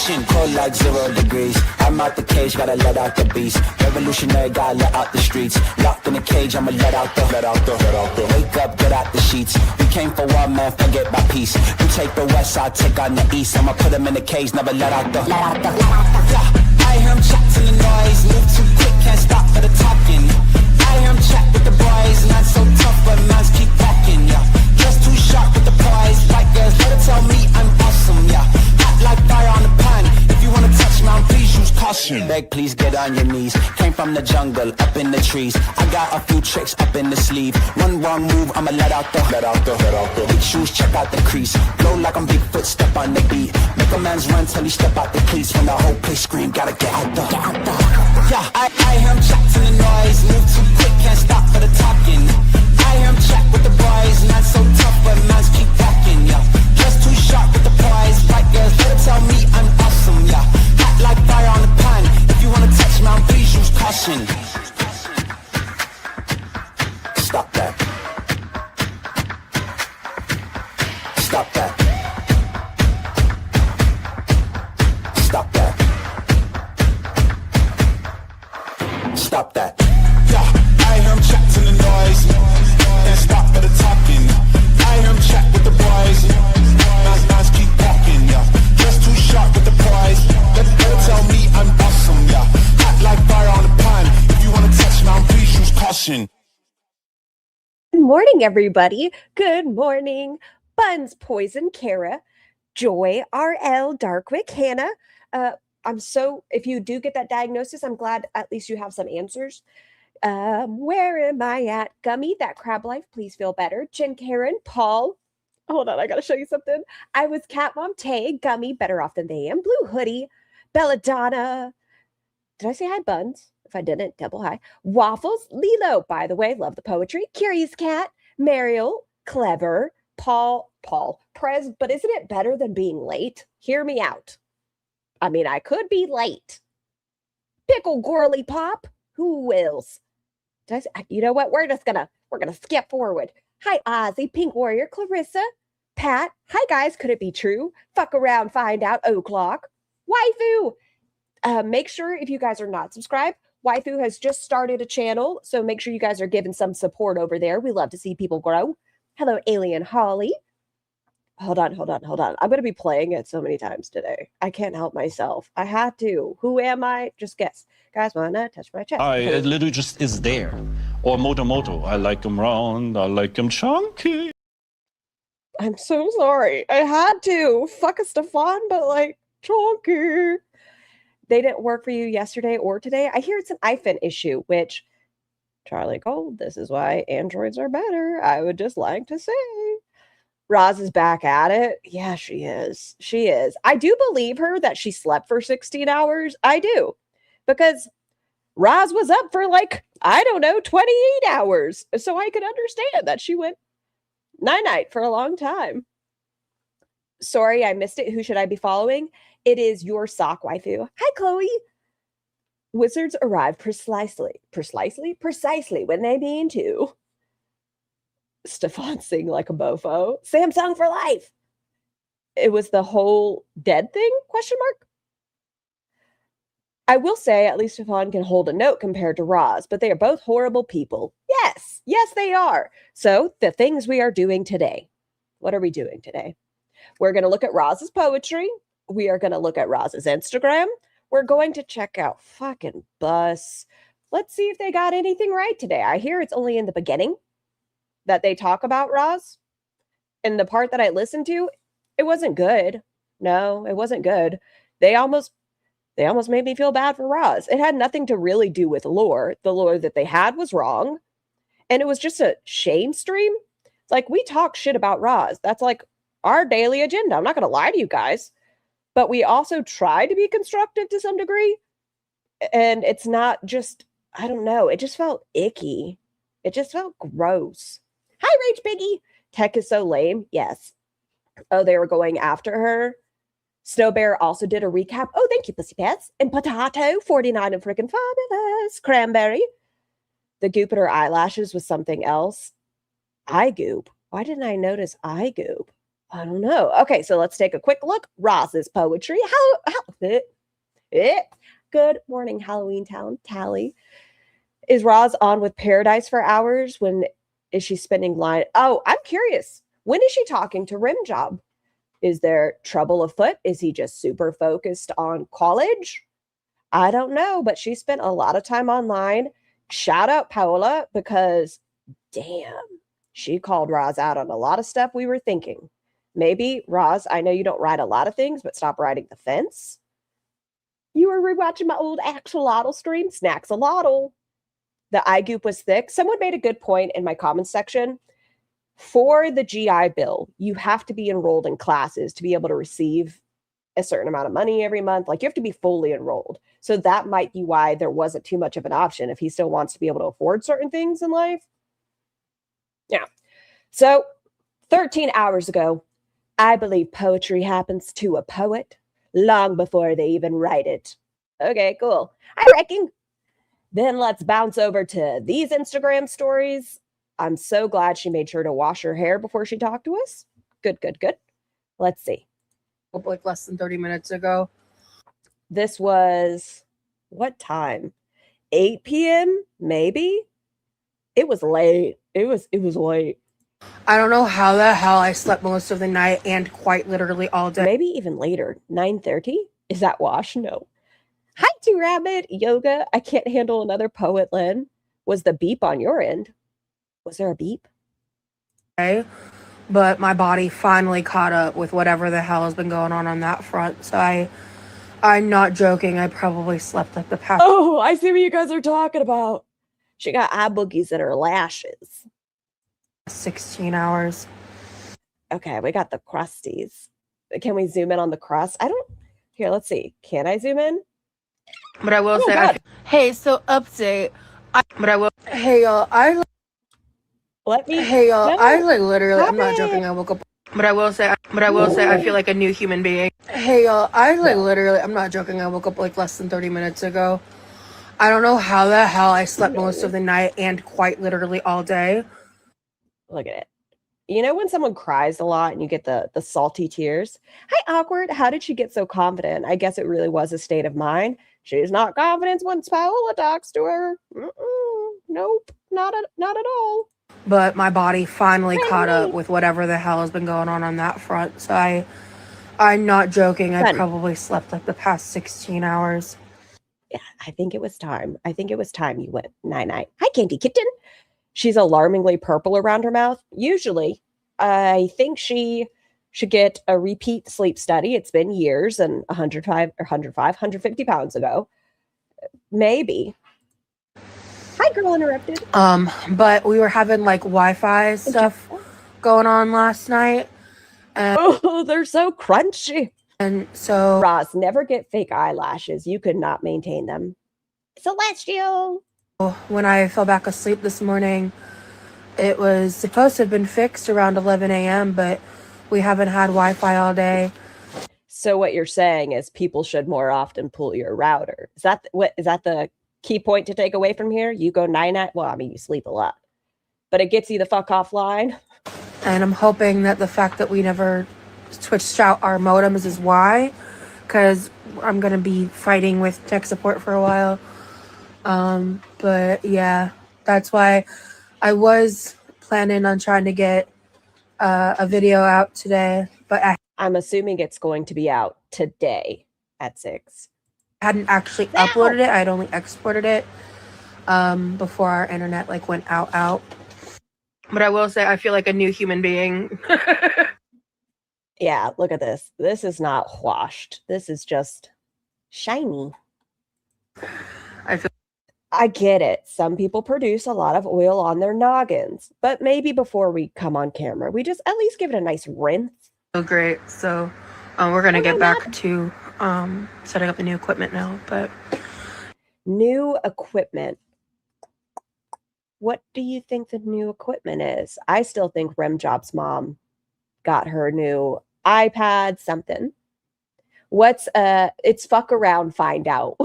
caution. Cold like 0 degrees. I'm out the cage, gotta let out the beast. Revolutionary, gotta let out the streets. Locked in a cage, I'ma let out the. Wake up, get out the sheets. We came for one, man, forget my peace. You take the west, I'll take on the east. I'ma put them in the cage, never let out the. I hear him chat to the noise. Move too quick, can't stop for the talking. I hear him chat with the boys. Not so tough, but mans keep walking, yeah. Just too sharp with the prize. White girls, let her tell me I'm awesome, yeah. Hot like fire on the pan. If you wanna touch me, please use caution. Beg, please get on your knees. Came from the jungle, up in the trees. I got a few tricks up in the sleeve. One wrong move, I'ma let out the. Big shoes, check out the crease. Blow like I'm Bigfoot, step on the beat. Make a man's run till he step out the cleats. When the whole place scream, gotta get out the. Yeah, I hear him chat to the noise. Move too quick, can't stop for the talking. I hear him chat with the boys. Not so tough, but mans keep walking, yeah. Just too sharp with the prize. White girls, let her tell me I'm awesome, yeah. Hot like fire on the pan. If you wanna touch me, please use caution. Stop that. Stop that. Stop that. Stop that. Yeah, I hear him chat to the noise. And stop for the talking. I hear him chat with the boys. Nice keep walking, yeah. Just too sharp with the prize. Let her tell me I'm awesome, yeah. Hot like fire on the pan. If you wanna touch me, please use caution. Good morning, everybody. Good morning. Buns, Poison, Kara, Joy, RL, Darkwick, Hannah. If you do get that diagnosis, I'm glad at least you have some answers. Where am I at? Gummy, that crab life, please feel better. Jen Karen, Paul. Hold on, I gotta show you something. I was Cat Mom Tay, Gummy, better off than they am. Blue Hoodie, Belladonna. Did I say hi, Buns? If I didn't, double hi. Waffles, Lilo, by the way, love the poetry. Curious Cat, Mariel, Clever, Paul, Prez, but isn't it better than being late? Hear me out. I mean, I could be late. Pickle Gorley Pop, who else? You know what? We're gonna skip forward. Hi, Ozzy, Pink Warrior, Clarissa, Pat. Hi, guys. Could it be true? Fuck around, find out. O'clock. Waifu. Make sure if you guys are not subscribed, Waifu has just started a channel, so make sure you guys are giving some support over there. We love to see people grow. Hello, Alien Holly. Hold on. I'm going to be playing it so many times today. I can't help myself. I had to. Who am I? Just guess. Guys, wanna touch my chest? It literally just is there. Or Moto. I like them round. I like them chunky. I'm so sorry. I had to. Fuck a Stefan, but like, chunky. They didn't work for you yesterday or today. I hear it's an iPhone issue, which, Charlie Gold, this is why Androids are better. I would just like to say. Roz is back at it. Yeah, she is. She is. I do believe her that she slept for 16 hours. I do. Because Roz was up for 28 hours. So I could understand that she went night-night for a long time. Sorry, I missed it. Who should I be following? It is your sock waifu. Hi, Chloe. Wizards arrive precisely when they mean to. Stefan sing like a mofo. Samsung for life. It was the whole dead thing? ? I will say at least Stefan can hold a note compared to Roz, but they are both horrible people. Yes, they are. So the things we are doing today. What are we doing today? We're going to look at Roz's poetry. We are going to look at Roz's Instagram. We're going to check out fucking Bus. Let's see if they got anything right today. I hear it's only in the beginning that they talk about Roz. And the part that I listened to, it wasn't good. No, it wasn't good. They almost made me feel bad for Roz. It had nothing to really do with lore. The lore that they had was wrong. And it was just a shame stream. It's like, we talk shit about Roz. That's like our daily agenda. I'm not going to lie to you guys. But we also try to be constructive to some degree. And it's not just, I don't know. It just felt icky. It just felt gross. Hi, Rage Piggy. Tech is so lame. Yes. Oh, they were going after her. Snow Bear also did a recap. Oh, thank you, Pussy Pets. And Potato, 49 and freaking fabulous. Cranberry. The goop in her eyelashes was something else. Eye goop. Why didn't I notice eye goop? I don't know. Okay, so let's take a quick look. Roz's poetry. Good morning, Halloween Town. Tally. Is Roz on with Paradise for hours? When is she spending line? Oh, I'm curious. When is she talking to Rimjob? Is there trouble afoot? Is he just super focused on college? I don't know, but she spent a lot of time online. Shout out Paola, because damn, she called Roz out on a lot of stuff we were thinking. Maybe, Roz, I know you don't write a lot of things, but stop riding the fence. You were rewatching my old axolotl stream, Snaxolotl. The iGoop was thick. Someone made a good point in my comments section. For the GI Bill, you have to be enrolled in classes to be able to receive a certain amount of money every month. Like, you have to be fully enrolled. So that might be why there wasn't too much of an option if he still wants to be able to afford certain things in life. Yeah. So 13 hours ago, I believe poetry happens to a poet long before they even write it. Okay, cool. I reckon. Then let's bounce over to these Instagram stories. I'm so glad she made sure to wash her hair before she talked to us. Good, good, good. Let's see. Like less than 30 minutes ago. This was what time? 8 p.m. maybe? It was late. It was late. I don't know how the hell I slept most of the night and quite literally all day. Maybe even later. 9:30? Is that wash? No. Hi, 2Rabbit. Yoga. I can't handle another poet, Lynn. Was the beep on your end? Was there a beep? Okay. But my body finally caught up with whatever the hell has been going on that front. So I'm not joking. I probably slept like the past. Oh, I see what you guys are talking about. She got eye boogies in her lashes. 16 hours. Okay, we got the crusties. Can we zoom in on the crust? Here, let's see. Can I zoom in? But I will say, hey, y'all, I literally, I'm not joking. I woke up. But I will say, I feel like a new human being. Hey, y'all, literally, I'm not joking. I woke up like less than 30 minutes ago. I don't know how the hell I slept most of the night and quite literally all day. Look at it. You know when someone cries a lot and you get the salty tears? Hi, Awkward. How did she get so confident? I guess it really was a state of mind. She's not confident once Paola talks to her. Nope, not at all. But my body finally caught up with whatever the hell has been going on that front. So I'm not joking. I probably slept like the past 16 hours. Yeah, I think it was time. You went night-night. Hi, Candy Kitten. She's alarmingly purple around her mouth. Usually, I think she should get a repeat sleep study. It's been years and 150 pounds ago. Maybe. Hi, Girl Interrupted. But we were having like Wi-Fi stuff going on last night. Oh, they're so crunchy. And so Roz, never get fake eyelashes. You could not maintain them. Celestial. When I fell back asleep this morning, it was supposed to have been fixed around 11 a.m., but we haven't had Wi-Fi all day. So what you're saying is people should more often pull your router. Is that the key point to take away from here? You go night-night. Well, I mean, you sleep a lot, but it gets you the fuck offline. And I'm hoping that the fact that we never switched out our modems is why, because I'm going to be fighting with tech support for a while. But yeah, that's why I was planning on trying to get a video out today, but I'm assuming it's going to be out today at 6. I hadn't actually uploaded it. I'd only exported it before our internet like went out. But I will say I feel like a new human being. Yeah, look at this. This is not washed. This is just shiny. I get it. Some people produce a lot of oil on their noggins, but maybe before we come on camera, we just at least give it a nice rinse. Oh, great. So we're going to get back to setting up the new equipment now. But new equipment. What do you think the new equipment is? I still think Remjob's mom got her new iPad, something. What's it's fuck around, find out.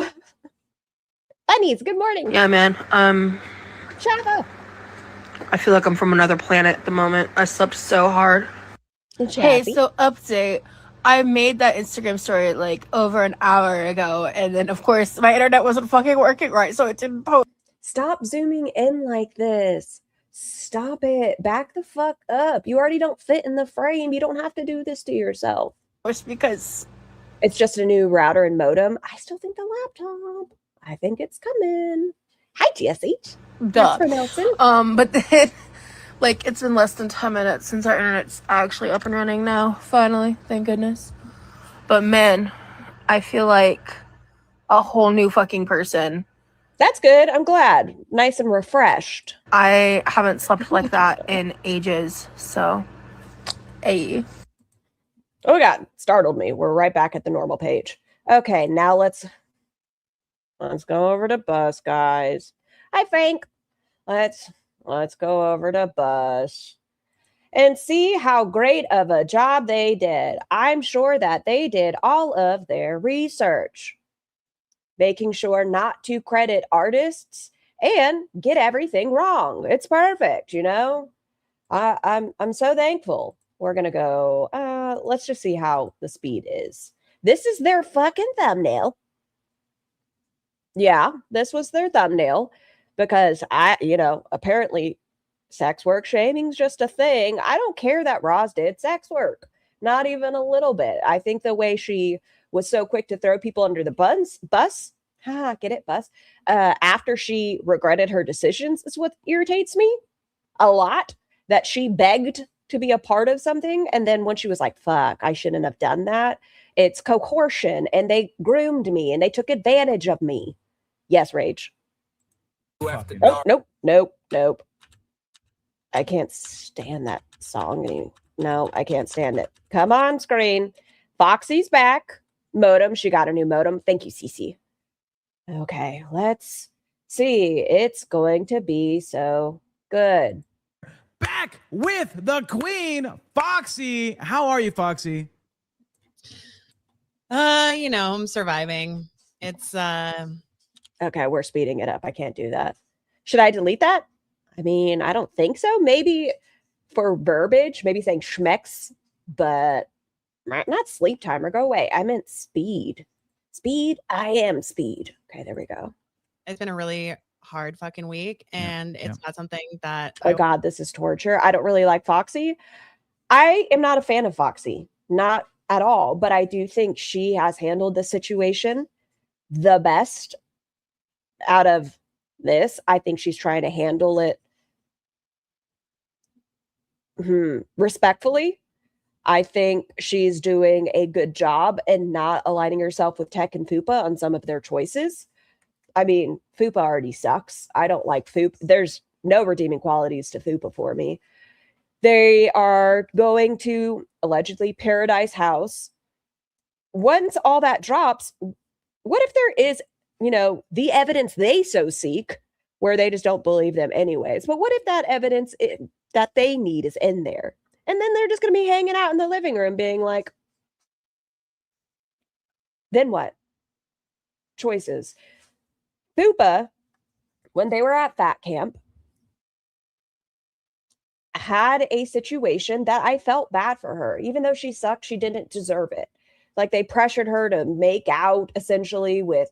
Bunnies, good morning. Yeah, man. Shut up. I feel like I'm from another planet at the moment. I slept so hard. Hey, so update. I made that Instagram story like over an hour ago, and then of course my internet wasn't fucking working right, so it didn't post. Stop zooming in like this. Stop it. Back the fuck up. You already don't fit in the frame. You don't have to do this to yourself. Because it's just a new router and modem. I still think the laptop. I think it's coming. Hi, TSH. That's for Nelson. But then, like, it's been less than 10 minutes since our internet's actually up and running now. Finally, thank goodness. But man, I feel like a whole new fucking person. That's good. I'm glad. Nice and refreshed. I haven't slept like that in ages, so hey. Oh God, startled me. We're right back at the normal page. Okay, now let's go over to Bus, guys. Hi, Frank. Let's go over to Bus and see how great of a job they did. I'm sure that they did all of their research, making sure not to credit artists and get everything wrong. It's perfect, you know? I'm so thankful. We're gonna go, let's just see how the speed is. This is their fucking thumbnail. Yeah, this was their thumbnail because apparently sex work shaming's just a thing. I don't care that Roz did sex work. Not even a little bit. I think the way she was so quick to throw people under the bus, get it, bus, after she regretted her decisions is what irritates me a lot, that she begged to be a part of something. And then when she was like, fuck, I shouldn't have done that. It's coercion and they groomed me and they took advantage of me. Yes, Rage. Oh, nope. I can't stand that song. No, I can't stand it. Come on, screen. Foxy's back. Modem. She got a new modem. Thank you, Cece. Okay, let's see. It's going to be so good. Back with the queen, Foxy. How are you, Foxy? I'm surviving. It's okay, we're speeding it up. I can't do that. Should I delete that? I mean, I don't think so. Maybe for verbiage, maybe saying schmecks, but not sleep timer. Go away. I meant speed. Speed. I am speed. Okay, there we go. It's been a really hard fucking week, and it's not something that God, this is torture. I don't really like Foxy. I am not a fan of Foxy, not at all, but I do think she has handled the situation the best out of this. I think she's trying to handle it respectfully. I think she's doing a good job and not aligning herself with Tech and Fupa on some of their choices. I mean, Fupa already sucks. I don't like Fupa. There's no redeeming qualities to Fupa for me. They are going to allegedly Paradise House. Once all that drops, what if there is, the evidence they so seek where they just don't believe them anyways? But what if that evidence that they need is in there? And then they're just going to be hanging out in the living room being like, then what? Choices. Fupa, when they were at Fat Camp, had a situation that I felt bad for her. Even though she sucked, she didn't deserve it. Like, they pressured her to make out essentially with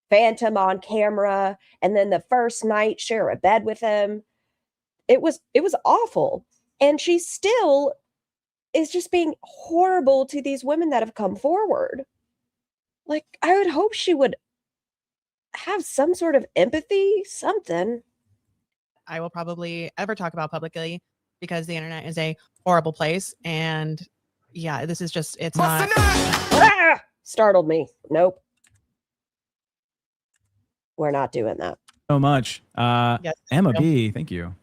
Phantom on camera, and then the first night share a bed with him. It was awful. And she still is just being horrible to these women that have come forward. Like, I would hope she would have some sort of empathy, something. I will probably ever talk about publicly, because the internet is a horrible place. And yeah, this is just, it's not. Startled me. Nope. We're not doing that. So much. Yes, Emma B, thank you.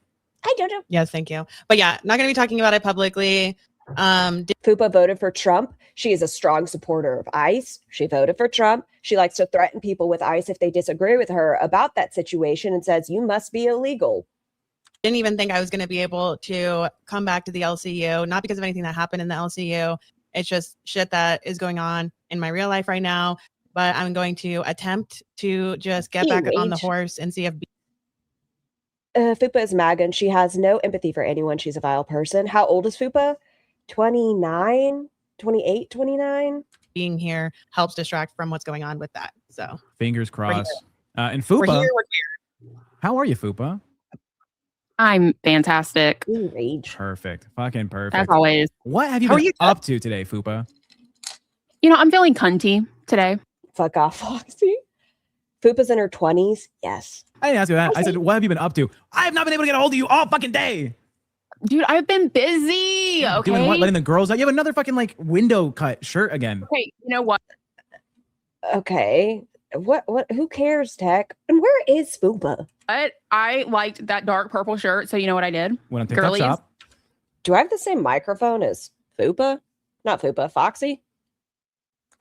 I don't know. Yes, thank you. But yeah, not going to be talking about it publicly. Fupa voted for Trump. She is a strong supporter of ICE. She voted for Trump. She likes to threaten people with ICE if they disagree with her about that situation and says, you must be illegal. Didn't even think I was going to be able to come back to the LCU, not because of anything that happened in the LCU. It's just shit that is going on in my real life right now. But I'm going to attempt to just get back on the horse and see if Fupa is MAGA and she has no empathy for anyone. She's a vile person. How old is Fupa? 29, 28, 29. Being here helps distract from what's going on with that. So Fingers crossed. And we're Fupa, here. We're here. how are you, Fupa? I'm fantastic. Ooh, rage. Perfect. Fucking perfect. As always. What have you How are been you up to today, Fupa? I'm feeling cunty today. Fuck off, Foxy. Fupa's in her 20s. Yes. I didn't ask you that. I said, what have you been up to? I have not been able to get a hold of you all fucking day. Dude, I've been busy. Okay. Doing what? Letting the girls out? You have another fucking like window cut shirt again. Okay, you know what? Okay. What, who cares, Tech? And where is Fupa? I liked that dark purple shirt, so you know what I did? Went on TikTok Girlies. shop. Do I have the same microphone as Fupa? Not Fupa, Foxy?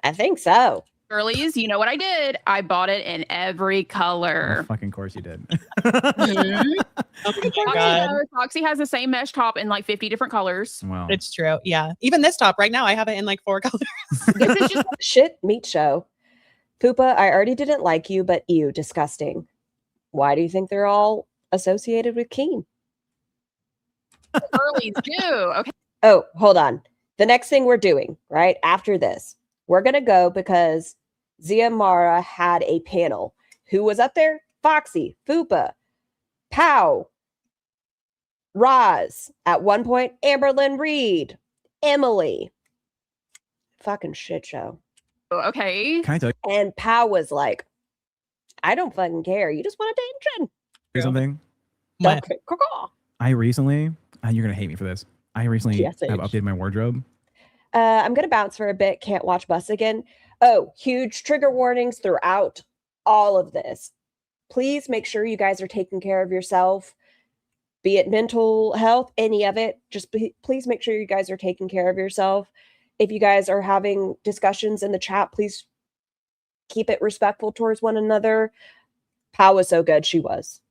I think so. Girlies, you know what I did? I bought it in every color. Oh, fucking course you did. Mhm. Oh my God. Foxy has the same mesh top in like 50 different colors. Wow. It's true. Yeah. Even this top right now, I have it in like 4 colors. This is just Shit meat show. Fupa, I already didn't like you, but ew, disgusting. Why do you think they're all associated with Keen? girlies do. Okay. Oh, hold on. The next thing we're doing, right after this, we're going to go because Zia Mara had a panel. Who was up there? Foxy, Fupa, Pow, Roz, at one point, Amberlyn Reed, Emily. Fucking shit show. Okay. Can I tell And Pow was like, I don't fucking care. You just want attention. you something? What? I recently, and you're going to hate me for this. I recently Yes, have H. updated my wardrobe. I'm going to bounce for a bit. Can't watch Bus again. Oh, huge trigger warnings throughout all of this. Please make sure you guys are taking care of yourself, be it mental health, any of it. Just please make sure you guys are taking care of yourself. If you guys are having discussions in the chat, please keep it respectful towards one another. Pow was so good. She was.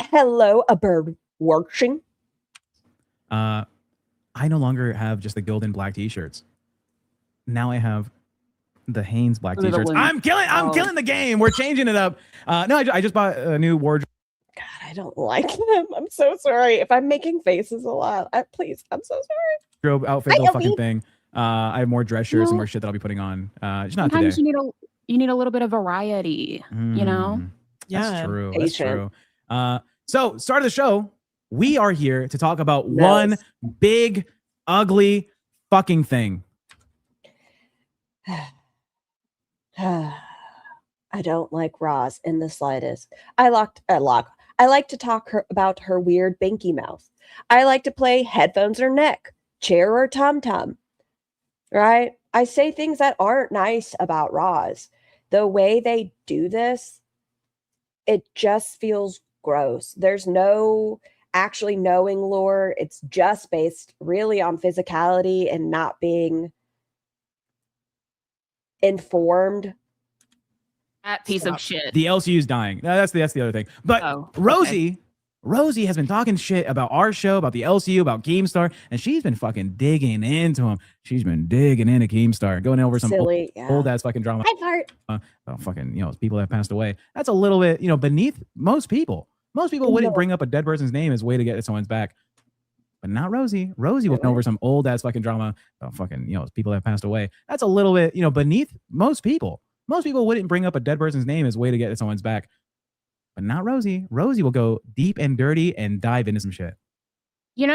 Hello, a bird watching. I no longer have just the golden black t-shirts. Now I have the Hanes black Little t-shirts. ones. I'm killing the game. We're changing it up. No, I just bought a new wardrobe. God, I don't like them. I'm so sorry. If I'm making faces a lot, please, I'm so sorry. Outfit, Hi, the fucking Elfie. thing. I have more dress shirts and No. more shit that I'll be putting on. Just not today. Sometimes you need a little bit of variety, you know? Yeah. That's true. That's Patient. true. So start of the show, we are here to talk about Yes. one big, ugly fucking thing. I don't like Roz in the slightest. I like to talk about her weird binky mouth. I like to play headphones in her neck, chair or tum-tum. Right? I say things that aren't nice about Roz. The way they do this, it just feels gross. There's no actually knowing lore. It's just based really on physicality and not being informed. That piece Stop. of shit. The LCU's dying. No, that's the other thing. But Oh, okay. Rosie has been talking shit about our show, about the LCU, about Keemstar, and she's been fucking digging into him. She's been digging into Keemstar, going over some Silly. old ass fucking drama. Hi, Fart. About fucking, people that have passed away. That's a little bit, beneath most people. Most people wouldn't No. bring up a dead person's name as a way to get at someone's back. But not Rosie. Rosie will come over some old ass fucking drama about fucking, people that have passed away. That's a little bit, beneath most people. Most people wouldn't bring up a dead person's name as a way to get at someone's back. But not Rosie. Rosie will go deep and dirty and dive into some shit.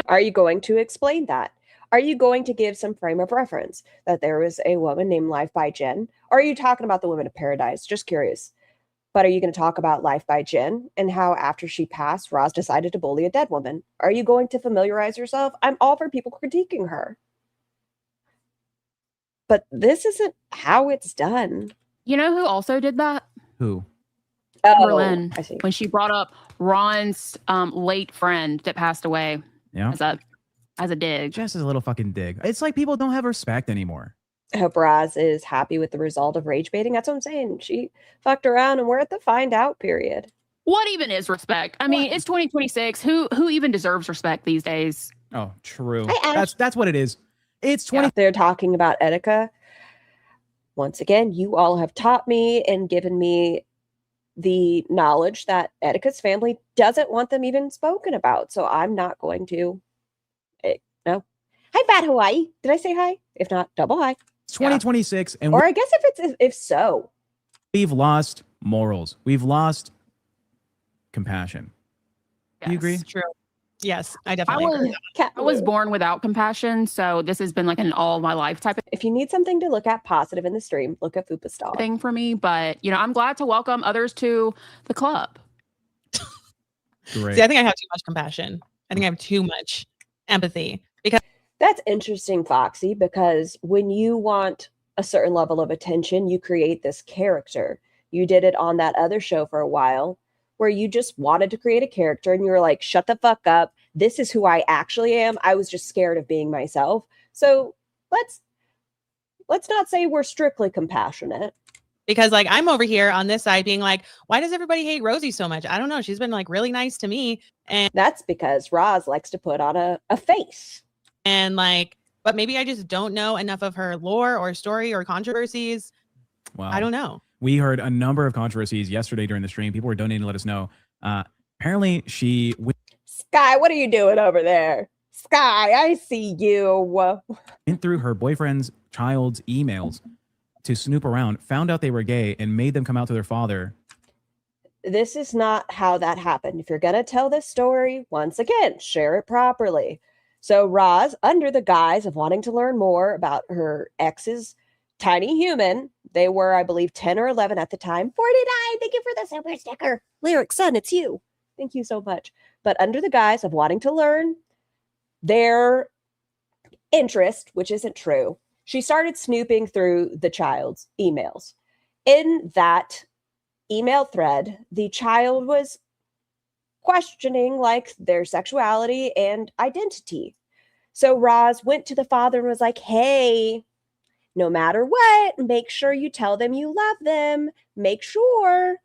Are you going to explain that? Are you going to give some frame of reference that there was a woman named Life by Jen? Or are you talking about the Women of Paradise? Just curious. But are you going to talk about Life by Jen and how after she passed, Roz decided to bully a dead woman? Are you going to familiarize yourself? I'm all for people critiquing her. But this isn't how it's done. You know who also did that? Who? Berlin. I see. When she brought up Ron's late friend that passed away Yeah. as a dig. Just as a little fucking dig. It's like people don't have respect anymore. I hope Roz is happy with the result of rage baiting. That's what I'm saying. She fucked around and we're at the find out period. What even is respect? I mean, it's 2026. Who even deserves respect these days? Oh, true. Hi, Ash. That's what it is. It's 20. They're talking about Etika. Once again, you all have taught me and given me the knowledge that Etika's family doesn't want them even spoken about. So I'm not going to. No. Hi, Bad Hawaii. Did I say hi? If not, double hi. It's 2026, and Or I guess if so. we've lost morals. We've lost compassion. Do you agree? Yes. True. Yes, I definitely agree. I was born without compassion, so this has been like an all my life type of If you need something to look at positive in the stream, look at Fupa Stall. thing for me. But I'm glad to welcome others to the club. Great. See, I think I have too much compassion. I think I have too much empathy because That's interesting, Foxy, because when you want a certain level of attention, you create this character. You did it on that other show for a while where you just wanted to create a character and you were like, shut the fuck up. This is who I actually am. I was just scared of being myself. So let's not say we're strictly compassionate. because like I'm over here on this side being like, why does everybody hate Rosie so much? I don't know. She's been like really nice to me. And That's because Roz likes to put on a face. like, but maybe I just don't know enough of her lore or story or controversies. Wow. I don't know. We heard a number of controversies yesterday during the stream. People were donating to let us know. Apparently, she Sky, what are you doing over there? Sky, I see you. went through her boyfriend's child's emails to snoop around, found out they were gay, and made them come out to their father. This is not how that happened. If you're going to tell this story, once again, share it properly. So Roz, under the guise of wanting to learn more about her ex's tiny human, they were, I believe, 10 or 11 at the time. 49, thank you for the super sticker. Lyric son, it's you. Thank you so much. But under the guise of wanting to learn their interest, which isn't true, she started snooping through the child's emails. In that email thread, the child was questioning like their sexuality and identity. So Roz went to the father and was like, hey, no matter what, make sure you tell them you love them. Make sure.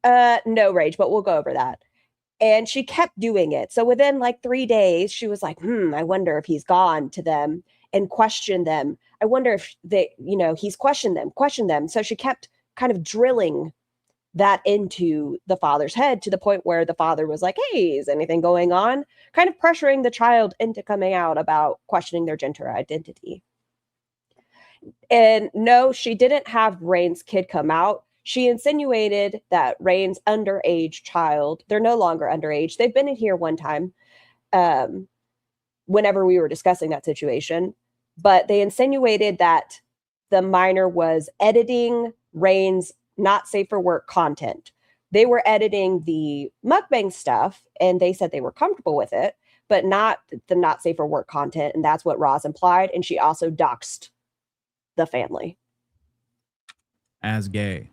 No rage, but we'll go over that. And she kept doing it. So within like 3 days, she was like, I wonder if he's gone to them and questioned them. I wonder if he's questioned them. So she kept kind of drilling that into the father's head to the point where the father was like, hey, is anything going on? Kind of pressuring the child into coming out about questioning their gender identity. And no, she didn't have Rain's kid come out. She insinuated that Rain's underage child, they're no longer underage. They've been in here one time whenever we were discussing that situation. But they insinuated that the minor was editing Rain's not safe for work content. They were editing the mukbang stuff and they said they were comfortable with it, but not the not safe for work content. And that's what Roz implied. And she also doxed the family As gay.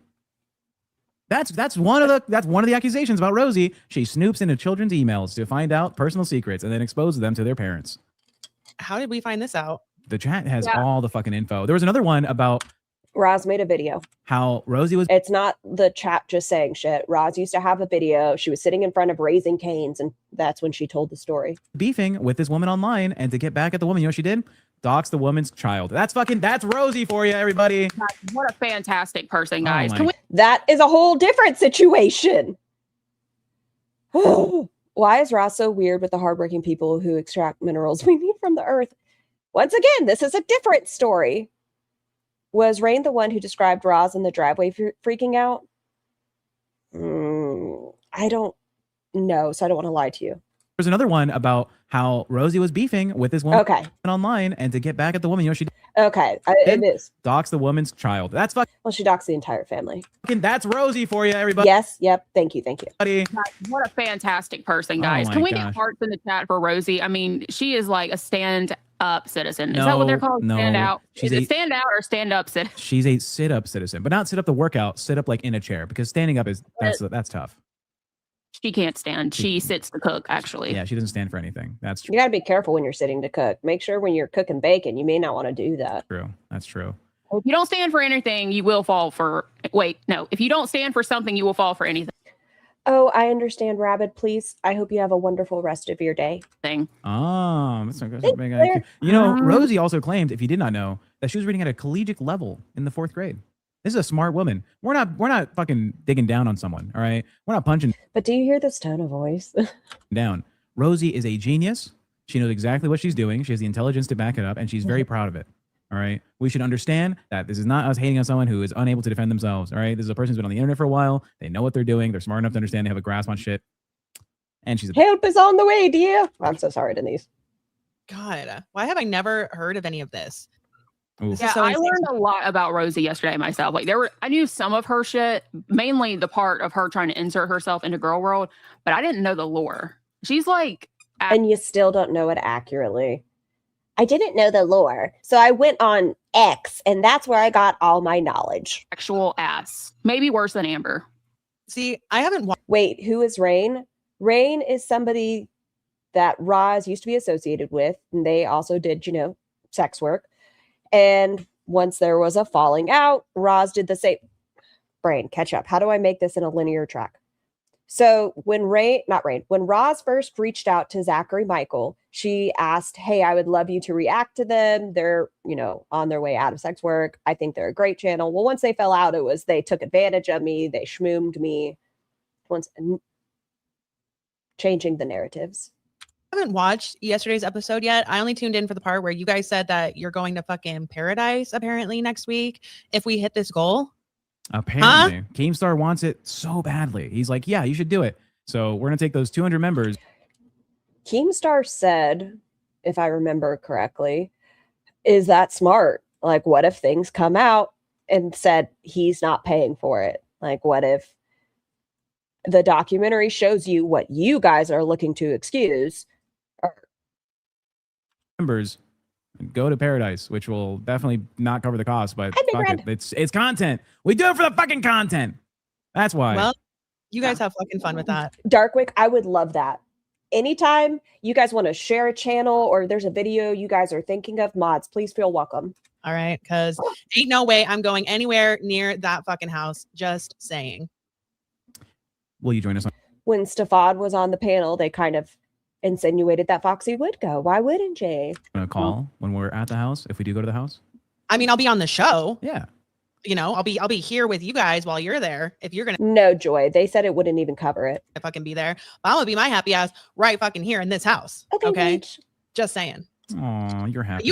That's one of the accusations about Rosie. She snoops into children's emails to find out personal secrets and then exposes them to their parents. How did we find this out? The chat has all the fucking info. There was another one about Roz made a video. how Rosie was It's not the chat just saying shit. Roz used to have a video. She was sitting in front of Raising Cane's, and that's when she told the story. beefing with this woman online, and to get back at the woman, you know what she did? Dox the woman's child. That's Rosie for you, everybody. What a fantastic person, guys. my Can we That is a whole different situation. Why is Roz so weird with the hardworking people who extract minerals we need from the earth? Once again, this is a different story. Was Rain the one who described Roz in the driveway freaking out? I don't know, so I don't want to lie to you. There's another one about how Rosie was beefing with this woman Okay. online, and to get back at the woman, you know what she did? Okay, it is. Dox the woman's child. That's Well, she doxed the entire family. that's Rosie for you, everybody. Yes, yep. Thank you. what a fantastic person, guys. my Can we gosh. get hearts in the chat for Rosie? I mean, she is like a stand-up citizen. Is that what they're called? No. Stand out. She's Is it a- stand out or stand up citizen? She's a sit-up citizen, but not sit up the workout, sit up like in a chair, because standing up that's tough. She can't stand. She sits to cook, actually. Yeah, she doesn't stand for anything. That's You got to be careful when you're sitting to cook. Make sure when you're cooking bacon, you may not want to do that. true. That's true. If you don't stand for anything, you will fall for. Wait, no. If you don't stand for something, you will fall for anything. Oh, I understand, Rabbit. Please, I hope you have a wonderful rest of your day. That's a big Claire. IQ. You know, Rosie also claimed, if you did not know, that she was reading at a collegiate level in the 4th grade. This is a smart woman. We're not fucking digging down on someone, all right? We're not punching But do you hear this tone of voice? down. Rosie is a genius. She knows exactly what she's doing. She has the intelligence to back it up, and she's very proud of it. All right. We should understand that this is not us hating on someone who is unable to defend themselves. All right. This is a person who's been on the internet for a while. They know what they're doing. They're smart enough to understand. They have a grasp on shit. And she's help is on the way, dear. I'm so sorry, Denise. God, why have I never heard of any of this? Oof. Yeah, So I learned a lot about Rosie yesterday myself. Like I knew some of her shit, mainly the part of her trying to insert herself into girl world, but I didn't know the lore. She's like, And you still don't know it accurately. I didn't know the lore, so I went on X, and that's where I got all my knowledge. actual ass. Maybe worse than Amber. See, I haven't watched. Wait, who is Rain? Rain is somebody that Roz used to be associated with, and they also did, sex work. And once there was a falling out, Roz did the same. Brain, catch up. How do I make this in a linear track? So when Roz first reached out to Zachary Michael, she asked, hey, I would love you to react to them. They're, on their way out of sex work. I think they're a great channel. Well, once they fell out, it was they took advantage of me. They schmoomed me. Changing the narratives. I haven't watched yesterday's episode yet. I only tuned in for the part where you guys said that you're going to fucking paradise apparently next week if we hit this goal. Apparently, Keemstar wants it so badly. He's like, yeah, you should do it. So we're going to take those 200 members. Keemstar said, if I remember correctly, is that smart? Like, what if things come out and said he's not paying for it? Like, what if the documentary shows you what you guys are looking to excuse? Members go to paradise, which will definitely not cover the cost, but fuck it. It's content. We do it for the fucking content. That's why. Well, you guys have fucking fun with that. Darkwick, I would love that. Anytime you guys want to share a channel or there's a video you guys are thinking of, mods, please feel welcome. All right, because ain't no way I'm going anywhere near that fucking house. Just saying. Will you join us? When Stefan was on the panel, they kind of insinuated that Foxy would go. Why wouldn't Jay? A call when we're at the house, if we do go to the house. I mean, I'll be on the show. Yeah. I'll be here with you guys while you're there. If you're gonna No, Joy. They said it wouldn't even cover it. fucking be there, but I'm gonna be my happy ass right fucking here in this house. Okay. Bitch. Just saying. Oh, you're happy.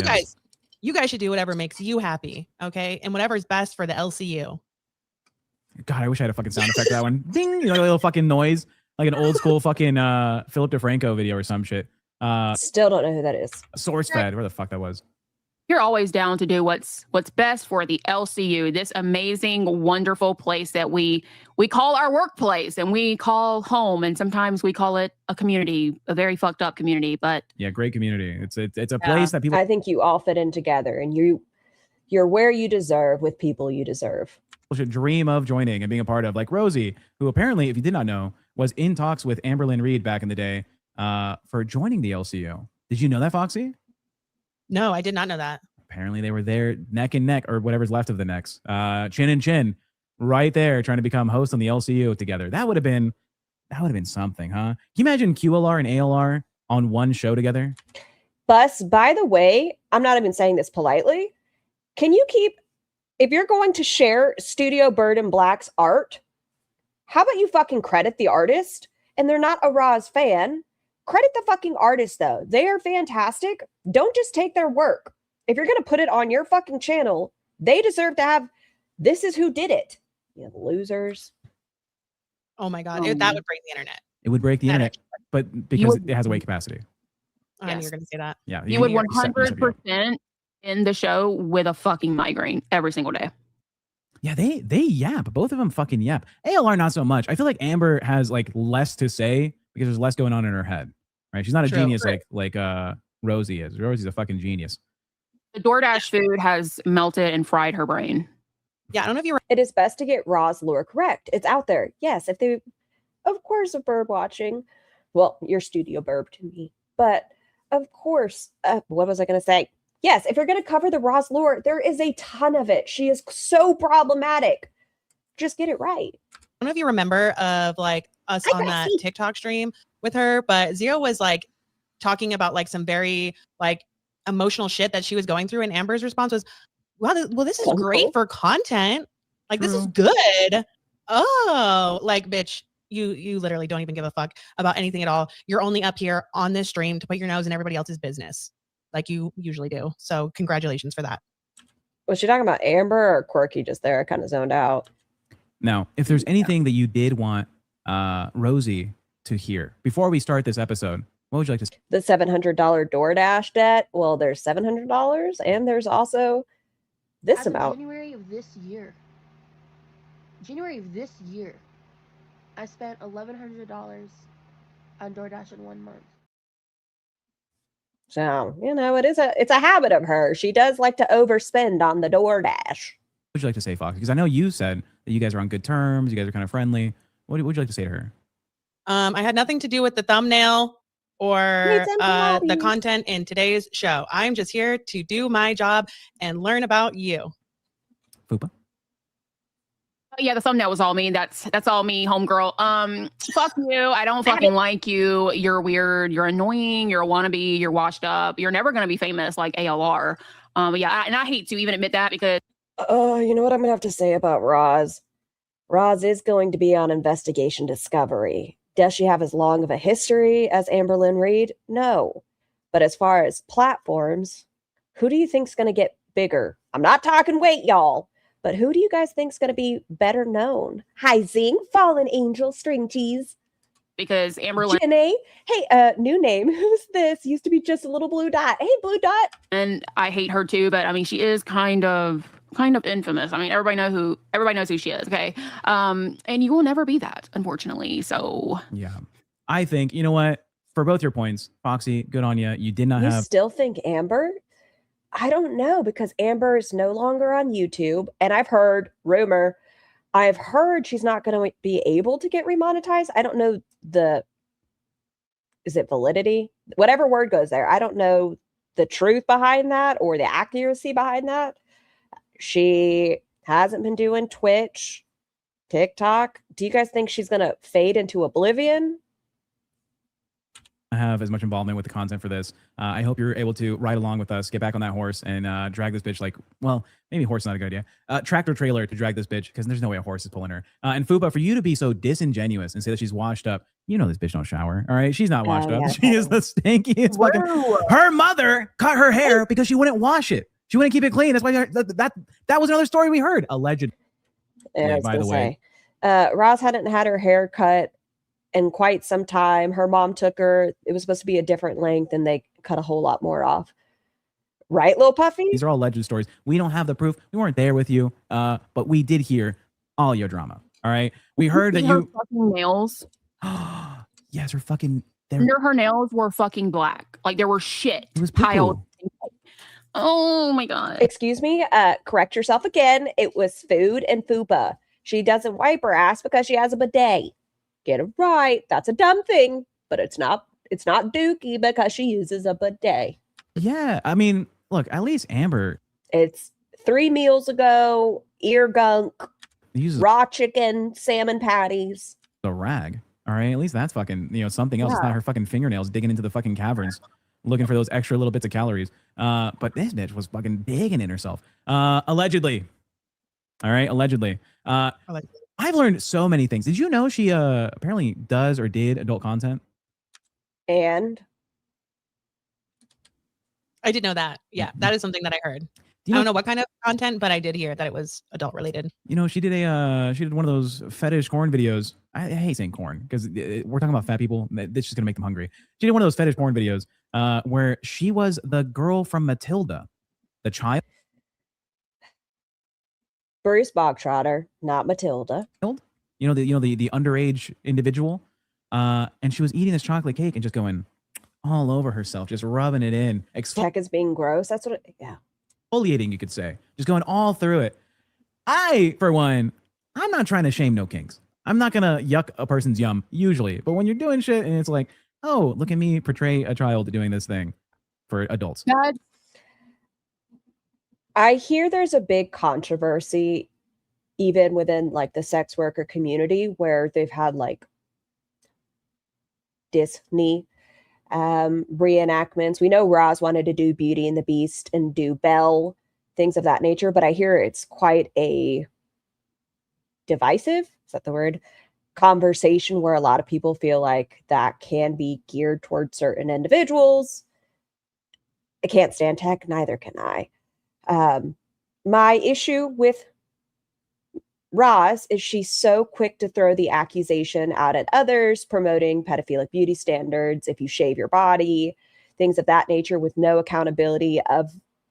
You guys should do whatever makes you happy. Okay. And whatever's best for the LCU. God, I wish I had a fucking sound effect for that one. Ding, a little fucking noise, like an old school fucking Philip DeFranco video or some shit. Still don't know who that is. SourceFed, where the fuck that was. You're always down to do what's best for the LCU, this amazing, wonderful place that we call our workplace and we call home, and sometimes we call it a community, a very fucked up community. But yeah, great community. It's a place that people. I think you all fit in together, and you're where you deserve with people you deserve. Should dream of joining and being a part of, like Rosie, who apparently, if you did not know, was in talks with Amberlynn Reed back in the day for joining the LCU. Did you know that, Foxy? No, I did not know that. Apparently they were there neck and neck, or whatever's left of the necks, chin and chin, right there, trying to become hosts on the LCU together. That would have been something, huh? Can you imagine QLR and ALR on one show together? Bus, by the way, I'm not even saying this politely. Can you if you're going to share Studio Bird and Black's art, how about you fucking credit the artist? And they're not a Roz fan. Credit the fucking artist, though. They are fantastic. Don't just take their work. If you're going to put it on your fucking channel, they deserve to have, this is who did it. You losers. Oh my God. That would break the internet. It would break the internet, but because it has a weight capacity. Yes. You're going to say that. Yeah. You would 100% in the show with a fucking migraine every single day. Yeah, they yap. Both of them fucking yap. ALR not so much. I feel like Amber has like less to say because there's less going on in her head. Right? She's not a genius like Rosie is. Rosie's a fucking genius. The DoorDash food has melted and fried her brain. Yeah, I don't know if you're. It is best to get Raw's lure correct. It's out there. Yes, if they, of course, a bird watching. Well, your studio burb to me, but of course, what was I going to say? Yes, if you're going to cover the Raw's lure, there is a ton of it. She is so problematic. Just get it right. I don't know if you remember of like us on that TikTok stream with her, but Zero was like talking about like some very like emotional shit that she was going through, and Amber's response was, well, this is great for content. Like, this is good. Oh, like, bitch, You literally don't even give a fuck about anything at all. You're only up here on this stream to put your nose in everybody else's business like you usually do. So congratulations for that. Was she talking about Amber or Quirky just there? I kind of zoned out. Now, if there's anything that you did want Rosie to hear before we start this episode, what would you like to say? The $700 DoorDash debt. Well, there's $700 and there's also this amount. January of this year, I spent $1,100 on DoorDash in 1 month. So, it's a habit of hers. She does like to overspend on the DoorDash. What would you like to say, Fox? Because I know you said that you guys are on good terms. You guys are kind of friendly. What would you like to say to her? I had nothing to do with the thumbnail or the content in today's show. I'm just here to do my job and learn about you. Fupa? Yeah, the thumbnail was all me. That's all me, homegirl. Fuck you. I don't fucking like you. You're weird. You're annoying. You're a wannabe. You're washed up. You're never gonna be famous like ALR. But yeah, and I hate to even admit that because you know what I'm gonna have to say about Roz? Roz is going to be on Investigation Discovery. Does she have as long of a history as Amberlynn Reed? No. But as far as platforms, who do you think's gonna get bigger? I'm not talking weight, y'all. But who do you guys think is going to be better known? Hi, Zing, Fallen Angel, String Cheese. Because Amberlynn. Janae, hey, new name. Who's this? Used to be just a little blue dot. Hey, blue dot. And I hate her too, but I mean, she is kind of infamous. I mean, everybody knows who she is. Okay, and you will never be that, unfortunately. So yeah, I think you know what. For both your points, Foxy, good on you. You did not have. You still think Amber? I don't know, because Amber is no longer on YouTube, and I've heard she's not going to be able to get remonetized. I don't know is it validity? Whatever word goes there. I don't know the truth behind that or the accuracy behind that. She hasn't been doing Twitch, TikTok. Do you guys think she's going to fade into oblivion? Have as much involvement with the content for this. I hope you're able to ride along with us, get back on that horse, and drag this bitch maybe horse is not a good idea. Tractor trailer to drag this bitch, because there's no way a horse is pulling her. And Fupa, for you to be so disingenuous and say that she's washed up, this bitch don't shower. All right, she's not washed up. She is the stinkiest fucking. Her mother cut her hair because she wouldn't wash it. She wouldn't keep it clean. That's why that was another story we heard. Alleged. Yeah, by the way, Roz hadn't had her hair cut in quite some time. Her mom took her. It was supposed to be a different length, and they cut a whole lot more off. Right, Lil Puffy? These are all alleged stories. We don't have the proof. We weren't there with you, but we did hear all your drama. All right, we heard that you fucking nails. Yes, her fucking. Under her nails were fucking black. Like there were shit it was piled. Oh my god. Excuse me. Correct yourself again. It was Food and Fupa. She doesn't wipe her ass because she has a bidet. Get it right. That's a dumb thing, but it's not Dookie because she uses a bidet. Yeah, I mean, look, at least Amber. It's 3 meals ago, ear gunk, raw chicken, salmon patties. A rag. All right, at least that's fucking, something else. Yeah. It's not her fucking fingernails digging into the fucking caverns looking for those extra little bits of calories. But this bitch was fucking digging in herself. Allegedly. All right, allegedly. I've learned so many things. Did you know she apparently does or did adult content? And I did know that. Yeah, that is something that I heard. I don't know what kind of content, but I did hear that it was adult related. She did one of those fetish porn videos. I hate saying corn because we're talking about fat people. That's just gonna make them hungry. She did one of those fetish porn videos where she was the girl from Matilda, the child. Bruce Bogtrotter, not Matilda. The underage individual, and she was eating this chocolate cake and just going all over herself, just rubbing it in. Tech is being gross. That's what. Exfoliating, you could say, just going all through it. For one, I'm not trying to shame no kinks. I'm not gonna yuck a person's yum usually, but when you're doing shit and it's like, oh, look at me portray a child doing this thing for adults. I hear there's a big controversy even within the sex worker community where they've had Disney reenactments. We know Roz wanted to do Beauty and the Beast and do Belle, things of that nature, but I hear it's quite a divisive, is that the word, conversation where a lot of people feel like that can be geared towards certain individuals. I can't stand tech, neither can I. My issue with Roz is she's so quick to throw the accusation out at others, promoting pedophilic beauty standards, if you shave your body, things of that nature, with no accountability of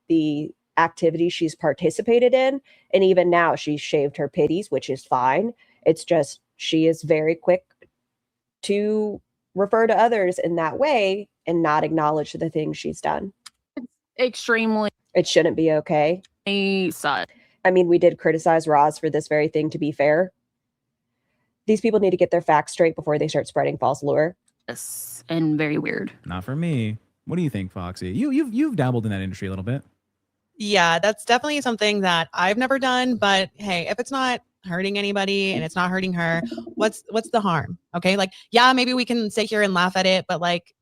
the activity she's participated in. And even now, she's shaved her pitties, which is fine. It's just she is very quick to refer to others in that way and not acknowledge the things she's done. Extremely. It shouldn't be okay. Suck. I mean, we did criticize Roz for this very thing, to be fair. These people need to get their facts straight before they start spreading false lure. Yes, and very weird. Not for me. What do you think, Foxy? You've dabbled in that industry a little bit. Yeah, that's definitely something that I've never done. But hey, if it's not hurting anybody and it's not hurting her, what's the harm? Okay, like, yeah, maybe we can sit here and laugh at it, but like,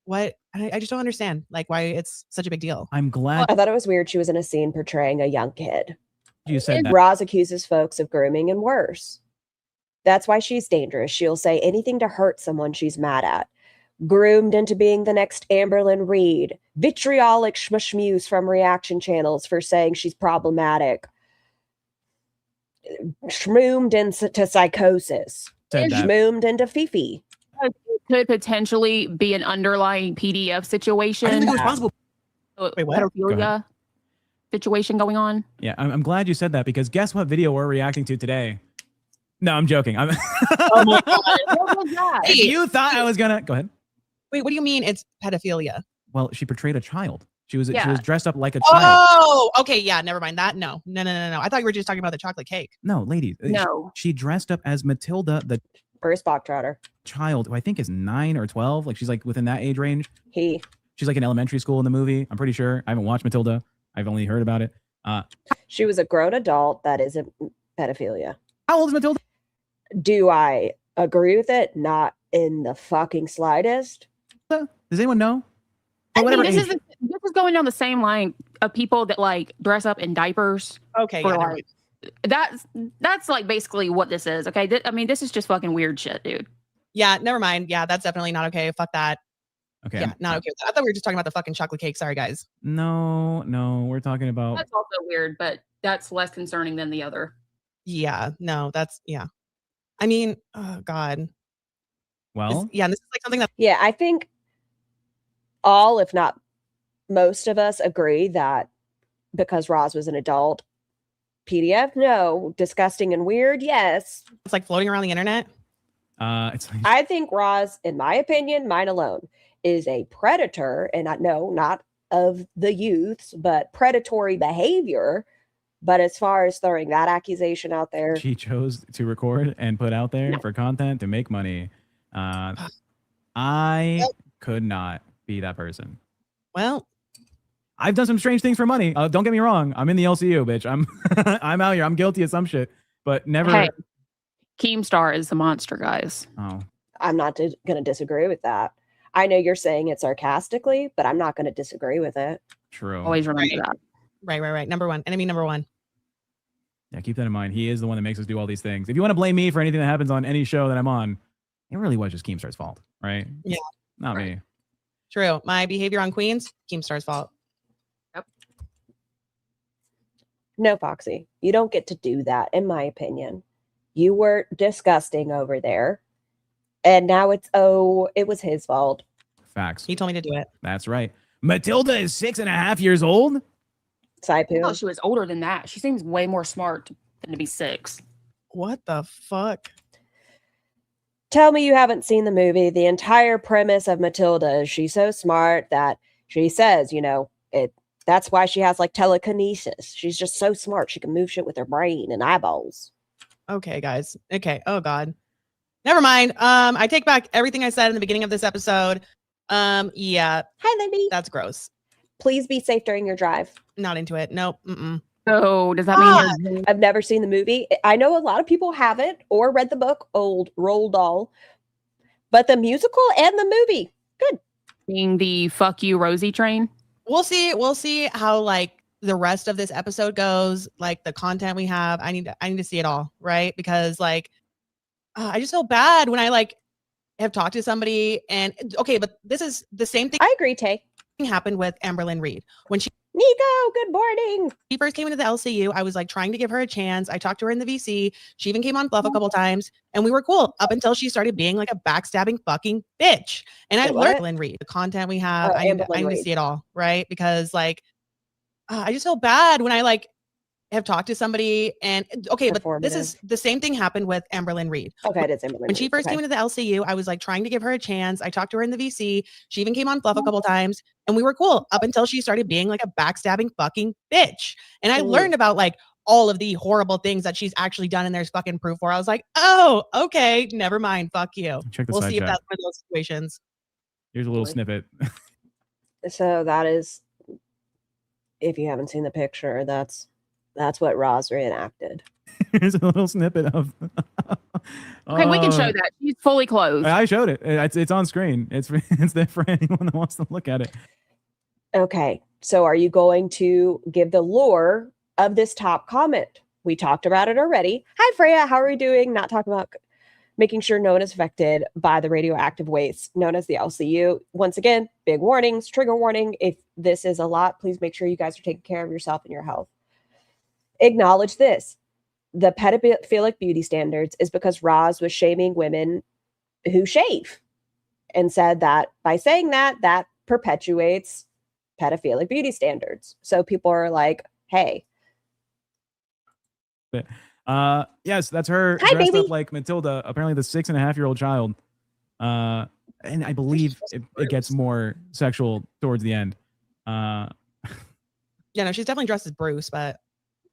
what? I just don't understand like why it's such a big deal. I'm glad I thought it was weird she was in a scene portraying a young kid. you said that. Roz accuses folks of grooming and worse. That's why she's dangerous. She'll say anything to hurt someone she's mad at. Groomed into being the next Amberlynn Reed. Vitriolic schmooze from reaction channels for saying she's problematic. Schmoomed into psychosis. Said that. Schmoomed into Fifi. Could potentially be an underlying PDF situation. I think it was responsible. Wait, what? Pedophilia situation going on. Yeah, I'm glad you said that, because guess what video we're reacting to today? No, I'm joking. Oh my God. What was that? If you thought I was gonna go ahead. Wait, what do you mean it's pedophilia? Well, she portrayed a child. She was Yeah. dressed up like a child. Oh, okay, yeah, never mind that. No. I thought you were just talking about the chocolate cake. No, ladies. No. She dressed up as Matilda, the First Bogtrotter. child, who I think is 9 or 12. Like, she's like within that age range. She's like in elementary school in the movie. I'm pretty sure. I haven't watched Matilda. I've only heard about it. She was a grown adult. That isn't pedophilia. How old is Matilda? Do I agree with it? Not in the fucking slightest. Does anyone know? I mean, Whatever this age. is going down the same line of people that like dress up in diapers. Okay, For yeah, never like- mind. That's like basically what this is. Okay, I mean, this is just fucking weird shit, dude. Yeah, never mind. Yeah, that's definitely not okay. Fuck that. Okay. Yeah, not okay with that. I thought we were just talking about the fucking chocolate cake. Sorry, guys. No, we're talking about. That's also weird, but that's less concerning than the other. Yeah, no, that's yeah. I mean, oh God. Well, This is like something that Yeah, I think all, if not most of us, agree that because Roz was an adult, PDF, no. Disgusting and weird, yes. it's like floating around the internet. it's like, I think Roz, in my opinion, mine alone, is a predator, and not of the youths, but predatory behavior. But as far as throwing that accusation out there, she chose to record and put out there for content to make money. I could not be that person. Well, I've done some strange things for money. Don't get me wrong. I'm in the LCU, bitch. I'm I'm out here. I'm guilty of some shit, but never. Hey, Keemstar is the monster, guys. Oh, I'm not going to disagree with that. I know you're saying it sarcastically, but I'm not going to disagree with it. true. Always remember that. right. Number one. Enemy number one. Yeah, keep that in mind. He is the one that makes us do all these things. If you want to blame me for anything that happens on any show that I'm on, it really was just Keemstar's fault, right? Yeah. Not me. True. My behavior on Queens, Keemstar's fault. No, Foxy, you don't get to do that, in my opinion. You were disgusting over there. And now it was his fault. Facts. He told me to do it. That's right. Matilda is 6.5 years old. I Saipu. thought she was older than that. She seems way more smart than to be 6. What the fuck? Tell me you haven't seen the movie. The entire premise of Matilda is she's so smart that she says, that's why she has like telekinesis. She's just so smart. She can move shit with her brain and eyeballs. Okay, guys. Okay. Oh God. Never mind. I take back everything I said in the beginning of this episode. Yeah, Hi, Lindy. that's gross. Please be safe during your drive. Not into it. Nope. Mm-mm. So does that mean I've never seen the movie. I know a lot of people haven't or read the book, Old Roald Dahl, but the musical and the movie, good. being the fuck you Rosie train? We'll see. We'll see how like the rest of this episode goes. Like the content we have. I need to see it all, right? Because like I just feel bad when I like have talked to somebody and okay, but this is the same thing I agree, Tay. happened with Amberlynn Reed when she Nico, good morning. first came into the LCU. I was like trying to give her a chance. I talked to her in the VC. She even came on Fluff a couple times and we were cool up until she started being like a backstabbing fucking bitch. And I learned Lynn Reed, the content we have. I need to see it all, right? Because like, I just feel bad when I like have talked to somebody and okay, but this is the same thing happened with Amberlynn Reed. Okay, it is Amberlynn When she Reed. first came into the LCU, I was like trying to give her a chance. I talked to her in the VC. She even came on Fluff a couple times and we were cool up until she started being like a backstabbing fucking bitch. And I learned about like all of the horrible things that she's actually done and there's fucking proof for. I was like, oh, okay, never mind. Fuck you. We'll see if that's one of those situations. Here's a little snippet. So that is, if you haven't seen the picture, that's what Roz reenacted. Here's a little snippet of. Okay, we can show that. She's fully clothed. I showed it. It's on screen. It's there for anyone that wants to look at it. Okay, so are you going to give the lore of this top comment? We talked about it already. Hi, Freya. How are we doing? Not talking about making sure no one is affected by the radioactive waste known as the LCU. Once again, big warnings, trigger warning. If this is a lot, please make sure you guys are taking care of yourself and your health. Acknowledge this. The pedophilic beauty standards is because Roz was shaming women who shave and said that by saying that, that perpetuates pedophilic beauty standards. So people are like, hey. Yes, that's her. Hi, dressed baby. up like Matilda, apparently the 6.5-year-old child. And I believe it gets more sexual towards the end. Yeah, no, she's definitely dressed as Bruce, but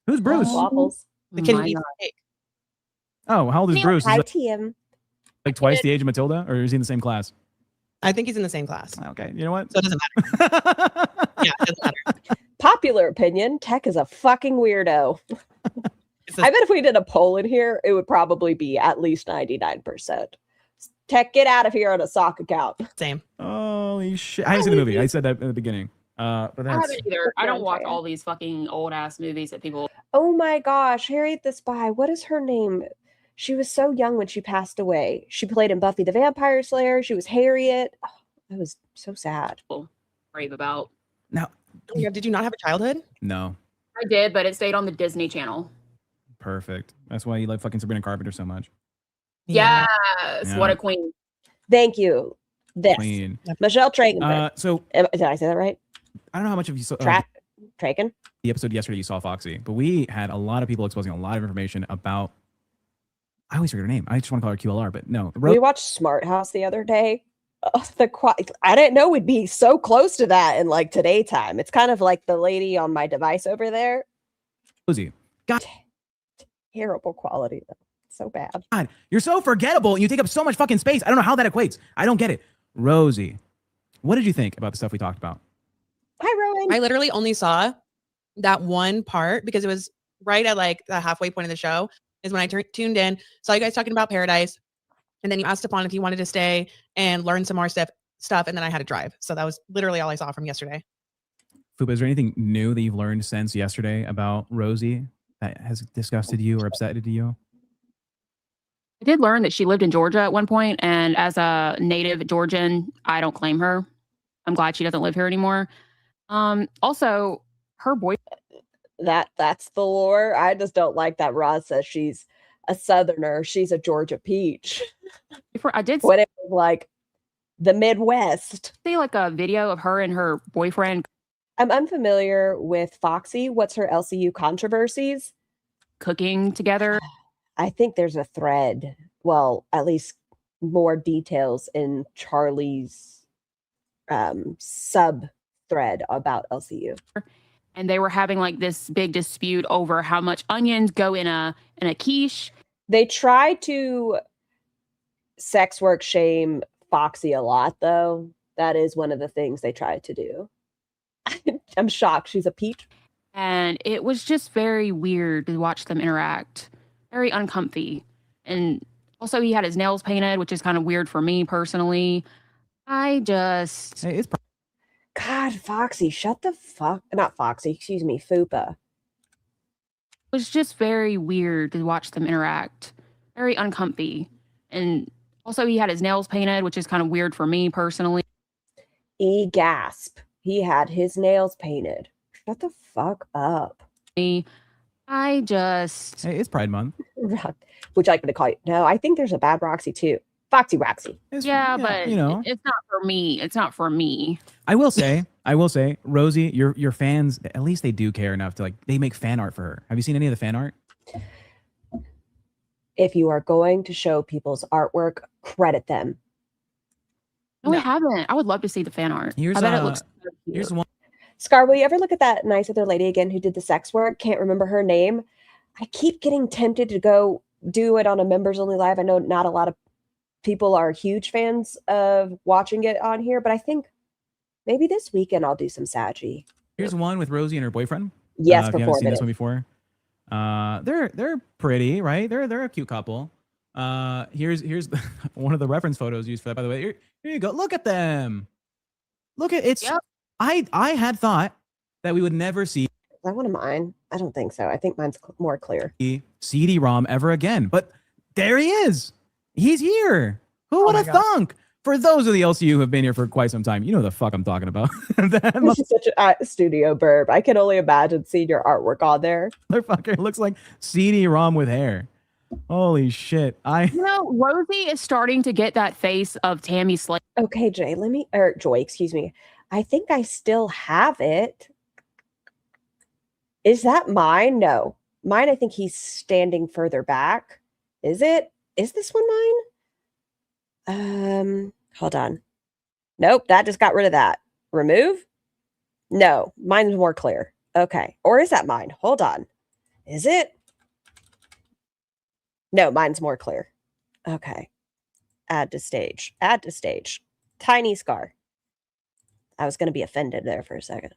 who's Bruce? Waffles. The kid who eats cake. Oh, how old is Bruce? Hi, Is TM. like twice the age of Matilda, or is he in the same class? I think he's in the same class. Okay, you know what? So it doesn't matter. Yeah, it doesn't matter. Popular opinion, Tech is a fucking weirdo. I bet if we did a poll in here, it would probably be at least 99%. Tech, get out of here on a sock account. Same. Holy shit. I haven't seen the movie. I said that at the beginning. But I haven't either. I don't watch all these fucking old ass movies that people. Oh my gosh, Harriet the Spy. What is her name? She was so young when she passed away. She played in Buffy the Vampire Slayer. She was Harriet. Oh, that was so sad. Rave about. Now, yeah, did you not have a childhood? No. I did, but it stayed on the Disney Channel. Perfect. That's why you like fucking Sabrina Carpenter so much. Yes, Yeah. what a queen. Thank you. This Queen. Michelle Tragen. So did I say that right? I don't know how much of you saw Tragen. The episode yesterday you saw Foxy, but we had a lot of people exposing a lot of information about. I always forget her name. I just want to call her QLR, but no. We watched Smart House the other day. Oh, I didn't know we'd be so close to that in like today time. It's kind of like the lady on my device over there. Rosie. God. Terrible quality though. So bad. God, you're so forgettable and you take up so much fucking space. I don't know how that equates. I don't get it. Rosie, what did you think about the stuff we talked about? Hi, Rowan. I literally only saw that one part because it was right at like the halfway point of the show is when I tuned in, saw you guys talking about Paradise, and then you asked Stephon if he wanted to stay and learn some more stuff, and then I had to drive. So that was literally all I saw from yesterday. Fupa, is there anything new that you've learned since yesterday about Rosie that has disgusted you or upsetted you? I did learn that she lived in Georgia at one point, and as a native Georgian, I don't claim her. I'm glad she doesn't live here anymore. Also, her boyfriend. That's the lore. I just don't like that Roz says she's a Southerner. She's a Georgia peach. I did what it was like the Midwest. See like a video of her and her boyfriend. I'm unfamiliar with Foxy. What's her LCU controversies? Cooking together. I think there's a thread. Well, at least more details in Charlie's sub thread about LCU. And they were having like this big dispute over how much onions go in a quiche. They try to sex work shame Foxy a lot, though. That is one of the things they try to do. I'm shocked. She's a peach. And it was just very weird to watch them interact. Very uncomfy. And also he had his nails painted, which is kind of weird for me personally. I just... Hey, it's God, Foxy, shut the fuck... Not Foxy, excuse me, Fupa. It was just very weird to watch them interact. Very uncomfy. And also he had his nails painted, which is kind of weird for me personally. Gasp. He had his nails painted. Shut the fuck up. I just... Hey, it's Pride Month. Would you like me to call you? No, I think there's a bad Roxy too. Foxy Roxy. Yeah, but you know, it's not for me. It's not for me. I will say, Rosie, your fans, at least they do care enough to, like, they make fan art for her. Have you seen any of the fan art? If you are going to show people's artwork, credit them. No, I haven't. I would love to see the fan art. I bet it looks so cute. Here's one. Scar, will you ever look at that nice other lady again who did the sex work? Can't remember her name. I keep getting tempted to go do it on a members only live. I know not a lot of people are huge fans of watching it on here, but I think maybe this weekend I'll do some Saggy. Here's one with Rosie and her boyfriend. Yes, if you haven't seen this one before. They're pretty, right? They're a cute couple. Here's one of the reference photos used for that, by the way. Here you go. Look at them. Look at it's. Yep. I had thought that we would never see. Is that one of mine? I don't think so. I think mine's more clear. CD-ROM ever again, but there he is. He's here. Who would have thunk? For those of the LCU who have been here for quite some time, you know the fuck I'm talking about. This is such a studio burb. I can only imagine seeing your artwork on there. Motherfucker looks like CD-ROM with hair. Holy shit. Rosie is starting to get that face of Tammy Slade. Okay, Joy, excuse me. I think I still have it. Is that mine? No. Mine, I think he's standing further back. Is it? Is this one mine? Hold on. Nope, that just got rid of that. Remove? No, mine's more clear. Okay. Or is that mine? Hold on. Is it? No, mine's more clear. Okay. Add to stage. Add to stage. Tiny Scar. I was going to be offended there for a second.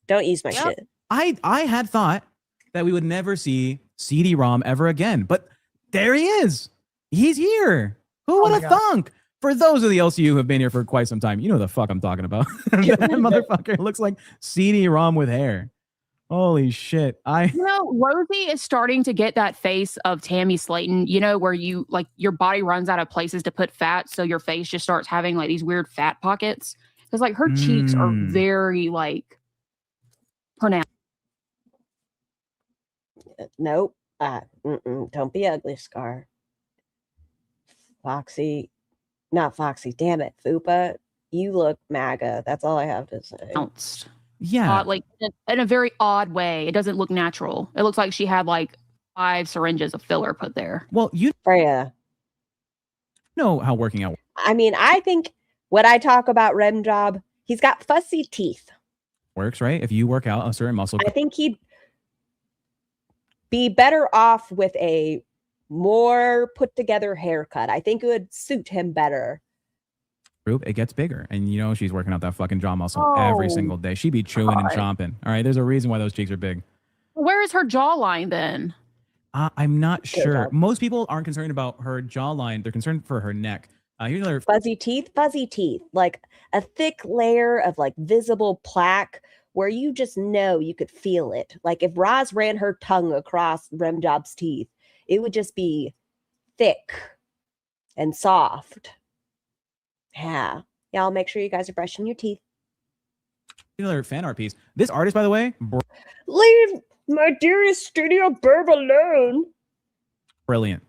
Don't use my shit. I had thought that we would never see CD-ROM ever again, but there he is. He's here. Who would have thunk? For those of the LCU who have been here for quite some time, you know the fuck I'm talking about. That motherfucker looks like CD-ROM with hair. Holy shit. Rosie is starting to get that face of Tammy Slayton, where you like your body runs out of places to put fat. So your face just starts having like these weird fat pockets. Because like her cheeks are very like pronounced. Nope. Don't be ugly, Scar. Foxy. Not Foxy. Damn it. Fupa. You look MAGA. That's all I have to say. Yeah. Like in a very odd way. It doesn't look natural. It looks like she had like 5 syringes of filler put there. Well, you Freya. know how working out. I mean, I think when I talk about Rem Job, he's got fussy teeth. Works, right? If you work out a certain muscle. I think he'd be better off with a more put together haircut. I think it would suit him better. Group, it gets bigger. And she's working out that fucking jaw muscle every single day. She'd be chewing and chomping. All right. There's a reason why those cheeks are big. Where is her jawline then? I'm not sure. Most people aren't concerned about her jawline. They're concerned for her neck. Here's another fuzzy teeth, like a thick layer of like visible plaque where you just know you could feel it. Like if Roz ran her tongue across Rem Job's teeth, it would just be thick and soft. Yeah. Y'all make sure you guys are brushing your teeth. Another fan art piece. This artist, by the way, leave my dearest studio burb alone. Brilliant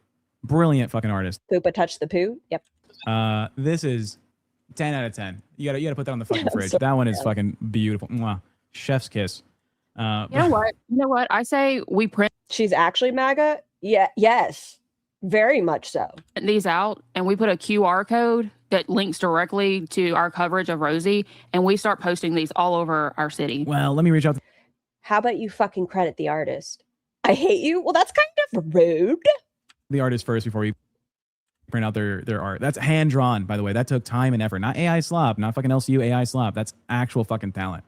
fucking artist. Poopa touch the poo. Yep. This is 10 out of 10. You gotta put that on the fucking fridge. That one is fucking beautiful. Mwah. Chef's kiss. You know what? I say we print. She's actually MAGA. Yeah. Yes. Very much so. These out and we put a QR code that links directly to our coverage of Rosie, and we start posting these all over our city. Well, let me reach out. How about you fucking credit the artist? I hate you. Well, that's kind of rude. The artist first before we print out their art. That's hand drawn, by the way. That took time and effort. Not AI slop, not fucking LCU AI slop. That's actual fucking talent.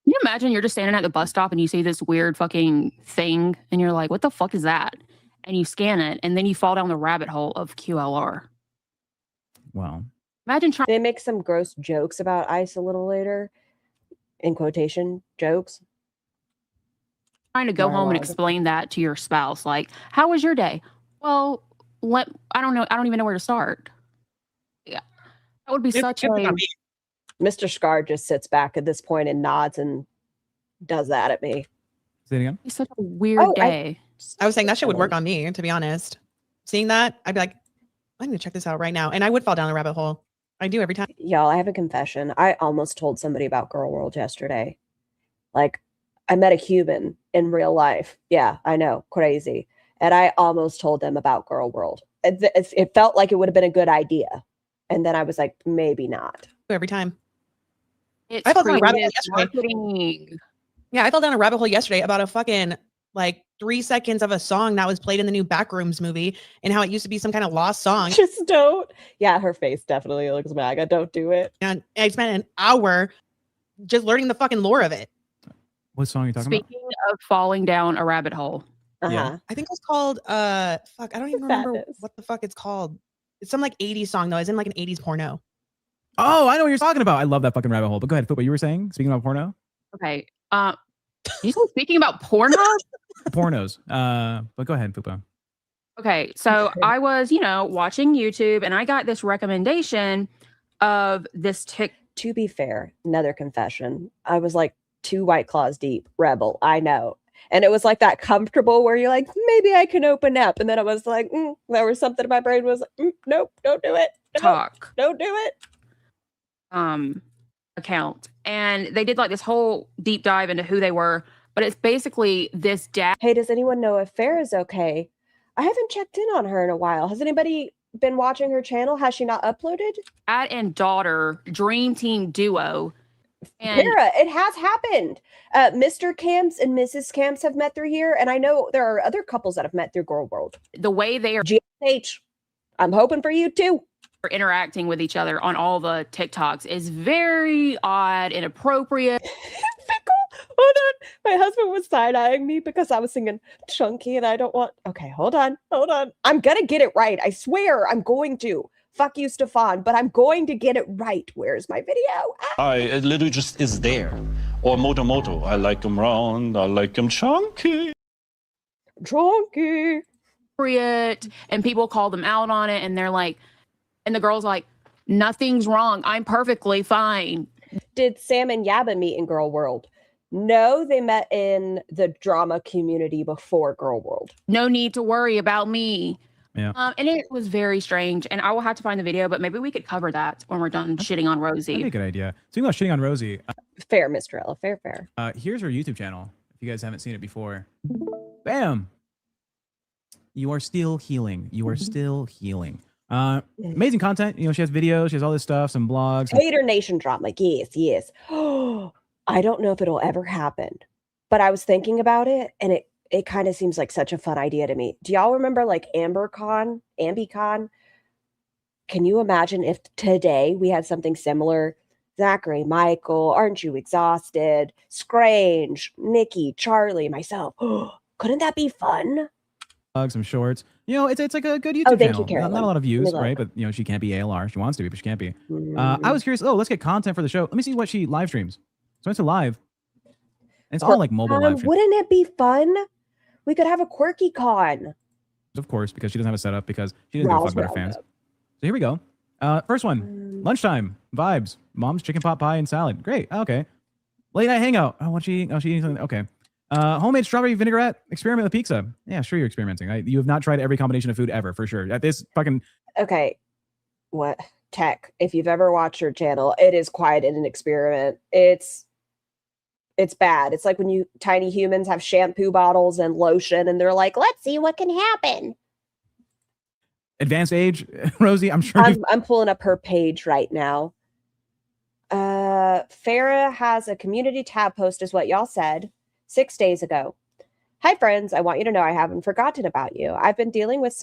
Can you imagine you're just standing at the bus stop and you see this weird fucking thing and you're like, what the fuck is that? And you scan it and then you fall down the rabbit hole of QLR. Well, imagine trying. They make some gross jokes about ICE a little later. In quotation, jokes. Trying to go home and explain that to your spouse. Like, how was your day? Well, I don't know. I don't even know where to start. Yeah, that would be such a. Mr. Scar just sits back at this point and nods and does that at me. Say it again. It's such a weird day. I was saying that shit would work on me, to be honest. Seeing that, I'd be like, I'm gonna check this out right now. And I would fall down a rabbit hole. I do every time. Y'all, I have a confession. I almost told somebody about Girl World yesterday. Like, I met a human in real life. Yeah, I know, crazy. And I almost told them about Girl World. It felt like it would have been a good idea. And then I was like, maybe not. Every time. It's I fell down a rabbit hole yesterday. Yeah, I fell down a rabbit hole yesterday about a fucking like 3 seconds of a song that was played in the new Backrooms movie and how it used to be some kind of lost song. Just don't. Yeah, her face definitely looks MAGA. Don't do it. And I spent an hour just learning the fucking lore of it. What song are you talking Speaking of falling down a rabbit hole. Yeah. I think it was called fuck, I don't even remember what the fuck it's called. It's some like 80s song though. It's in like an 80s porno. Oh, I know what you're talking about. I love that fucking rabbit hole. But go ahead, Fupa. You were saying, speaking about porno? Okay. You said speaking about porno? Pornos. But go ahead, Fupa. Okay. So I was, watching YouTube and I got this recommendation of this To be fair, another confession. I was like 2 White Claws deep, rebel. I know. And it was like that comfortable where you're like, maybe I can open up. And then I was like, there was something in my brain was like, nope, don't do it. Don't do it. Account. And they did like this whole deep dive into who they were. But it's basically this dad. Hey, does anyone know if Farrah's okay? I haven't checked in on her in a while. Has anybody been watching her channel? Has she not uploaded? Dad and daughter dream team duo. And Farrah, it has happened. Mr. Camps and Mrs. Camps have met through here, and I know there are other couples that have met through Girl World. the way they are GH, I'm hoping for you too. interacting with each other on all the TikToks is very odd, inappropriate. Hold on. My husband was side-eyeing me because I was singing Chunky and I don't want... Okay, hold on. I'm going to get it right. I swear I'm going to. Fuck you, Stefan, but I'm going to get it right. Where's my video? It literally just is there. Or Moto. I like them round. I like them chunky. Chunky. And people call them out on it and they're like, and the girl's like, nothing's wrong. I'm perfectly fine. Did Sam and Yaba meet in Girl World? No, they met in the drama community before Girl World. No need to worry about me. Yeah. And it was very strange. And I will have to find the video, but maybe we could cover that when we're done shitting on Rosie. That'd be a good idea. Speaking about shitting on Rosie. Fair, Mr. Ella. Fair. Here's her YouTube channel. If you guys haven't seen it before. Bam. You are still healing. Amazing content. She has videos. She has all this stuff, some blogs. Hater Nation drama. Yes. I don't know if it'll ever happen, but I was thinking about it and it kind of seems like such a fun idea to me. Do y'all remember like AmbiCon? Can you imagine if today we had something similar? Zachary, Michael, Aren't You Exhausted? Scrange, Nikki, Charlie, myself. Couldn't that be fun? Some shorts. It's like a good YouTube thank channel. you, Carolyn. Not a lot of views, right? But she can't be ALR. She wants to be, but she can't be. I was curious. Oh, let's get content for the show. Let me see what she live streams. So it's a live. It's all like mobile live streams. Wouldn't it be fun? We could have a QuirkyCon. Of course, because she doesn't have a setup because she doesn't give a fuck about her fans. So here we go. First one. Lunchtime vibes. Mom's chicken pot pie and salad. Great. Okay. Late night hangout. Oh, what's she eating? Oh, she eating something. Okay. Homemade strawberry vinaigrette. Experiment with pizza. Yeah, sure you're experimenting. You have not tried every combination of food ever, for sure. At this fucking... Okay. What? Tech. If you've ever watched her channel, it is quite an experiment. It's bad. It's like when tiny humans have shampoo bottles and lotion and they're like, let's see what can happen. Advanced age, Rosie, I'm sure. I'm pulling up her page right now. Farrah has a community tab post is what y'all said 6 days ago. Hi friends, I want you to know I haven't forgotten about you. I've been dealing with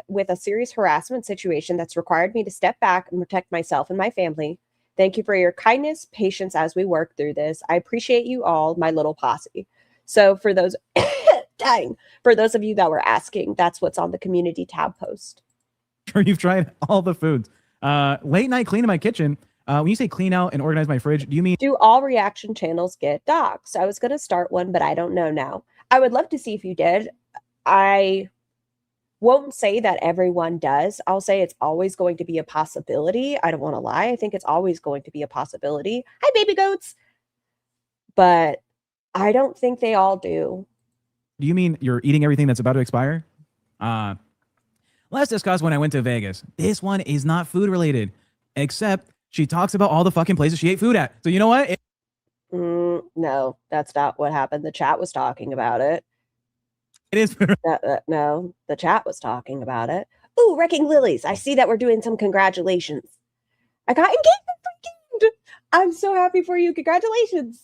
with a serious harassment situation that's required me to step back and protect myself and my family. Thank you for your kindness, patience as we work through this. I appreciate you all, my little posse. So for those for those of you that were asking, that's what's on the community tab post. Sure, you've tried all the foods. Late night cleaning my kitchen. When you say clean out and organize my fridge, do you mean... Do all reaction channels get docs? I was going to start one, but I don't know now. I would love to see if you did. I won't say that everyone does. I'll say it's always going to be a possibility. I don't want to lie. I think it's always going to be a possibility. Hi, baby goats. But I don't think they all do. Do you mean you're eating everything that's about to expire? Let's discuss when I went to Vegas. This one is not food related, except she talks about all the fucking places she ate food at. So you know what? No, that's not what happened. The chat was talking about it. It is. No, the chat was talking about it. Ooh, Wrecking Lilies. I see that we're doing some congratulations. I got engaged. I'm so happy for you. Congratulations.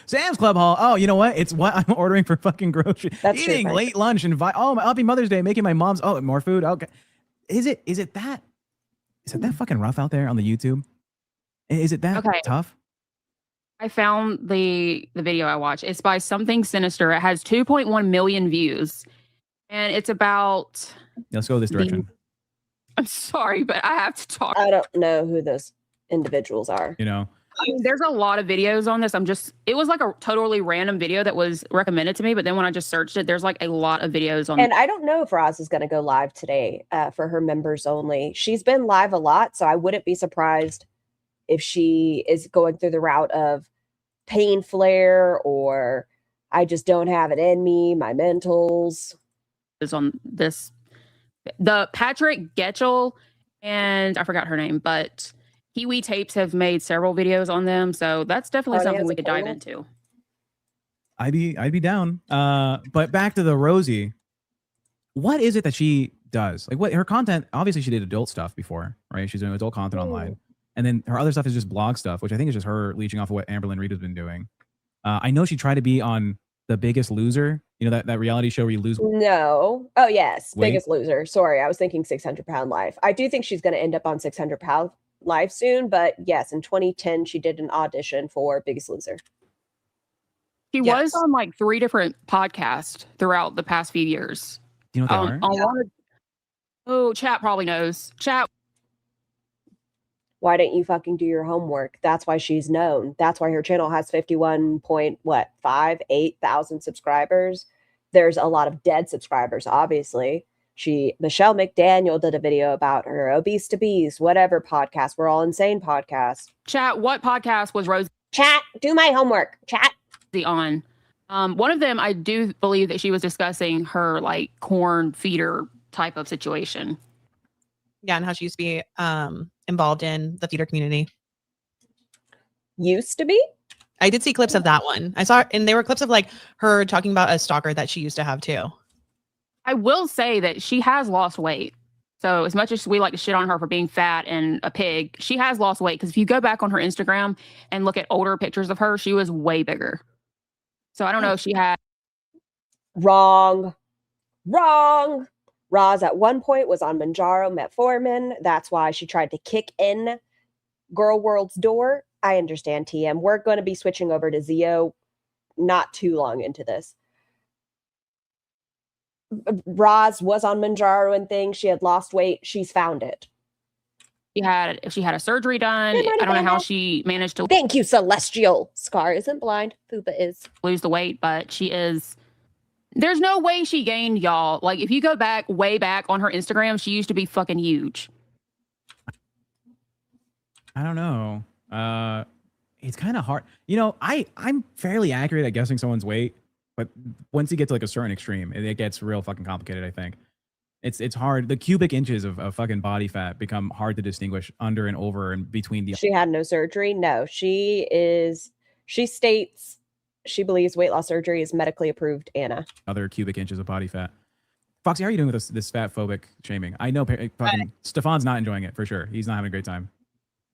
Sam's Club haul. Oh, you know what? It's what I'm ordering for fucking groceries. That's eating true, late lunch and happy Mother's Day, making my mom's more food. Okay. Is it that fucking rough out there on the YouTube? Is it that tough? I found the video I watched. It's by Something Sinister. It has 2.1 million views. And it's about Let's go this direction. I'm sorry, but I have to talk. I don't know who those individuals are. You know. I mean, there's a lot of videos on this. It was like a totally random video that was recommended to me, but then when I just searched it, there's like a lot of videos on. And I don't know if Roz is going to go live today for her members only. She's been live a lot, so I wouldn't be surprised if she is going through the route of pain flare or I just don't have it in me, my mentals. Is on this. The Patrick Getchell and I forgot her name, but Kiwi Tapes have made several videos on them, so that's definitely something we could dive into. I'd be down. But back to the Rosie. What is it that she does? Like, what her content? Obviously, she did adult stuff before, right? She's doing adult content online, and then her other stuff is just blog stuff, which I think is just her leeching off of what Amberlynn Reed has been doing. I know she tried to be on The Biggest Loser. You know that reality show where you lose. No. Oh yes, weight? Biggest Loser. Sorry, I was thinking 600 Pound Life. I do think she's going to end up on 600 Pound Life soon, but yes, in 2010 she did an audition for Biggest Loser. She was on like 3 different podcasts throughout the past few years. Do you know what they are? Chat probably knows. Chat. Why didn't you fucking do your homework? That's why she's known. That's why her channel has 51,800 subscribers. There's a lot of dead subscribers, obviously. Michelle McDaniel did a video about her Obese to Bees, whatever podcast. We're all insane podcast. Chat, what podcast was Rosie? Chat, do my homework. Chat. On. One of them, I do believe that she was discussing her like corn feeder type of situation. Yeah, and how she used to be involved in the feeder community. Used to be? I did see clips of that one. I saw, and there were clips of like her talking about a stalker that she used to have too. I will say that she has lost weight. So as much as we like to shit on her for being fat and a pig, she has lost weight. Because if you go back on her Instagram and look at older pictures of her, she was way bigger. So I don't know if she had. Wrong. Roz at one point was on Manjaro Metformin. That's why she tried to kick in Girl World's door. I understand, TM. We're going to be switching over to Zio not too long into this. Roz was on Manjaro and things. She had lost weight. She's found it. She had a surgery done. I don't know how she managed to. Thank you, Celestial. Scar isn't blind. Fupa is. Lose the weight, but she is. There's no way she gained, y'all. Like, if you go back, way back on her Instagram, she used to be fucking huge. I don't know. It's kind of hard. You know, I'm fairly accurate at guessing someone's weight, but once you get to like a certain extreme, it gets real fucking complicated, I think. It's hard. The cubic inches of fucking body fat become hard to distinguish under and over and between the. She had no surgery. No, she states she believes weight loss surgery is medically approved, Anna. Other cubic inches of body fat. Foxy, how are you doing with this fat phobic shaming? I know fucking Stefan's not enjoying it for sure. He's not having a great time.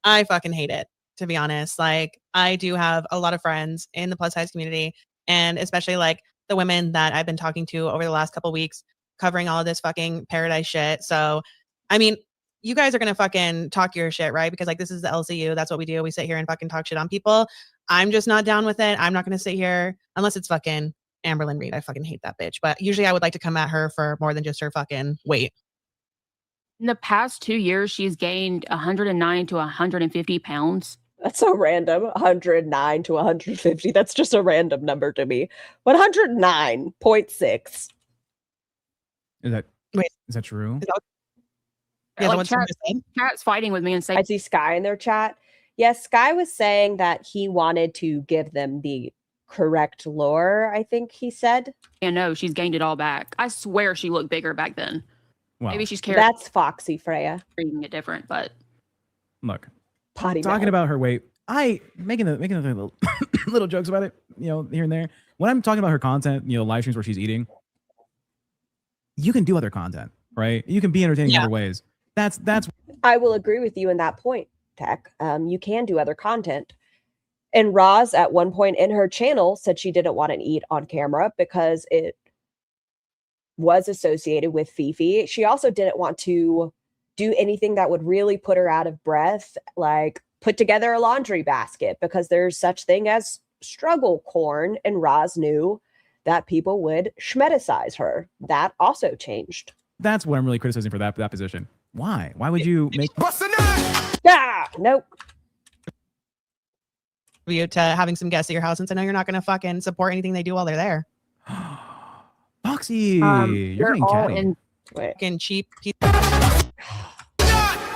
I fucking hate it, to be honest. Like, I do have a lot of friends in the plus size community, and especially like the women that I've been talking to over the last couple of weeks, covering all of this fucking paradise shit. So, I mean, you guys are going to fucking talk your shit, right? Because like, this is the LCU. That's what we do. We sit here and fucking talk shit on people. I'm just not down with it. I'm not going to sit here unless it's fucking Amberlynn Reed. I fucking hate that bitch. But usually I would like to come at her for more than just her fucking weight. In the past 2 years, she's gained 109 to 150 pounds. That's so random. 109 to 150. That's just a random number to me. 109.6. Is that Wait. is that true? Is that yeah, Like, the ones from the same? Chat's fighting with me and I saying see Sky in their chat. Yes, Sky was saying that he wanted to give them the correct lore, I think he said. no, she's gained it all back. I swear she looked bigger back then. Well, Maybe she's carrying That's Foxy Freya. it different, but look, Potty talking mouth. about her weight, I making the little, little jokes about it, here and there. When I'm talking about her content, live streams where she's eating, you can do other content, right? You can be entertaining in other ways. That's I will agree with you in that point, Tech. You can do other content. And Roz, at one point in her channel, said she didn't want to eat on camera because it was associated with Fifi. She also didn't want to do anything that would really put her out of breath, like put together a laundry basket, because there's such thing as struggle corn, and Roz knew that people would schmeticize her. That also changed. That's what I'm really criticizing for that position. Why? Why would you make Nope. You to having some guests at your house, and so no, you're not going to fucking support anything they do while they're there. Foxy? You're getting all catty. in. Fucking cheap.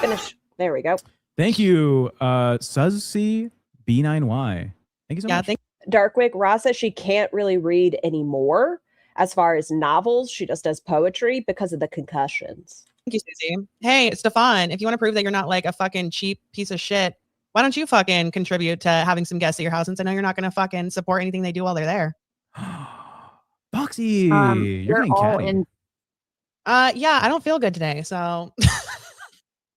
Finish. There we go. Thank you, Suzzy B9Y. Thank you so much. Darkwick, Roz says she can't really read anymore as far as novels. She just does poetry because of the concussions. Thank you, Susie. Hey, Stefan, if you want to prove that you're not like a fucking cheap piece of shit, why don't you fucking contribute to having some guests at your house, and so now you're not going to fucking support anything they do while they're there? Foxy, you're getting all catty. in. Yeah, I don't feel good today, so.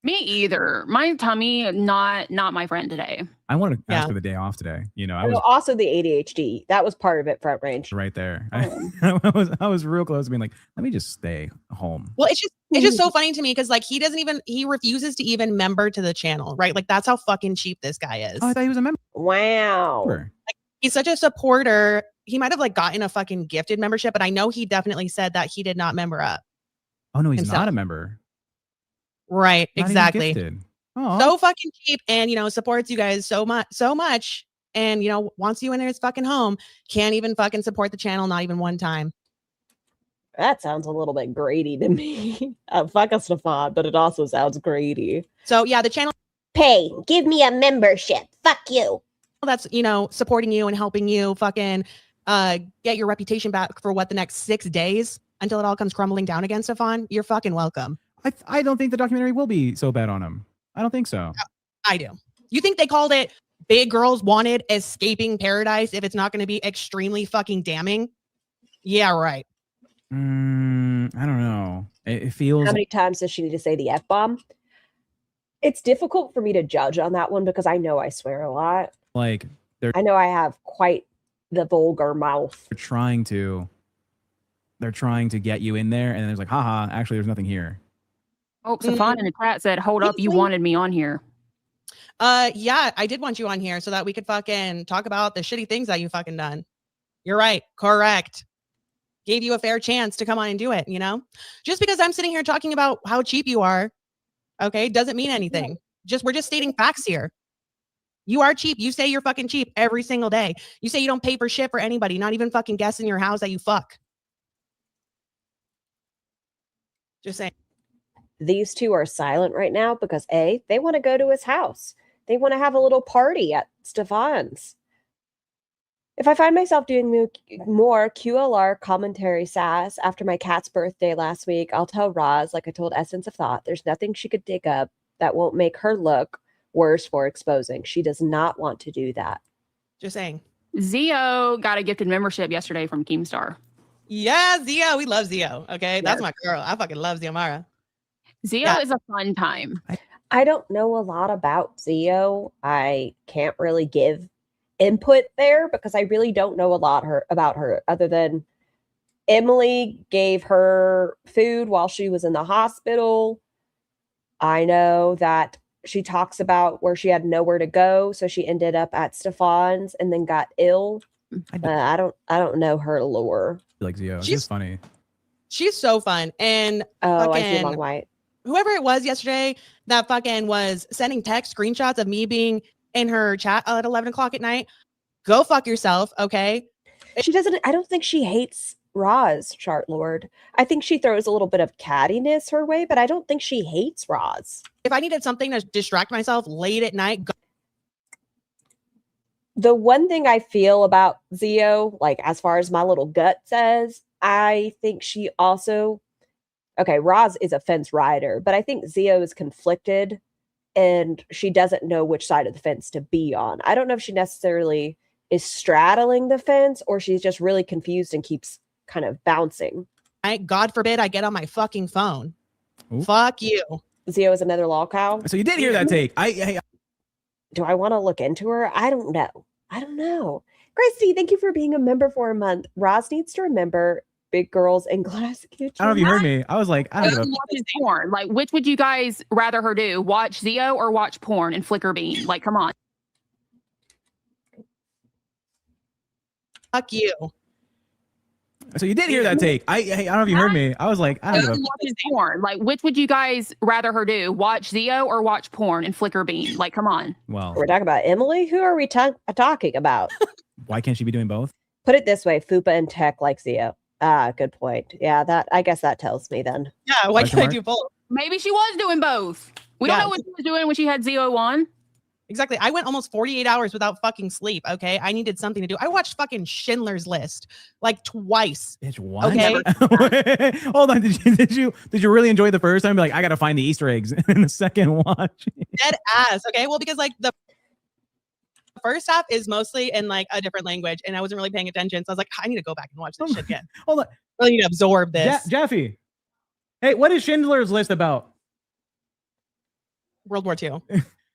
Me either. My tummy, not my friend today. I wanted to ask for the day off today. I was also the ADHD. That was part of it, Front Range. right there. I was real close to being like, let me just stay home. Well, it's just so funny to me because like he refuses to even member to the channel, right? Like that's how fucking cheap this guy is. Oh, I thought he was a member. Wow. Like, he's such a supporter. He might have like gotten a fucking gifted membership, but I know he definitely said that he did not member up. Oh no, he's himself. not a member. Right, Not even exactly. gifted. So fucking cheap, and supports you guys so much, and wants you in his fucking home. Can't even fucking support the channel, not even one time. That sounds a little bit greedy to me. Fuck a Stefan, but it also sounds greedy. So yeah, the channel pay. Give me a membership. Fuck you. That's supporting you and helping you fucking get your reputation back for the next 6 days until it all comes crumbling down again, Stefan. You're fucking welcome. I don't think the documentary will be so bad on him. I don't think so. I do. You think they called it Big Girls Wanted Escaping Paradise if it's not going to be extremely fucking damning? Yeah, right. I don't know. It feels. How many times does she need to say the F-bomb? It's difficult for me to judge on that one because I know I swear a lot. Like I know I have quite the vulgar mouth. They're trying to get you in there, and then there's like, haha, actually, there's nothing here. Oh, Stefan in the chat said, hold up, you wanted me on here. Yeah, I did want you on here so that we could fucking talk about the shitty things that you fucking done. You're right. Correct. Gave you a fair chance to come on and do it, Just because I'm sitting here talking about how cheap you are, okay, doesn't mean anything. We're just stating facts here. You are cheap. You say you're fucking cheap every single day. You say you don't pay for shit for anybody, not even fucking guests in your house that you fuck. Just saying. These two are silent right now because A, they want to go to his house. They want to have a little party at Stefan's. If I find myself doing more QLR commentary sass after my cat's birthday last week, I'll tell Roz, like I told Essence of Thought, there's nothing she could dig up that won't make her look worse for exposing. She does not want to do that. Just saying. Zio got a gifted membership yesterday from Keemstar. Yeah, Zio. We love Zio. Okay. That's my girl. I fucking love Ziomara. Zio is a fun time. I don't know a lot about Zio. I can't really give input there because I really don't know a lot about her other than Emily gave her food while she was in the hospital. I know that she talks about where she had nowhere to go, so she ended up at Stefan's and then got ill. I don't know her lore. Like Zio, she's funny. She's so fun. And I see Long White. Whoever it was yesterday that fucking was sending text screenshots of me being in her chat at 11 o'clock at night, go fuck yourself, okay? She doesn't. I don't think she hates Roz, Chart Lord. I think she throws a little bit of cattiness her way, but I don't think she hates Roz. If I needed something to distract myself late at night, The one thing I feel about Zio, like as far as my little gut says, I think she also, okay, Roz is a fence rider, but I think Zio is conflicted and she doesn't know which side of the fence to be on. I don't know if she necessarily is straddling the fence or she's just really confused and keeps kind of bouncing. God forbid I get on my fucking phone. Ooh. Fuck you. Zio is another LolCow. So you did hear that take. Do I want to look into her? I don't know. Christy, thank you for being a member for a month. Roz needs to remember big girls in glass kitchen. I don't know if you heard me. I was like, I don't know. Watches porn. Like, which would you guys rather her do? Watch Zio or watch porn and Flicker Bean? Like, come on. Fuck you. So you did hear that take. I don't know if you heard me. I was like, I don't know. Watches porn. Like, which would you guys rather her do? Watch Zio or watch porn and Flicker Bean? Like, come on. Well, We're talking about Emily. Who are we talking about? why can't she be doing both? Put it this way: Fupa and Tech like Zio. Good point. Yeah, that I guess that tells me then. Yeah, why Question can't I mark? do both? Maybe she was doing both. We don't Yeah. know what she was doing when she had Zio on. Exactly. I went almost 48 hours without fucking sleep. Okay. I needed something to do. I watched fucking Schindler's List like twice. Bitch, what? Okay. Hold on. Did you really enjoy the first time? Be like, I gotta find the Easter eggs in the second watch. Dead ass. Okay. Well, because like the first half is mostly in like a different language and I wasn't really paying attention. So I was like, I need to go back and watch this shit again. Hold on. Really need to absorb this. Jeffy. Hey, what is Schindler's List about? World War II.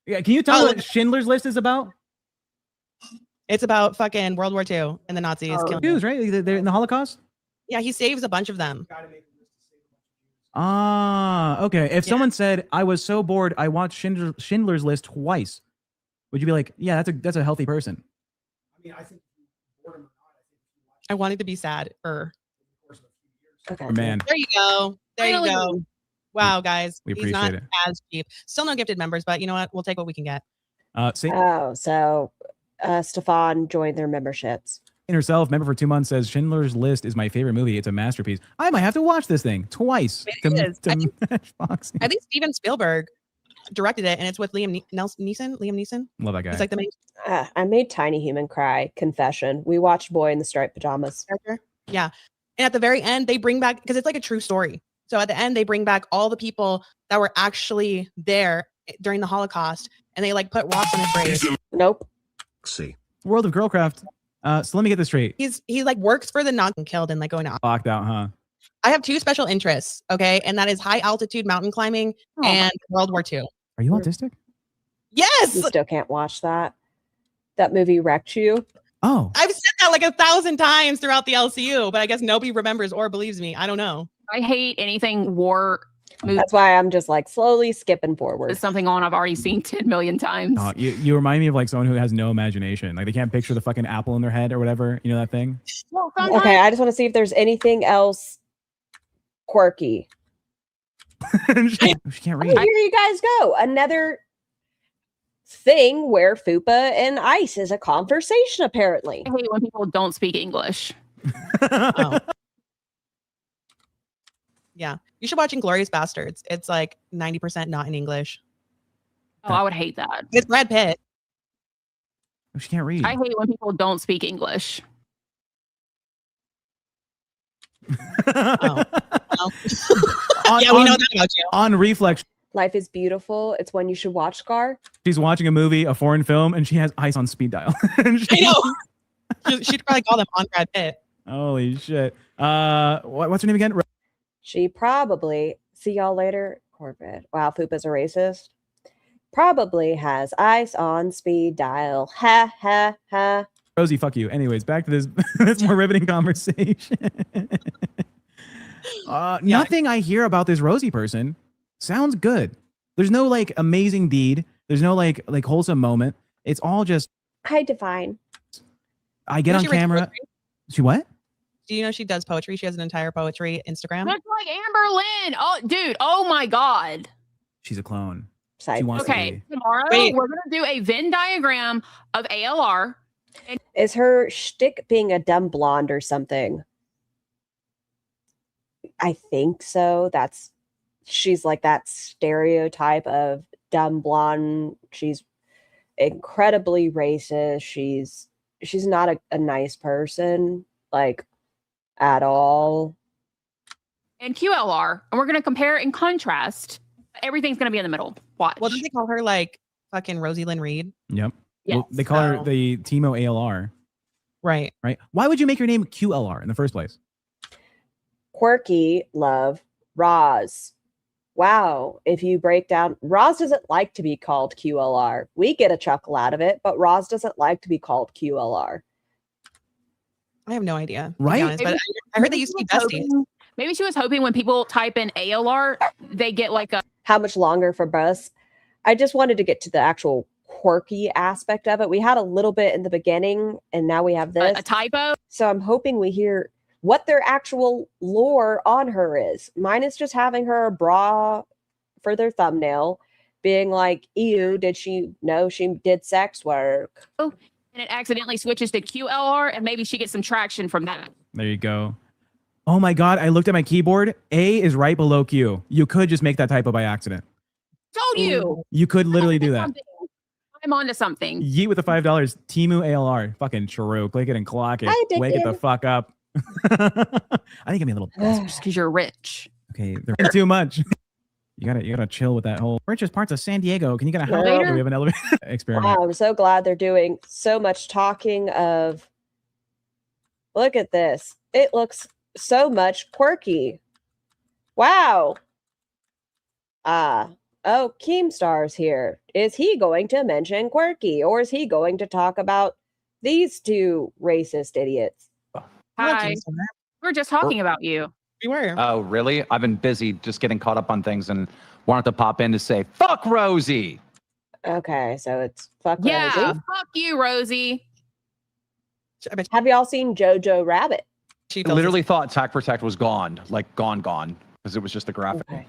Yeah, can you tell me what Schindler's List is about? It's about fucking World War II and the Nazis killing Jews, right? They're in the Holocaust? Yeah, he saves a bunch of them. Ah, okay. If someone said, I was so bored, I watched Schindler's List twice, would you be like, yeah, that's a healthy person? I mean, I think I wanted to be sad. Okay. Man, There you go. There you Finally. go. Wow, guys. We He's not appreciate it. as cheap. Still no gifted members, but you know what? We'll take what we can get. see, Oh, so Stefan joined their memberships. in herself, member for 2 months, says Schindler's List is my favorite movie. It's a masterpiece. I might have to watch this thing twice. It is. To I think- match boxing. I think Steven Spielberg directed it, and it's with Liam Neeson. Love that guy. He's like the main I made Tiny Human cry. Confession. We watched Boy in the Striped Pajamas. character. Yeah. And at the very end, they bring back, because it's like a true story. So at the end, they bring back all the people that were actually there during the Holocaust, and they like put rocks on his grave. Nope. see. World of Girlcraft. So let me get this straight. He like works for the Nazi killed and like going out. Locked out, huh? I have two special interests, okay, and that is high altitude mountain climbing and World War II. Are you autistic? Yes, You still can't watch that. That movie wrecked you. Oh, I've said that like 1,000 times throughout the LCU, but I guess nobody remembers or believes me. I don't know. I hate anything war movie. That's why I'm just like slowly skipping forward. It's something on I've already seen 10 million times. you remind me of like someone who has no imagination. Like they can't picture the fucking apple in their head or whatever. You know that thing? Well, sometimes- Okay, I just want to see if there's anything else quirky. she can't read. Here you guys go. Another thing where Fupa and Ice is a conversation, apparently. I hate when people don't speak English. Oh. Yeah, you should watch Inglourious Bastards. It's like 90% not in English. Oh, I would hate that. It's Brad Pitt. She can't read. I hate when people don't speak English. Oh. Well. On- Yeah, we know on- that about you. On reflex, Life is beautiful. It's one you should watch, Scar. she's watching a movie, a foreign film, and she has ice on speed dial. And I know. She'd probably call them on Brad Pitt. Holy shit. What's her name again? She probably, see y'all later, Corvette. Wow, Fupa's a racist. Probably has ice on speed dial. Ha, ha, ha. Rosie, fuck you. Anyways, back to this, this more riveting conversation. Nothing I hear about this Rosie person sounds good. There's no like amazing deed. There's no like wholesome moment. It's all just Hi, Divine. I get Does on she write camera. poetry? She what? Do you know she does poetry? She has an entire poetry Instagram. That's like Amber Lynn. Oh, dude. Oh my God. She's a clone. Side She wants to Okay. be. Tomorrow Wait. we're gonna do a Venn diagram of ALR. Is her shtick being a dumb blonde or something? I think so. She's like that stereotype of dumb blonde. She's incredibly racist. She's not a nice person, like, at all. And QLR, and we're going to compare and contrast. Everything's going to be in the middle. Watch. Well, don't they call her like fucking Rosie Lynn Reed? Yep. Yes. Well, they call her the Timo ALR. Right. Right. Why would you make your name QLR in the first place? Quirky Love Roz. Wow. If you break down, Roz doesn't like to be called QLR. We get a chuckle out of it, but Roz doesn't like to be called QLR. I have no idea. Right? To be honest, but I heard they used to be besties. Maybe she was hoping when people type in ALR, they get like a... How much longer for bus? I just wanted to get to the actual quirky aspect of it. We had a little bit in the beginning, and now we have this. A typo? So I'm hoping we hear what their actual lore on her is. Mine is just having her bra for their thumbnail, being like, ew, did she know she did sex work? And it accidentally switches to QLR, and maybe she gets some traction from that. There you go. Oh my God, I looked at my keyboard. A is right below Q. You could just make that typo by accident. Told you. You could literally do that. I'm onto something. Yeet with the $5. Timu ALR. Fucking true. Click it and clock it. Hi, Wake it the Dickon. fuck up. I think I'm a little Just because you're rich. okay. They're too much. You gotta chill with that whole richest parts of San Diego. Can you get a help? Elevator? Do we have an elevator experiment? Wow, I'm so glad they're doing so much talking of. Look at this. It looks so much quirky. Wow. Oh, Keemstar's here. Is he going to mention quirky, or is he going to talk about these two racist idiots? Hi. We're just talking about you. We were. Oh, really? I've been busy just getting caught up on things and wanted to pop in to say, fuck Rosie. Okay, so it's fuck Yeah, Rosie. fuck you, Rosie. Have y'all seen Jojo Rabbit? She I literally thought Tac Protect was gone, like gone, because it was just a graphic. Okay.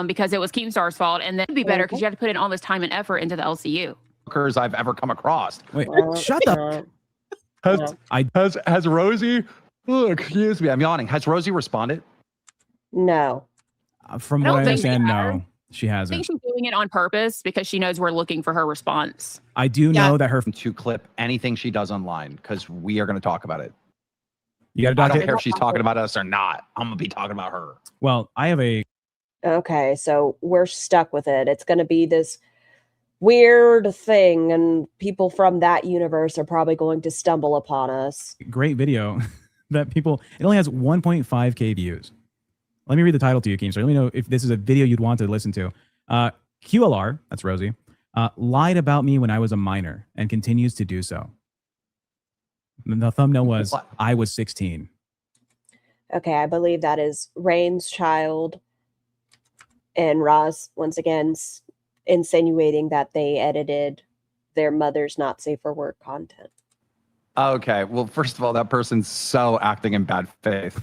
Because it was Keemstar's fault, and then it'd be better because you have to put in all this time and effort into the LCU. Fuckers I've ever come across. Wait, shut up. Has Rosie? Oh, excuse me, I'm yawning. Has Rosie responded? No. From I what don't I think she understand, has. no, she I hasn't. think she's doing it on purpose because she knows we're looking for her response. I do know that her. To clip anything she does online because we are going to talk about it. You got a I don't docket? care if she's talking about us or not. I'm going to be talking about her. Well, I have a. Okay, so we're stuck with it. It's going to be this weird thing, and people from that universe are probably going to stumble upon us. Great video that people. It only has 1.5K views. Let me read the title to you, Keemstar. Let me know if this is a video you'd want to listen to. QLR, that's Rosie, lied about me when I was a minor and continues to do so. The thumbnail was, I was 16. Okay, I believe that is Rain's child. And Roz, once again, insinuating that they edited their mother's not safe for work content. Okay. Well, first of all, that person's so acting in bad faith.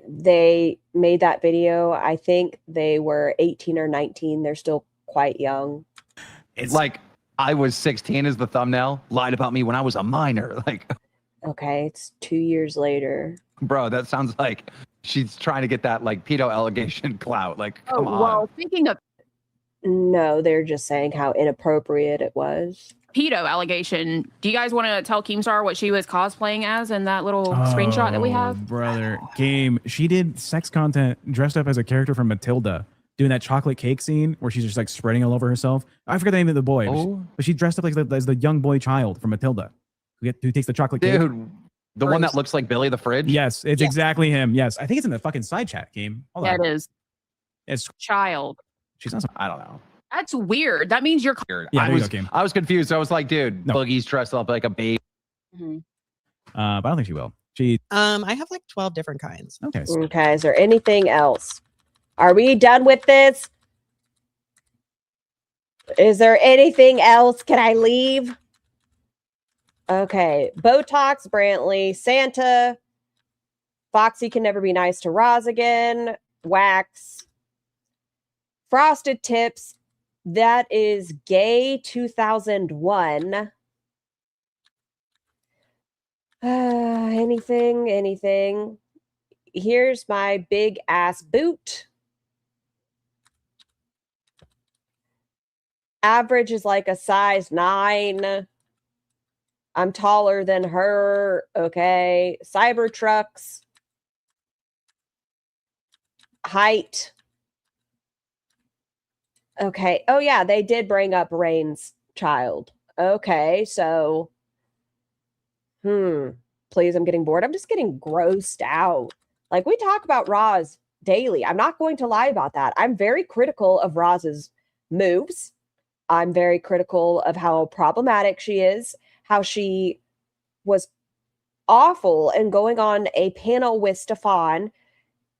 They made that video. I think they were 18 or 19. They're still quite young. It's like, I was 16 is the thumbnail. Lied about me when I was a minor. Like, okay, it's 2 years later. Bro, that sounds like she's trying to get that like pedo allegation clout. Like, come on. Well, speaking of No, they're just saying how inappropriate it was. pedo allegation, do you guys want to tell Keemstar what she was cosplaying as in that little screenshot that we have? Brother, Game. She did sex content dressed up as a character from Matilda, doing that chocolate cake scene where she's just like spreading all over herself. I forget the name of the boy, but she dressed up like as the young boy child from Matilda, who takes the chocolate cake. Dude, the one that looks like Billy the Fridge? Yes, it's exactly him. Yes, I think it's in the fucking side chat Game. Hold Yeah, on. it is. It's child. She's not. I don't know. That's weird. That means you're. Yeah, there you was, go, Game. I was confused. I was like, dude, Boogie's dressed up like a baby. Mm-hmm. But I don't think she will. She. I have like 12 different kinds. Okay. Okay, is there anything else? Are we done with this? Is there anything else? Can I leave? Okay, Botox, Brantley, Santa, Foxy can never be nice to Roz again, Wax, Frosted Tips, that is Gay 2001. Anything. here's my big ass boot. Average is like a size 9. I'm taller than her. Okay. Cybertrucks. Height. Okay. Oh, yeah. They did bring up Rain's child. Okay. So, please, I'm getting bored. I'm just getting grossed out. Like, we talk about Roz daily. I'm not going to lie about that. I'm very critical of Roz's moves. I'm very critical of how problematic she is, how she was awful and going on a panel with Stefan,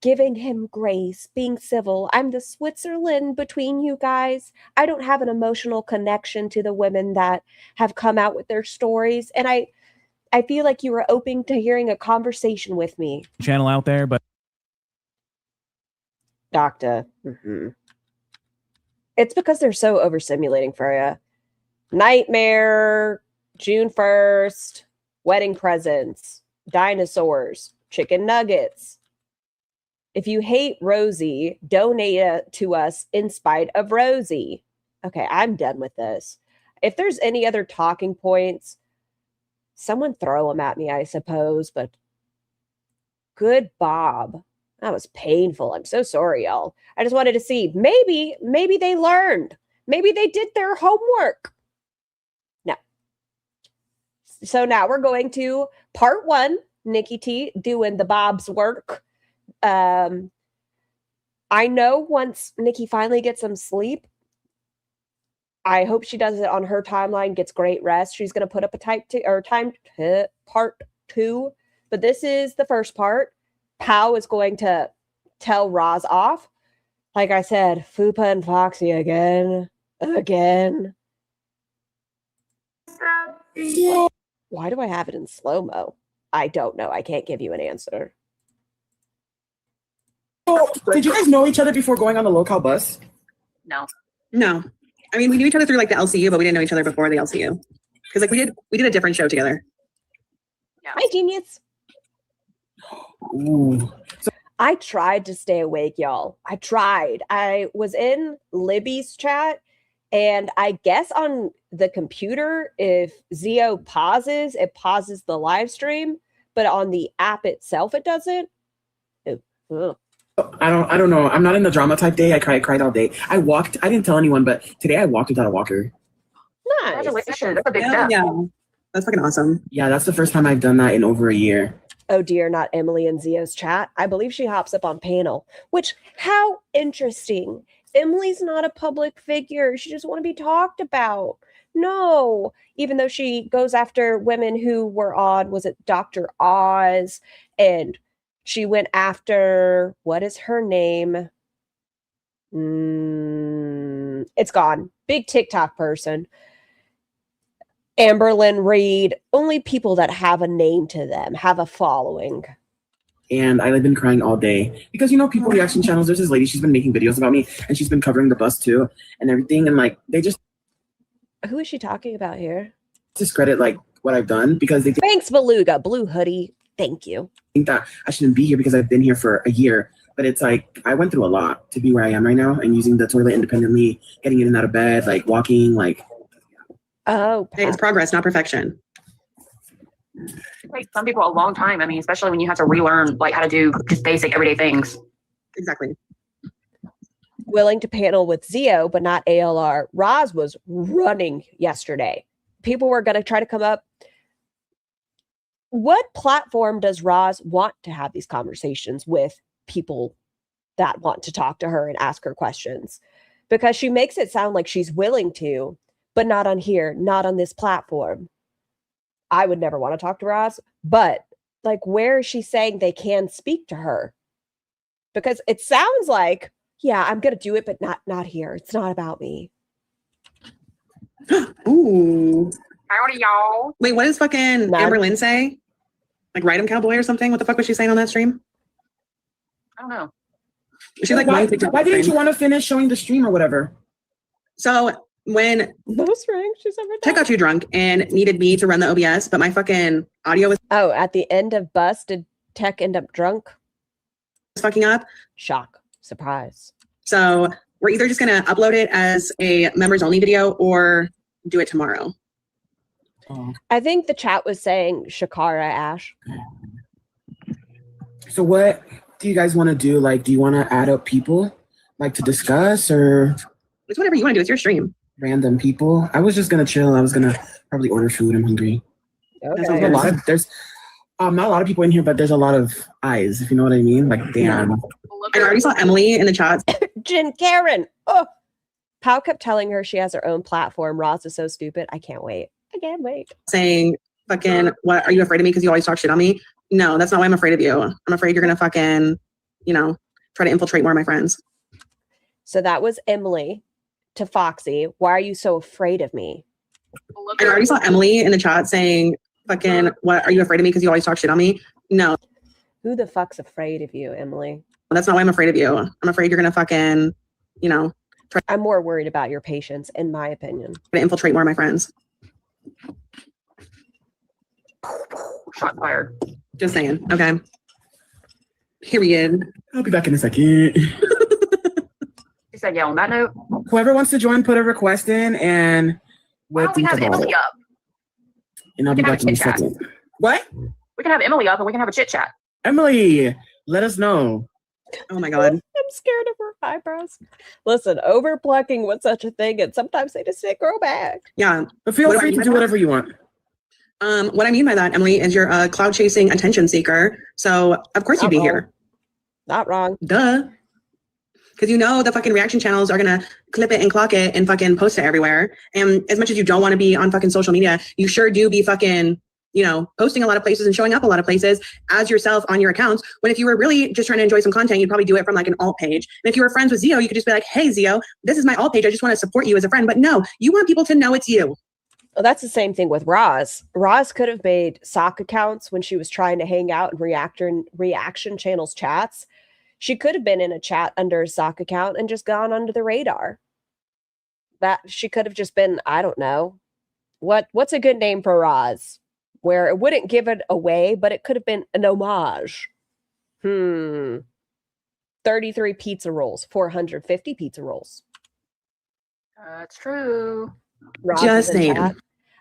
giving him grace, being civil. I'm the Switzerland between you guys. I don't have an emotional connection to the women that have come out with their stories. And I feel like you were open to hearing a conversation with me. Channel out there, but Doctor. It's because they're so overstimulating for you. Nightmare, June 1st, wedding presents, dinosaurs, chicken nuggets. If you hate Rosie, donate to us in spite of Rosie. Okay, I'm done with this. If there's any other talking points, someone throw them at me, I suppose, but good Bob. That was painful. I'm so sorry, y'all. I just wanted to see. Maybe they learned. Maybe they did their homework. No. So now we're going to part 1. Nikki T doing the Bob's work. I know once Nikki finally gets some sleep, I hope she does it on her timeline, gets great rest. She's going to put up a part 2. But this is the first part. Pao is going to tell Roz off. Like I said, Fupa and Foxy again. Why do I have it in slow-mo? I don't know. I can't give you an answer. Oh, did you guys know each other before going on the LolCowBus? No. I mean, we knew each other through like the LCU, but we didn't know each other before the LCU. Because like we did a different show together. Yeah. Hi, genius. Ooh. I tried to stay awake, y'all. I tried. I was in Libby's chat, and I guess on the computer, if Zio pauses, it pauses the live stream, but on the app itself, it doesn't. Ugh. I don't know. I'm not in the drama type day. I cried all day. I didn't tell anyone, but today I walked without a walker. Nice. Congratulations. That's a big step. Yeah. That's fucking awesome. Yeah, that's the first time I've done that in over a year. Oh dear, not Emily and Zio's chat. I believe she hops up on panel, which, how interesting. Emily's not a public figure. She just want to be talked about. No, even though she goes after women who were on, was it Dr. Oz? And she went after, what is her name? It's gone. Big TikTok person. Amberlynn Reed, only people that have a name to them, have a following. And I've been crying all day because, people reaction channels, there's this lady, she's been making videos about me and she's been covering the bus too and everything. And like, they just. Who is she talking about here? Discredit like what I've done because they. Thanks, Beluga. Blue hoodie. Thank you. Think that I shouldn't be here because I've been here for a year. But it's like, I went through a lot to be where I am right now and using the toilet independently, getting in and out of bed, like walking, like. Oh, hey, it's progress, not perfection. It takes some people a long time. I mean, especially when you have to relearn like how to do just basic everyday things. Exactly. Willing to panel with Zio, but not ALR. Roz was running yesterday. People were going to try to come up. What platform does Roz want to have these conversations with people that want to talk to her and ask her questions? Because she makes it sound like she's willing to, but not on here, not on this platform. I would never want to talk to Roz, but like, where is she saying they can speak to her? Because it sounds like, yeah, I'm going to do it, but not here. It's not about me. Ooh. Howdy, y'all. Wait, what does fucking Amberlynn say? Like, ride him cowboy or something? What the fuck was she saying on that stream? I don't know. She's like, why didn't you want to finish showing the stream or whatever? So when Tech got too drunk and needed me to run the OBS, but my fucking audio was. Oh, at the end of Bus, did Tech end up drunk? fucking up. Shock. Surprise. So we're either just going to upload it as a members only video or do it tomorrow. I think the chat was saying Shakara, Ash. So what do you guys want to do? Like, do you want to add up people like to discuss, or it's whatever you want to do? It's your stream. Random people. I was just gonna chill. I was gonna probably order food. I'm hungry. Okay. There's not a lot of people in here, but there's a lot of eyes, if you know what I mean. Like, damn. I already saw Emily in the chat. Jen Karen. Oh, Pao kept telling her she has her own platform. Roz is so stupid. I can't wait. I can't wait. Saying, fucking, what, are you afraid of me because you always talk shit on me? No, that's not why I'm afraid of you. I'm afraid you're going to fucking, try to infiltrate more of my friends. So that was Emily to Foxy. Why are you so afraid of me? I already saw Emily in the chat saying, fucking, what, are you afraid of me because you always talk shit on me? No. Who the fuck's afraid of you, Emily? That's not why I'm afraid of you. I'm afraid you're going to fucking, I'm more worried about your patience, in my opinion. To infiltrate more of my friends. Shot fired. Just saying. Okay. Period. I'll be back in a second. She said, yeah, on that note. Whoever wants to join, put a request in, and Why don't we have Emily up? And I'll be back in a second. What? We can have Emily up and we can have a chit chat. Emily, let us know. Oh my God. I'm scared of her eyebrows. Listen, over plucking was such a thing, and sometimes they just didn't grow back. Yeah. But feel free to do whatever you want. What I mean by that, Emily, is you're a cloud chasing attention seeker. So of course you'd be here. Not wrong. Duh. Because the fucking reaction channels are gonna clip it and clock it and fucking post it everywhere. And as much as you don't want to be on fucking social media, you sure do be fucking, posting a lot of places and showing up a lot of places as yourself on your accounts. When if you were really just trying to enjoy some content, you'd probably do it from like an alt page. And if you were friends with Zio, you could just be like, hey Zio, this is my alt page. I just want to support you as a friend. But no, you want people to know it's you. Well, that's the same thing with Roz. Roz could have made sock accounts when she was trying to hang out in reaction channels chats. She could have been in a chat under a sock account and just gone under the radar. That she could have just been, I don't know. What's a good name for Roz? Where it wouldn't give it away, but it could have been an homage. 33 pizza rolls, 450 pizza rolls. That's true. Roz just saying. Chat.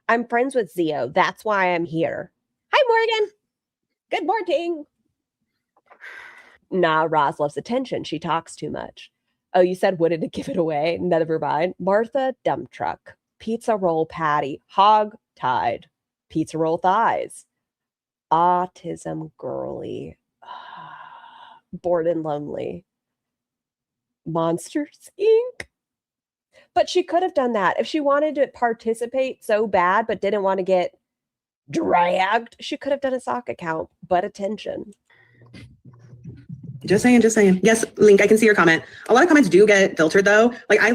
I'm friends with Zio. That's why I'm here. Hi, Morgan. Good morning. Nah, Roz loves attention. She talks too much. Oh, you said wouldn't it give it away? Never mind. Martha, dump truck. Pizza roll patty. Hog tied. Pizza roll thighs. Autism girly. Bored and lonely. Monsters Inc. But she could have done that. If she wanted to participate so bad but didn't want to get dragged, she could have done a sock account. But attention. Just saying. Yes, Link, I can see your comment. A lot of comments do get filtered though. Like I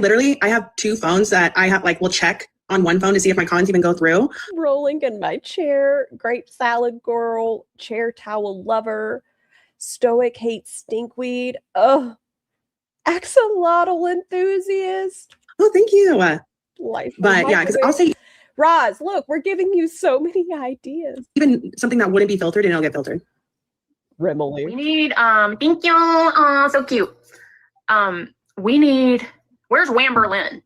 have 2 phones that I have will check on one phone to see if my comments even go through. Rolling in my chair, grape salad girl, chair towel lover, stoic hates stinkweed. Oh, axolotl enthusiast. Oh, thank you. Life. But yeah, because I'll say, Roz, look, we're giving you so many ideas. Even something that wouldn't be filtered and it'll get filtered. Rimley. We need, thank you. Oh, so cute. Where's Wamberlyn?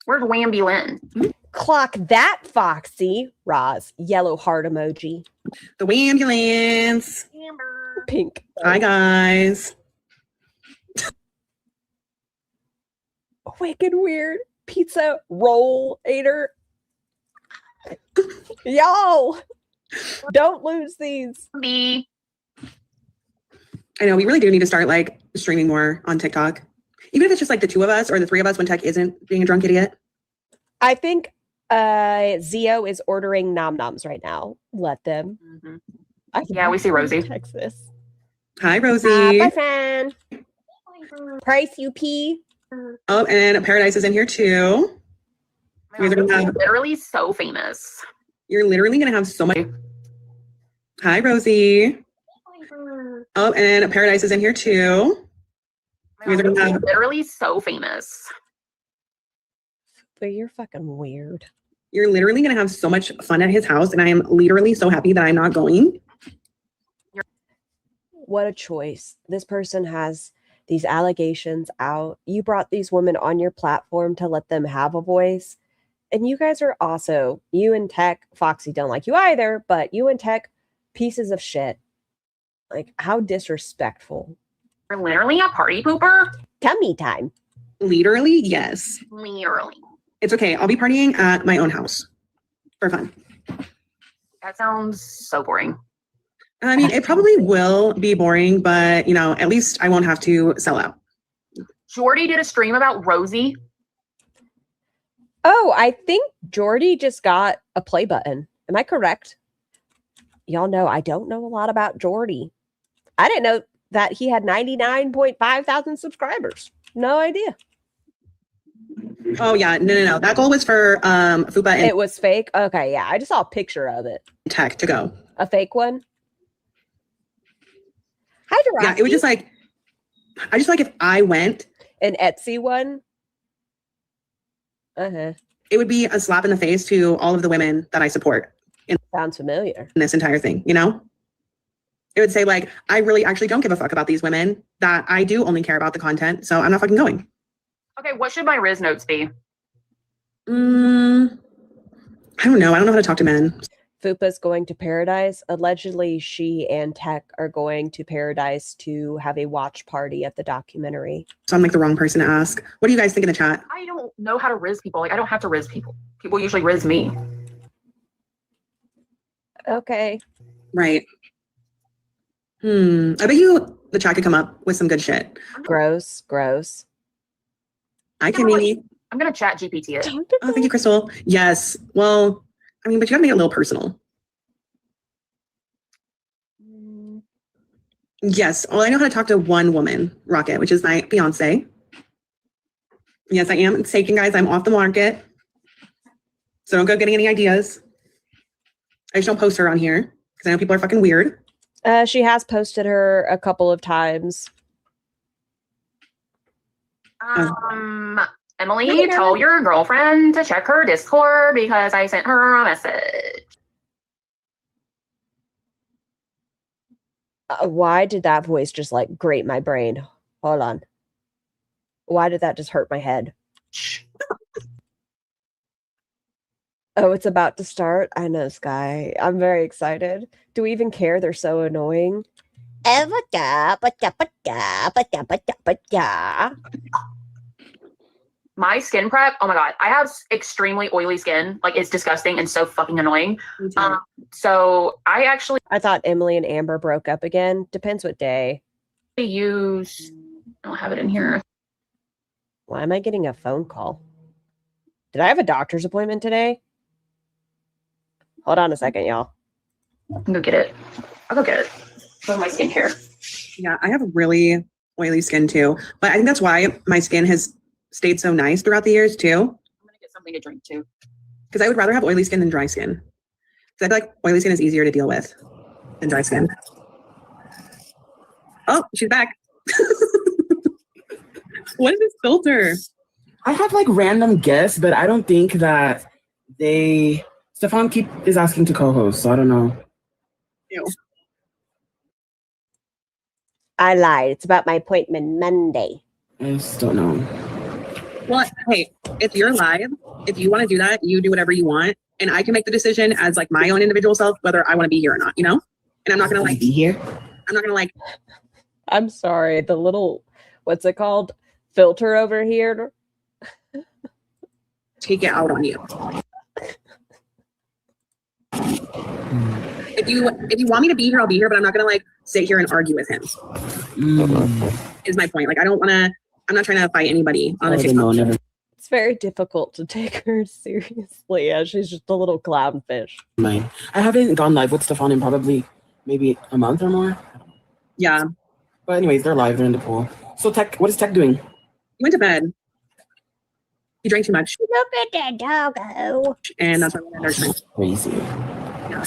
Where's Wamby Lynn? Clock that, Foxy. Roz, yellow heart emoji. The Wambulance. Amber. Pink. Hi, guys. Wicked weird. Pizza roll eater. Y'all, don't lose these. B. I know we really do need to start streaming more on TikTok. Even if it's just the 2 of us or the 3 of us when Tech isn't being a drunk idiot. I think Zio is ordering nom noms right now. Let them. Mm-hmm. Yeah, we see Rosie. Texas. Hi, Rosie. Bye, fan. Price UP. Oh, and Paradise is in here too. You're literally so famous. You're literally going to have so much. Hi, Rosie. Oh, and Paradise is in here too. You're literally so famous. But you're fucking weird. You're literally going to have so much fun at his house, and I am literally so happy that I'm not going. what a choice. This person has these allegations out. You brought these women on your platform to let them have a voice. And you guys are also, you and Tech, Foxy don't like you either, but you and Tech, pieces of shit. Like, how disrespectful. You're literally a party pooper? Tummy time. Literally, yes. Literally. It's okay. I'll be partying at my own house for fun. That sounds so boring. I mean, it probably will be boring, but, you know, at least I won't have to sell out. Jordy did a stream about Rosie. Oh, I think Jordy just got a play button. Am I correct? Y'all know I don't know a lot about Jordy. I didn't know that he had 99.5 thousand subscribers. No idea. Oh, yeah. No. That goal was for Fupa and It was fake? Okay, yeah. I just saw a picture of it. Tech to go. A fake one? Hi, Yeah, it was just like, I just like if I went. An Etsy one? Uh-huh. It would be a slap in the face to all of the women that I support. Sounds familiar. In this entire thing, you know? It would say like, I really actually don't give a fuck about these women, that I do only care about the content, so I'm not fucking going. Okay, what should my Riz notes be? I don't know. I don't know how to talk to men. Fupa's going to Paradise. Allegedly, she and Tech are going to Paradise to have a watch party at the documentary. So I'm like the wrong person to ask. What do you guys think in the chat? I don't know how to Riz people. Like, I don't have to Riz people. People usually Riz me. Okay. Right. I bet you the chat could come up with some good shit. Gross. I can maybe. I'm going to chat GPT it. Oh, thank you, Crystal. Yes. Well, I mean, but you gotta make it a little personal. Yes. Well, I know how to talk to one woman, Rocket, which is my fiance. Yes, I am. It's taken, guys. I'm off the market. So don't go getting any ideas. I just don't post her on here because I know people are fucking weird. She has posted her a couple of times. Emily, tell your girlfriend to check her Discord because I sent her a message. Why did that voice just like grate my brain? Hold on. Why did that just hurt my head? Oh, it's about to start? I know, Sky. I'm very excited. Do we even care? They're so annoying. My skin prep, oh my god, I have extremely oily skin. Like, it's disgusting and so fucking annoying. So I thought Emily and Amber broke up again. Depends what day. I don't have it in here. Why am I getting a phone call? Did I have a doctor's appointment today? Hold on a second, y'all. I can go get it. I'll go get it. For my skincare. Yeah, I have really oily skin too. But I think that's why my skin has stayed so nice throughout the years too. I'm gonna get something to drink too. Because I would rather have oily skin than dry skin. Because I feel like oily skin is easier to deal with than dry skin. Oh, she's back. What is this filter? I have like random guests, but I don't think that Stefan is asking to co-host, so I don't know. Ew. I lied. It's about my appointment Monday. I just don't know. Well, hey, if you're live, if you want to do that, you do whatever you want. And I can make the decision as like my own individual self, whether I want to be here or not, you know? And I'm not going to like be here. I'm not going to like. I'm sorry. The little, what's it called? Filter over here. Take it out on you. If you want me to be here, I'll be here, but I'm not going to like sit here and argue with him. Is my point. Like, I'm not trying to fight anybody on the TikTok. It's very difficult to take her seriously as she's just a little clownfish. I haven't gone live with Stefan in probably maybe a month or more. Yeah. But anyways, they're live. They're in the pool. So Tech, what is Tech doing? He went to bed. He drank too much. Look at that doggo. And that's why we're nurturing. Crazy. Yeah.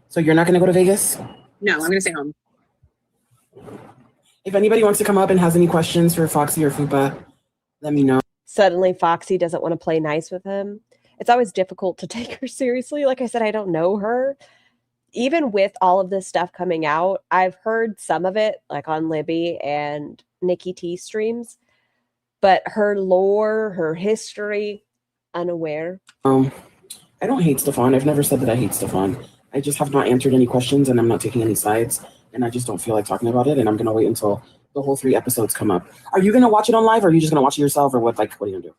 So you're not going to go to Vegas? No, I'm going to stay home. If anybody wants to come up and has any questions for Foxy or Fupa, let me know. Suddenly Foxy doesn't want to play nice with him. It's always difficult to take her seriously. Like I said, I don't know her. even with all of this stuff coming out, I've heard some of it like on Libby and Nikki T streams, but her lore, her history, unaware. I don't hate Stefan. I've never said that I hate Stefan. I just have not answered any questions and I'm not taking any sides and I just don't feel like talking about it and I'm going to wait until the whole 3 episodes come up. Are you going to watch it on live or are you just going to watch it yourself or what? Like, what are you going to do?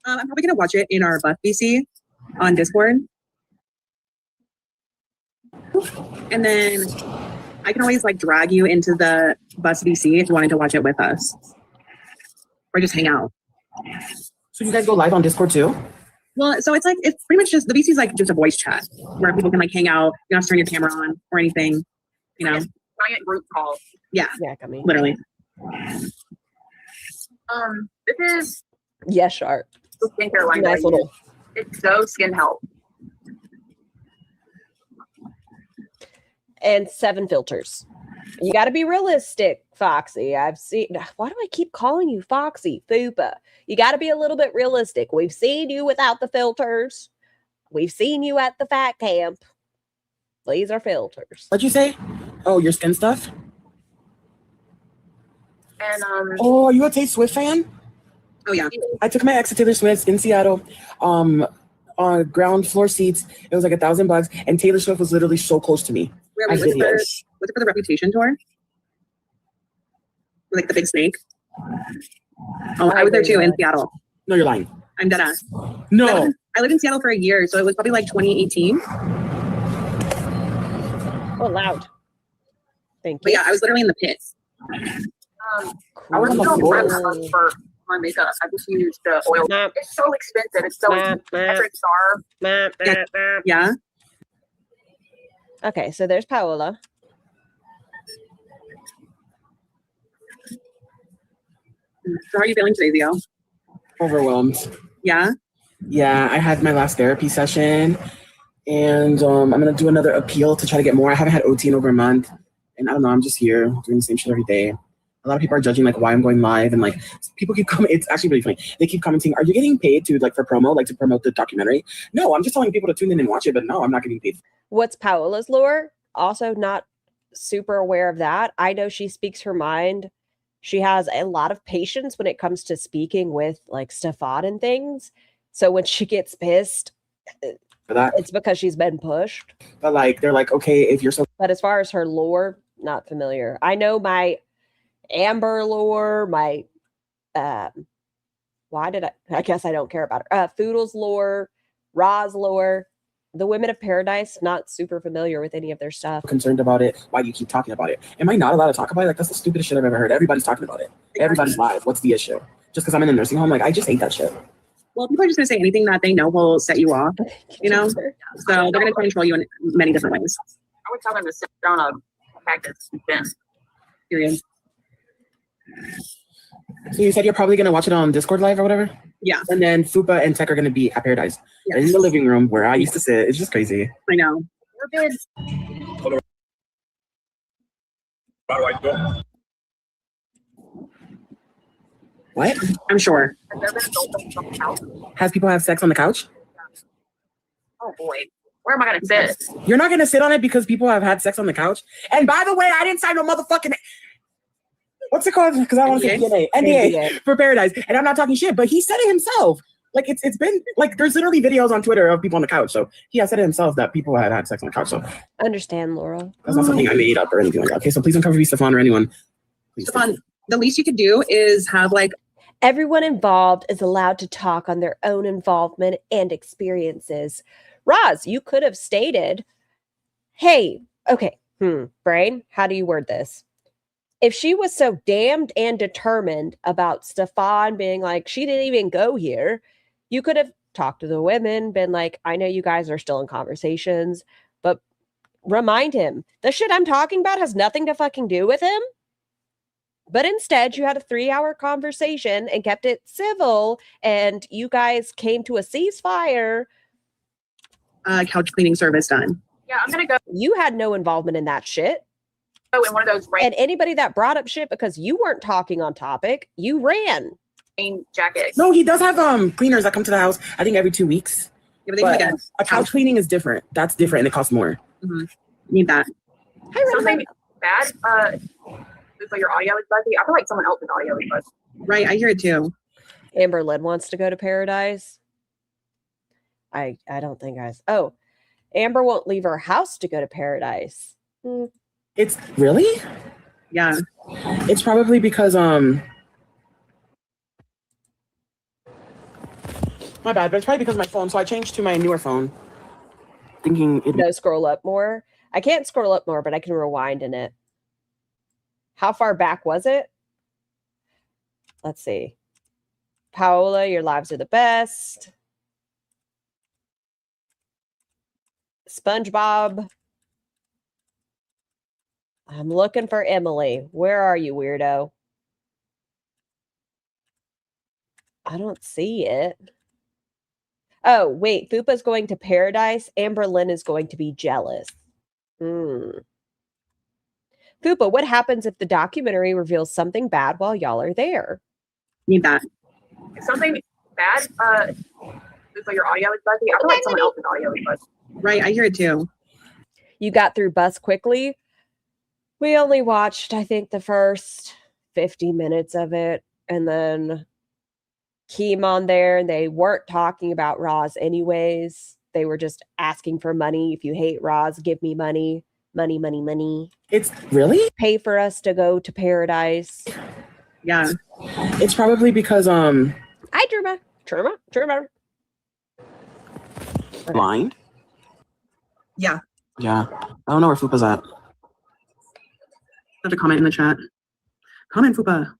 I'm probably going to watch it in our Buff BC on Discord. And then I can always like drag you into the Bus BC if you wanted to watch it with us. Or just hang out. So you guys go live on Discord too? Well, so it's pretty much just, the BC is like just a voice chat where people can like hang out. You don't have to turn your camera on or anything, you know? Giant group call. Yeah, I mean, literally. This is Sharp. the skincare line. Nice little. It's so skin health. And 7 filters. You got to be realistic, Foxy. I've seen. Why do I keep calling you Foxy? Fupa. You got to be a little bit realistic. We've seen you without the filters. We've seen you at the fat camp. These are filters. What'd you say? Oh, your skin stuff? And oh, are you a Tay Swift fan? Oh yeah. I took my ex to Taylor Swift in Seattle. On ground floor seats. It was like $1,000 and Taylor Swift was literally so close to me. Where was it for the Reputation tour? Like the big snake? Oh, I was there too in Seattle. No, you're lying. I'm dead ass. No. I lived in Seattle for a year, so it was probably like 2018. Oh, loud. Thank you. But yeah, I was literally in the pit. I was on for my makeup. I just used the oil. It's so expensive. It's so expensive. Yeah. Okay, so there's Paola. So how are you feeling today, Theo? Overwhelmed. Yeah? Yeah, I had my last therapy session and I'm going to do another appeal to try to get more. I haven't had OT in over a month and I don't know, I'm just here doing the same shit every day. A lot of people are judging like why I'm going live and like people keep coming. It's actually really funny. They keep commenting, are you getting paid to like for promo, like to promote the documentary? No, I'm just telling people to tune in and watch it, but no, I'm not getting paid. What's Paola's lore? Also not super aware of that. I know she speaks her mind. She has a lot of patience when it comes to speaking with like Stefan and things. So when she gets pissed, it's because she's been pushed. But like, they're like, okay, if you're so. But as far as her lore, not familiar. I know my Amber lore, my, I guess I don't care about her. Foodle's lore, Ra's lore. The Women of Paradise, not super familiar with any of their stuff. Concerned about it. Why do you keep talking about it? Am I not allowed to talk about it? Like, that's the stupidest shit I've ever heard. Everybody's talking about it. Everybody's live. What's the issue? Just because I'm in a nursing home? Like, I just hate that shit. Well, people are just going to say anything that they know will set you off, you know? So they're going to control you in many different ways. I would tell them to sit down a cactus and spin. Period. So you said you're probably going to watch it on Discord live or whatever? Yeah. And then Fupa and Tech are going to be at Paradise. Yes. In the living room where I used to sit. It's just crazy. I know. We're good. How do I go? What? I'm sure. Has people have sex on the couch? Oh boy. Where am I going to sit? You're not going to sit on it because people have had sex on the couch? And by the way, I didn't sign no motherfucking... What's it called? Because I want to say NDA for Paradise. And I'm not talking shit, but he said it himself. Like, it's been, like, there's literally videos on Twitter of people on the couch. So he has said it himself that people had sex on the couch. So understand, Laurel. That's not something I made up or anything like that. Okay, so please don't cover me, Stefan, or anyone. Please. Stefan, the least you could do is have, like... Everyone involved is allowed to talk on their own involvement and experiences. Roz, you could have stated, hey, okay, brain, how do you word this? If she was so damned and determined about Stefan being like, she didn't even go here, you could have talked to the women, been like, I know you guys are still in conversations, but remind him, the shit I'm talking about has nothing to fucking do with him. But instead, you had a 3-hour conversation and kept it civil, and you guys came to a ceasefire. Couch cleaning service done. Yeah, I'm going to go. You had no involvement in that shit. In one of those and anybody that brought up shit because you weren't talking on topic, you ran. Jackets. No, he does have cleaners that come to the house, I think every 2 weeks. Yeah, but a couch cleaning is different. That's different and it costs more. Mm-hmm. Need that. Something bad. So your audio is fuzzy. I feel like someone else's audio is fuzzy. Right, I hear it too. Amber Lynn wants to go to paradise. I don't think oh, Amber won't leave her house to go to paradise. It's really? Yeah. It's probably because my bad, but it's probably because of my phone. So I changed to my newer phone, thinking it. No, scroll up more. I can't scroll up more, but I can rewind in it. How far back was it? Let's see. Paola, your lives are the best. SpongeBob. I'm looking for Emily. Where are you, weirdo? I don't see it. Oh, wait. Fupa's going to paradise. Amber Lynn is going to be jealous. Fupa, what happens if the documentary reveals something bad while y'all are there? Need that. Something bad. So your audio is fuzzy. I feel like someone else's audio is fuzzy. Right, I hear it too. You got through Bus quickly. We only watched, I think, the first 50 minutes of it, and then came on there, and they weren't talking about Roz anyways. They were just asking for money. If you hate Roz, give me money. Money, money, money. It's really? Pay for us to go to paradise. Yeah. It's probably because Hi, Truma. blind. Yeah. Yeah. I don't know where Fupa's at. Have to comment in the chat. Comment, Fupa.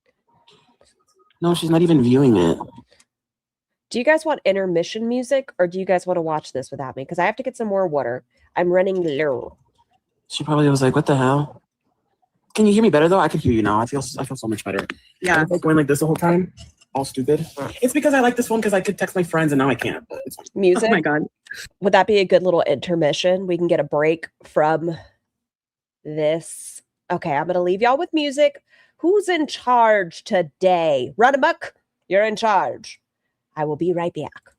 No, she's not even viewing it. Do you guys want intermission music, or do you guys want to watch this without me? Because I have to get some more water. I'm running low. She probably was like, "What the hell?" Can you hear me better though? I can hear you now. I feel so much better. Yeah. I was like going like this the whole time, all stupid. It's because I like this phone because I could text my friends and now I can't. But it's fine. Music. Oh my god. Would that be a good little intermission? We can get a break from this. Okay, I'm gonna leave y'all with music. Who's in charge today? Run amok. You're in charge. I will be right back.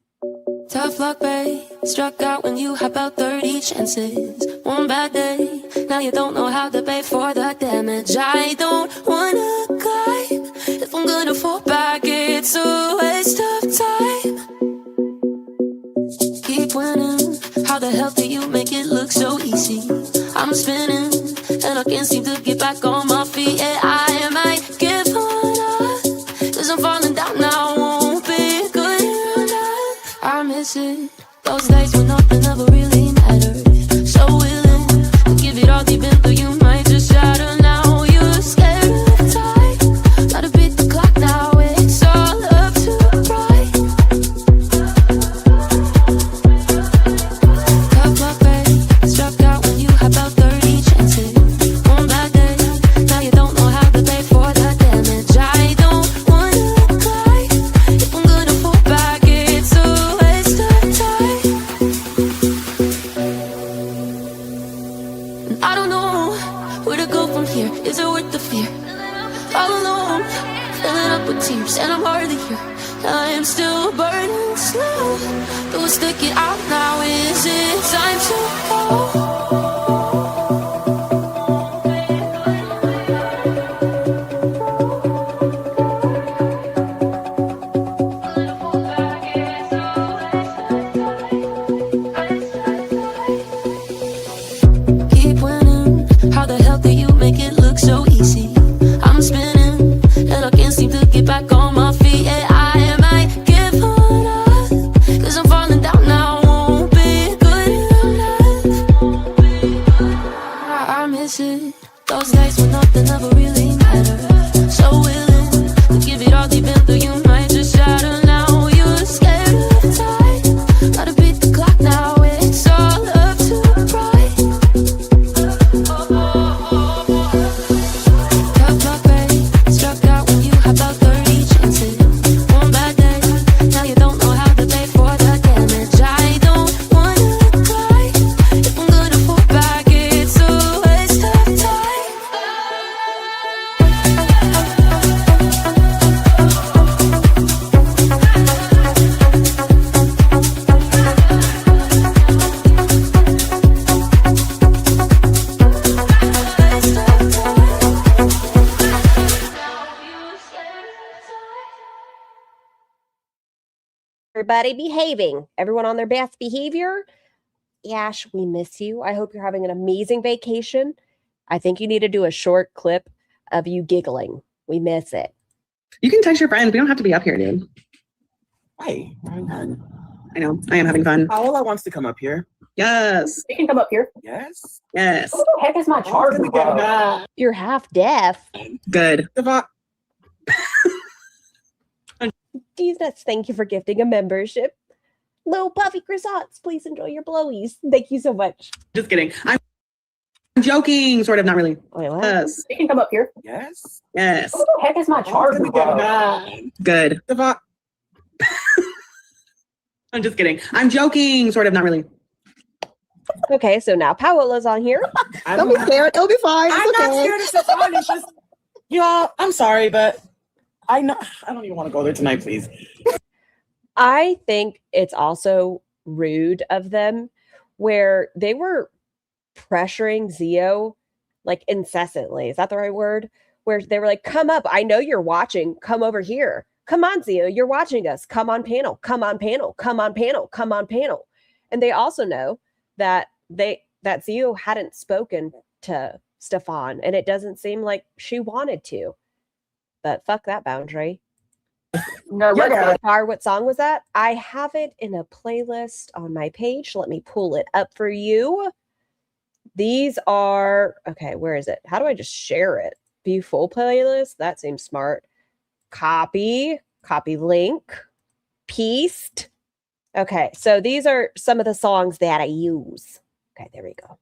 Tough luck, babe. Struck out when you had about 30 chances. One bad day, now you don't know how to pay for the damage. I don't wanna climb. If I'm gonna fall back, it's a waste of time. Keep winning. How the hell do you make it look so easy? I'm spinning, and I can't seem to get back on my feet. Yeah, I might give up, 'cause I'm falling down now. Won't be good enough. I miss it. Those days when nothing ever really mattered. So willing to give it all deep into you, might just shatter now. You're scared of time. Gotta beat the clock now. It's all up to right. Tough luck, babe. Struck out when you had about 30 chances. One bad day, now you don't know how to pay for the damage. I don't wanna cry. If I'm gonna fall back, it's a waste of time. And I don't know where to go from here. Is it worth the fear? All alone, filling up with tears, and I'm hardly here. I am still burning slow. Do I stick it out now? Is it time to go? Keep winning. How the hell do you make it look so easy? I'm spinning, and I can't seem to get back on my feet. Yeah, I might give up, 'cause I'm falling down now. Won't be good enough. Everybody behaving. Everyone on their best behavior. Yash, we miss you. I hope you're having an amazing vacation. I think you need to do a short clip of you giggling. We miss it. You can text your friends. We don't have to be up here, dude. Hi. I know. I am having fun. Paola wants to come up here. Yes. You can come up here. Yes. Yes. What the heck is my charger, bro? You're half deaf. Good. Jesus, thank you for gifting a membership. Little puffy croissants, please enjoy your blowies. Thank you so much. Just kidding. I'm joking, sort of, not really. Wait, what? Yes. You can come up here. Yes. Yes. What the heck is my charger, bro? Good. I'm just kidding. I'm joking, sort of, not really. Okay, so now Paola's on here. Don't be scared. It'll be fine. I'm It's not okay. scared of Stefan. It's just, y'all, I'm sorry, but I don't even want to go there tonight, please. I think it's also rude of them where they were pressuring Zio like incessantly. Is that the right word? Where they were like, come up. I know you're watching. Come over here. Come on, Zio. You're watching us. Come on panel. Come on panel. Come on panel. Come on panel. And they also know that that Zio hadn't spoken to Stefan, and it doesn't seem like she wanted to. But fuck that boundary. No, What song was that? I have it in a playlist on my page. Let me pull it up for you. These are okay. Where is it? How do I just share it? View full playlist. That seems smart. Copy link, paste. Okay, so these are some of the songs that I use. Okay, there we go.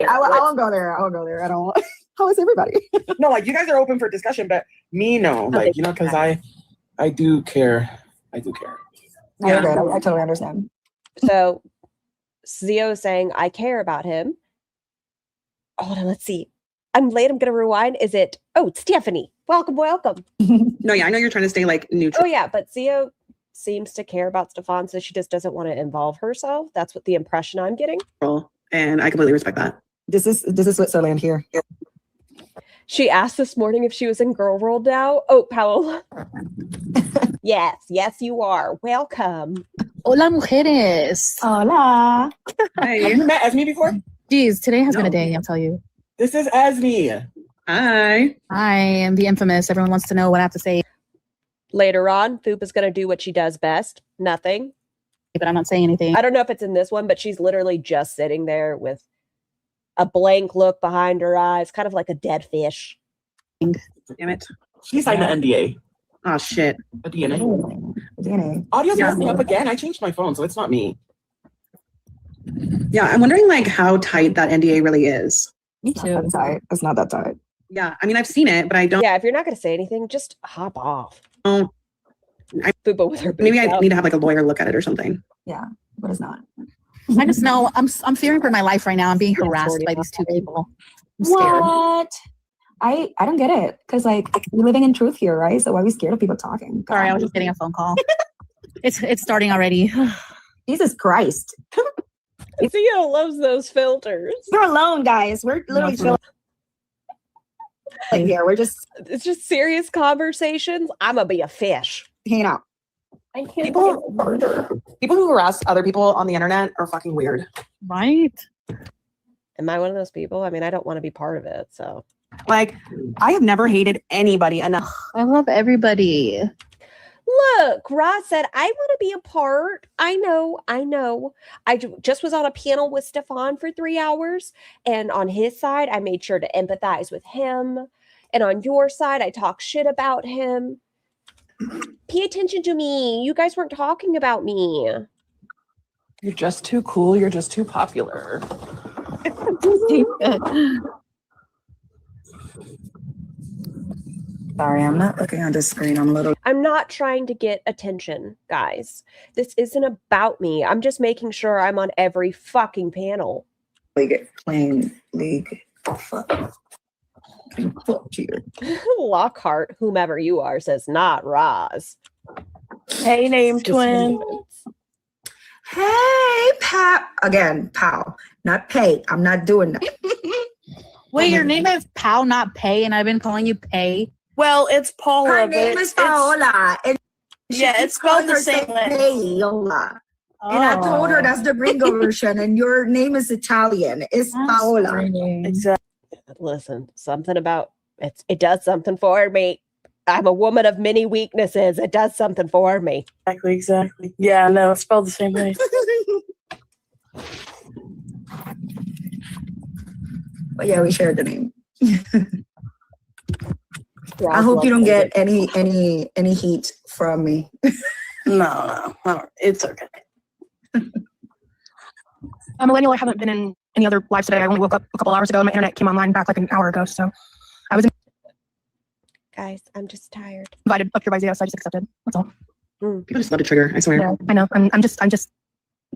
I won't go there. I won't go there. I don't. How is everybody? No, like you guys are open for discussion, but me, no. Like, you know, because I do care. I do care. Yeah. I totally understand. So Zio is saying, I care about him. Hold on, let's see. I'm late. I'm going to rewind. Is it? Oh, it's Stephanie. Welcome. No, yeah, I know you're trying to stay like neutral. Oh, yeah, but Zio seems to care about Stefan, so she just doesn't want to involve herself. That's what the impression I'm getting. And I completely respect that. This is Switzerland here. She asked this morning if she was in Girl World now. Oh, Paola. Yes, you are. Welcome. Hola, mujeres. Hola. Hey. Have you met Esme before? Geez, today has been a day, I'll tell you. This is Esme. Hi. I am the infamous. Everyone wants to know what I have to say. Later on, Foop is going to do what she does best. Nothing. But I'm not saying anything. I don't know if it's in this one, but she's literally just sitting there with a blank look behind her eyes, kind of like a dead fish. Damn it. She signed an NDA. Oh, shit. A DNA. Audio's messing up again. I changed my phone, so it's not me. Yeah, I'm wondering like how tight that NDA really is. Me too. It's not that tight. Yeah, I mean, I've seen it, but I don't. Yeah, if you're not going to say anything, just hop off. Oh, Fupa with her maybe I need to have like a lawyer look at it or something. Yeah, but it's not. I just know I'm fearing for my life right now. I'm being harassed by these two people. I'm scared. What? I don't get it because like we're living in truth here, right? So why are we scared of people talking? God. Sorry, I was just getting a phone call. It's starting already. Jesus Christ. Zio loves those filters. We're alone, guys. We're literally chilling. Like here, it's just serious conversations. I'm gonna be a fish. Hanging out. People who harass other people on the internet are fucking weird. Right? Am I one of those people? I mean, I don't want to be part of it. So, like, I have never hated anybody enough. I love everybody. Look, Ross said, I want to be a part. I know. I just was on a panel with Stefan for 3 hours. And on his side, I made sure to empathize with him. And on your side, I talk shit about him. Pay attention to me. You guys weren't talking about me. You're just too cool. You're just too popular. Sorry, I'm not looking at the screen. I'm not trying to get attention, guys. This isn't about me. I'm just making sure I'm on every fucking panel. Playing League. Fuck you. Lockhart, whomever you are, says not Roz. Hey, name twin. Hey, Pow. Again, Pow. Not Pay. I'm not doing that. Wait, your name is Pow, not Pay, and I've been calling you Pay. Well, it's Paula. Her name is Paola. Yeah, it's spelled the same way. Paola. And I told her that's the gringo version, and your name is Italian. It's Paola. Exactly. Listen, something about it does something for me. I'm a woman of many weaknesses. It does something for me. Exactly. Yeah, no, it's spelled the same way. But yeah, we shared the name. I hope you don't get any heat from me. No, it's okay. I'm a millennial. I haven't been in any other lives today. I only woke up a couple hours ago and my internet came online back like an hour ago. So I was Guys, I'm just tired. invited up here by Zio, so I just accepted. That's all. People just love to trigger, I swear. Yeah, I know. I'm just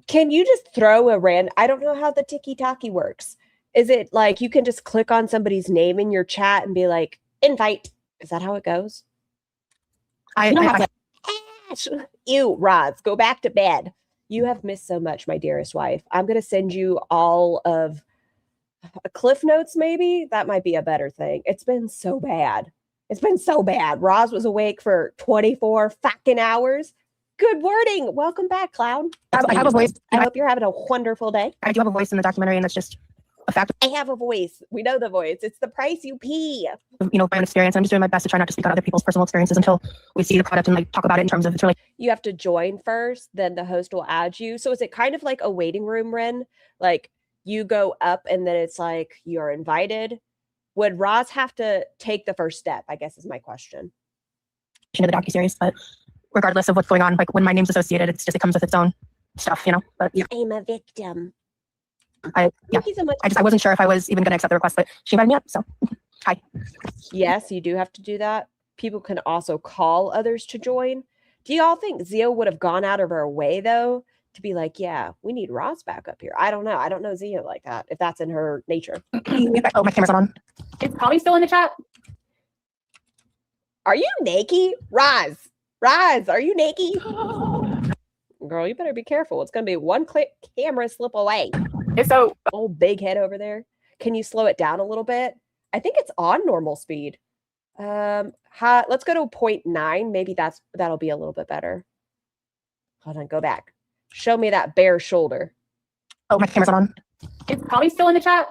Can you just throw a I don't know how the tiki-taki works. Is it like you can just click on somebody's name in your chat and be like, invite? Is that how it goes? Ew, Roz, go back to bed. You have missed so much, my dearest wife. I'm going to send you all of Cliff Notes, maybe? That might be a better thing. It's been so bad. It's been so bad. Roz was awake for 24 fucking hours. Good wording. Welcome back, Clown. I have a voice. I hope you're having a wonderful day. I do have a voice in the documentary, and that's just a fact. I have a voice. We know the voice. It's the price you pay. My own experience. I'm just doing my best to try not to speak on other people's personal experiences until we see the product and like talk about it in terms of it's really. You have to join first, then the host will add you. So is it kind of like a waiting room, Ren? Like you go up and then it's like you're invited. Would Roz have to take the first step, I guess is my question. Of the docuseries, but regardless of what's going on, like when my name's associated, it comes with its own stuff, But yeah. I'm a victim. Thank you so much. I wasn't sure if I was even going to accept the request, but she invited me up, so hi. Yes, you do have to do that. People can also call others to join. Do y'all think Zio would have gone out of her way though to be like, yeah, we need Roz back up here? I don't know. I don't know Zio like that, if that's in her nature. Oh, my camera's on. Is Polly still in the chat? Are you naked? Roz, are you naked? Girl, you better be careful. It's going to be one click camera slip away. If so, old big head over there. Can you slow it down a little bit? I think it's on normal speed. Let's go to 0.9. Maybe that'll be a little bit better. Hold on, go back. Show me that bare shoulder. Oh, my camera's on. Is Polly still in the chat?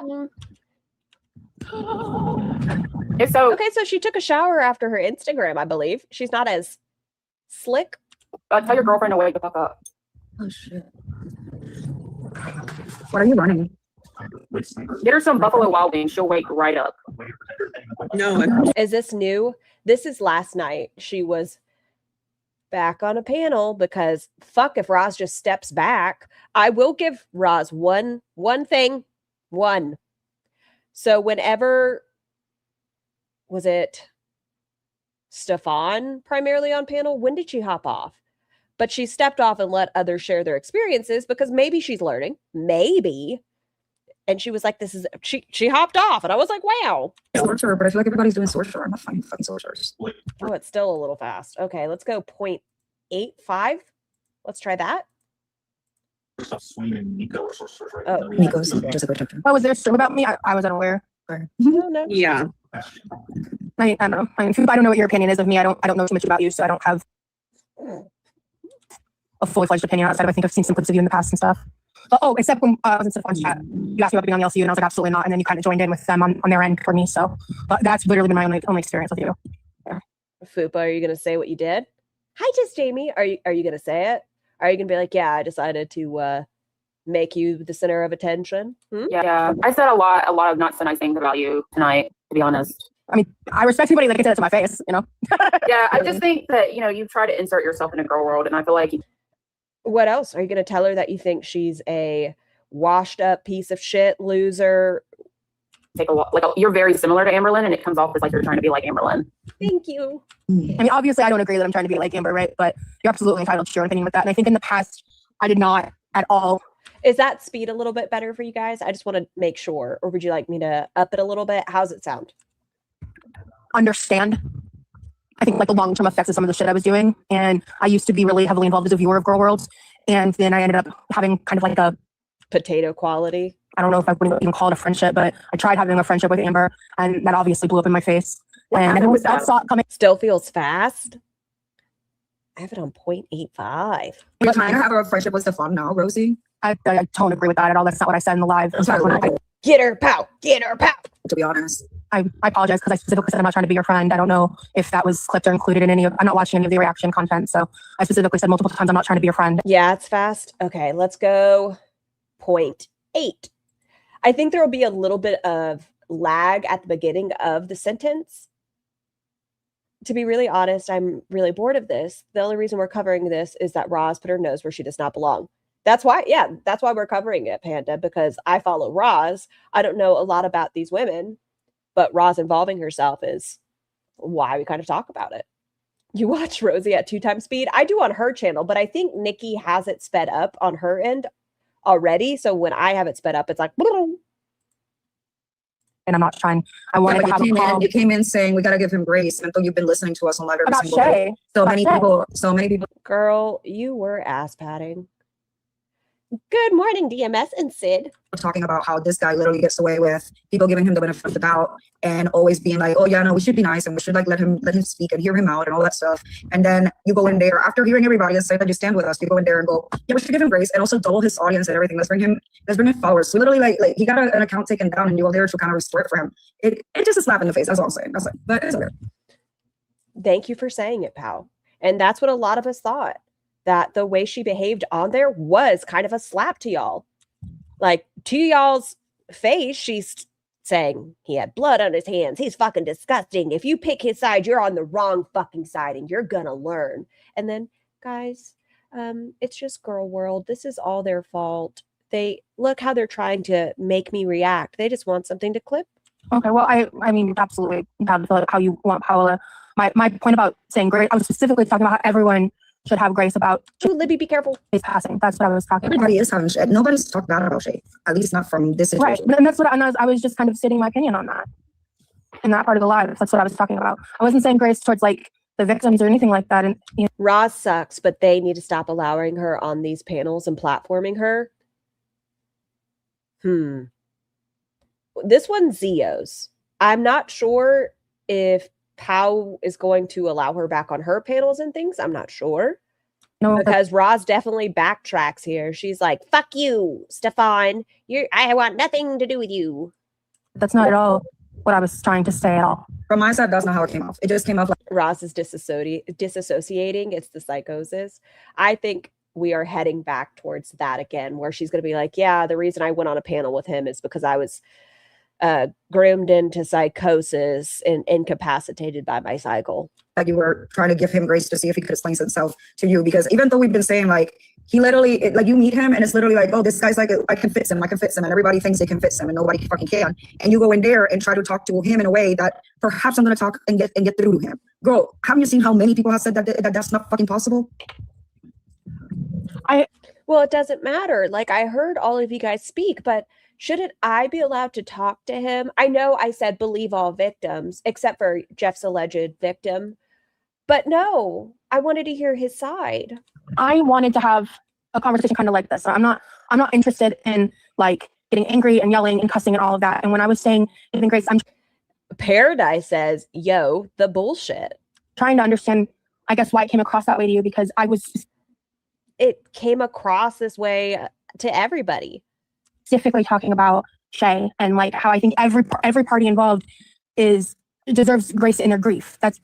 If so, okay, so she took a shower after her Instagram, I believe. She's not as slick. Tell your girlfriend to wake the fuck up. Oh shit. What are you running? Get her some Buffalo Wild Wings. She'll wake right up. No. Is this new? This is last night. She was back on a panel because fuck if Roz just steps back. I will give Roz one thing. So whenever was it Stefan primarily on panel? When did she hop off? But she stepped off and let others share their experiences because maybe she's learning. Maybe. And she was like, she hopped off. And I was like, wow. Sorcerer, but I feel like everybody's doing sorcerer. I'm not finding fucking sorcerers. Oh, it's still a little fast. Okay, let's go 0.85. Let's try that. Oh, Nico's just a good chapter. Oh, was there a stream about me? I was unaware. No. Yeah. I don't know. I don't know what your opinion is of me. I don't know too much about you, so I don't have a fully fledged opinion outside of I think I've seen some clips of you in the past and stuff. But except when I was in Stefan's chat, you asked me about being on the LCU, and I was like, absolutely not. And then you kind of joined in with them on their end for me. So that's literally been my only experience with you. Yeah. Fupa, are you going to say what you did? Hi, just Jamie. Are you going to say it? Are you going to be like, yeah, I decided to make you the center of attention? Yeah, I said a lot of not so nice things about you tonight, to be honest. I mean, I respect anybody that can say that to my face, Yeah, I just think that, you try to insert yourself in a girl world, and I feel like... What else? Are you going to tell her that you think she's a washed up piece of shit loser? You're very similar to Amberlynn, and it comes off as like you're trying to be like Amberlynn. Thank you. I mean, obviously, I don't agree that I'm trying to be like Amber, right? But you're absolutely entitled to your own opinion with that. And I think in the past, I did not at all. Is that speed a little bit better for you guys? I just want to make sure. Or would you like me to up it a little bit? How's it sound? Understand. I think like the long-term effects of some of the shit I was doing. And I used to be really heavily involved as a viewer of Girl Worlds. And then I ended up having kind of like a potato quality. I don't know if I would even call it a friendship, but I tried having a friendship with Amber, and that obviously blew up in my face. And I saw it coming. Still feels fast. I have it on 0.85. You're trying to have a friendship with Stefan now, Rosie? I don't agree with that at all. That's not what I said in the live. Get her, pow! Get her, pow! To be honest. I apologize because I specifically said I'm not trying to be your friend. I don't know if that was clipped or included in any of, I'm not watching any of the reaction content. So I specifically said multiple times I'm not trying to be your friend. Yeah, it's fast. Okay, let's go 0.8. I think there will be a little bit of lag at the beginning of the sentence. To be really honest, I'm really bored of this. The only reason we're covering this is that Roz put her nose where she does not belong. That's why, that's why we're covering it, Panda, because I follow Roz. I don't know a lot about these women, but Roz involving herself is why we kind of talk about it. You watch Rosie at 2 times speed? I do on her channel, but I think Nikki has it sped up on her end already. So when I have it sped up, it's like, and I'm not trying. I wanted to have a call. You came in saying we got to give him grace, and you've been listening to us on live every About single Shay. day. So many people. Girl, you were ass patting. Good morning, DMS and Sid. Talking about how this guy literally gets away with people giving him the benefit of the doubt and always being like, oh yeah, no, we should be nice and we should like let him speak and hear him out and all that stuff. And then you go in there after hearing everybody and say that you stand with us, you go in there and go, yeah, we should give him grace and also double his audience and everything. Let's bring in followers. So literally like he got an account taken down and you go there to kind of restore it for him. It just a slap in the face. That's all I'm saying. That's like, but it's okay. Thank you for saying it, pal. And that's what a lot of us thought, that the way she behaved on there was kind of a slap to y'all. Like, to y'all's face, she's saying he had blood on his hands. He's fucking disgusting. If you pick his side, you're on the wrong fucking side and you're gonna learn. And then, guys, it's just girl world. This is all their fault. They look how they're trying to make me react. They just want something to clip. Okay, well, I mean, absolutely. You have to feel like how you want Paola. My point about saying grace, I was specifically talking about how everyone should have grace about. Ooh, Libby, be careful. His passing. That's what I was talking about. Everybody is having shit. Nobody's talked bad about Shay. At least not from this situation. Right. And that's what I was just kind of stating my opinion on that. In that part of the live. That's what I was talking about. I wasn't saying grace towards like the victims or anything like that. And you know. Roz sucks, but they need to stop allowing her on these panels and platforming her. This one's Zio's. I'm not sure if Pau is going to allow her back on her panels and things. I'm not sure. No, because Roz definitely backtracks here. She's like, fuck you, Stefan. I want nothing to do with you. That's not at all what I was trying to say at all. From my side, that's not how it came off. It just came off like Roz is disassociating. It's the psychosis. I think we are heading back towards that again, where she's going to be like, yeah, the reason I went on a panel with him is because I was groomed into psychosis and incapacitated by my cycle. That you were trying to give him grace to see if he could explain himself to you, because even though we've been saying like he literally like you meet him and it's literally like, oh, this guy's like I can fix him, and everybody thinks they can fix him and nobody fucking can, and you go in there and try to talk to him in a way that perhaps I'm going to talk and get through to him. Girl, haven't you seen how many people have said that that's not fucking possible? Well, it doesn't matter. Like, I heard all of you guys speak, but shouldn't I be allowed to talk to him? I know I said believe all victims, except for Jeff's alleged victim. But no, I wanted to hear his side. I wanted to have a conversation kind of like this. I'm not interested in like getting angry and yelling and cussing and all of that. And when I was saying giving grace, Paradise says, yo, the bullshit. Trying to understand, I guess, why it came across that way to you, because it came across this way to everybody. Specifically talking about Shay and like how I think every party involved deserves grace in their grief. That's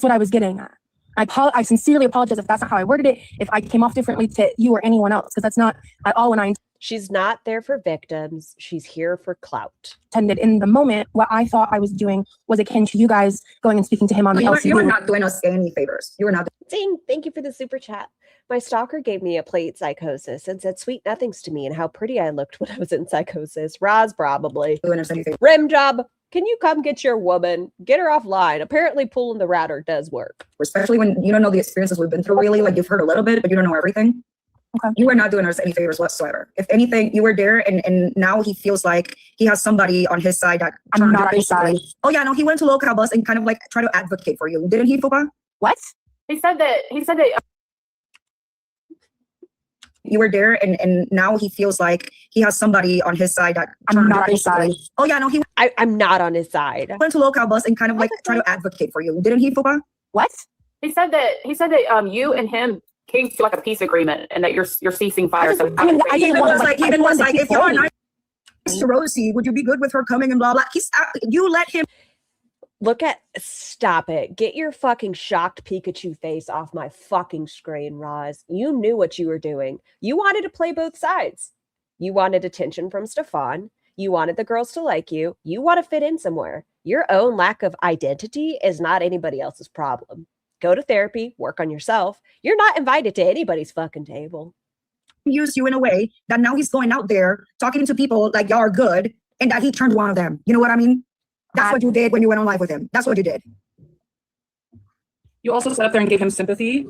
what I was getting at. I sincerely apologize if that's not how I worded it, if I came off differently to you or anyone else, because that's not at all what I She's not there for victims. She's here for clout. Intended. In the moment, what I thought I was doing was akin to you guys going and speaking to him on the LCD. You were not doing us any favors. You were not. Ding, thank you for the super chat. My stalker gave me a plate psychosis and said sweet nothings to me and how pretty I looked when I was in psychosis. Roz probably. Rim job. Can you come get your woman? Get her offline. Apparently pulling the router does work. Especially when you don't know the experiences we've been through, really. Like, you've heard a little bit, but you don't know everything. Okay. You are not doing us any favors whatsoever. If anything, you were there and now he feels like he has somebody on his side that I'm not on his side. Oh yeah, no, he went to LolCowBus and kind of like try to advocate for you. Didn't he, Fopa? What? He said that you were there and now he feels like he has somebody on his side that I'm not on his side. Oh yeah, no, I'm not on his side. Went to LolCowBus and kind of like try to advocate for you. Didn't he, Fopa? What? He said that you and him came to like a peace agreement and that you're ceasing fire. So he even was like, if you're nice to Rosie, would you be good with her coming and blah blah? You let him. Stop it. Get your fucking shocked Pikachu face off my fucking screen, Roz. You knew what you were doing. You wanted to play both sides. You wanted attention from Stefan. You wanted the girls to like you. You want to fit in somewhere. Your own lack of identity is not anybody else's problem. Go to therapy, work on yourself. You're not invited to anybody's fucking table. Use you in a way that now he's going out there talking to people like y'all are good and that he turned one of them. You know what I mean? That's what you did when you went on live with him. That's what you did. You also sat up there and gave him sympathy,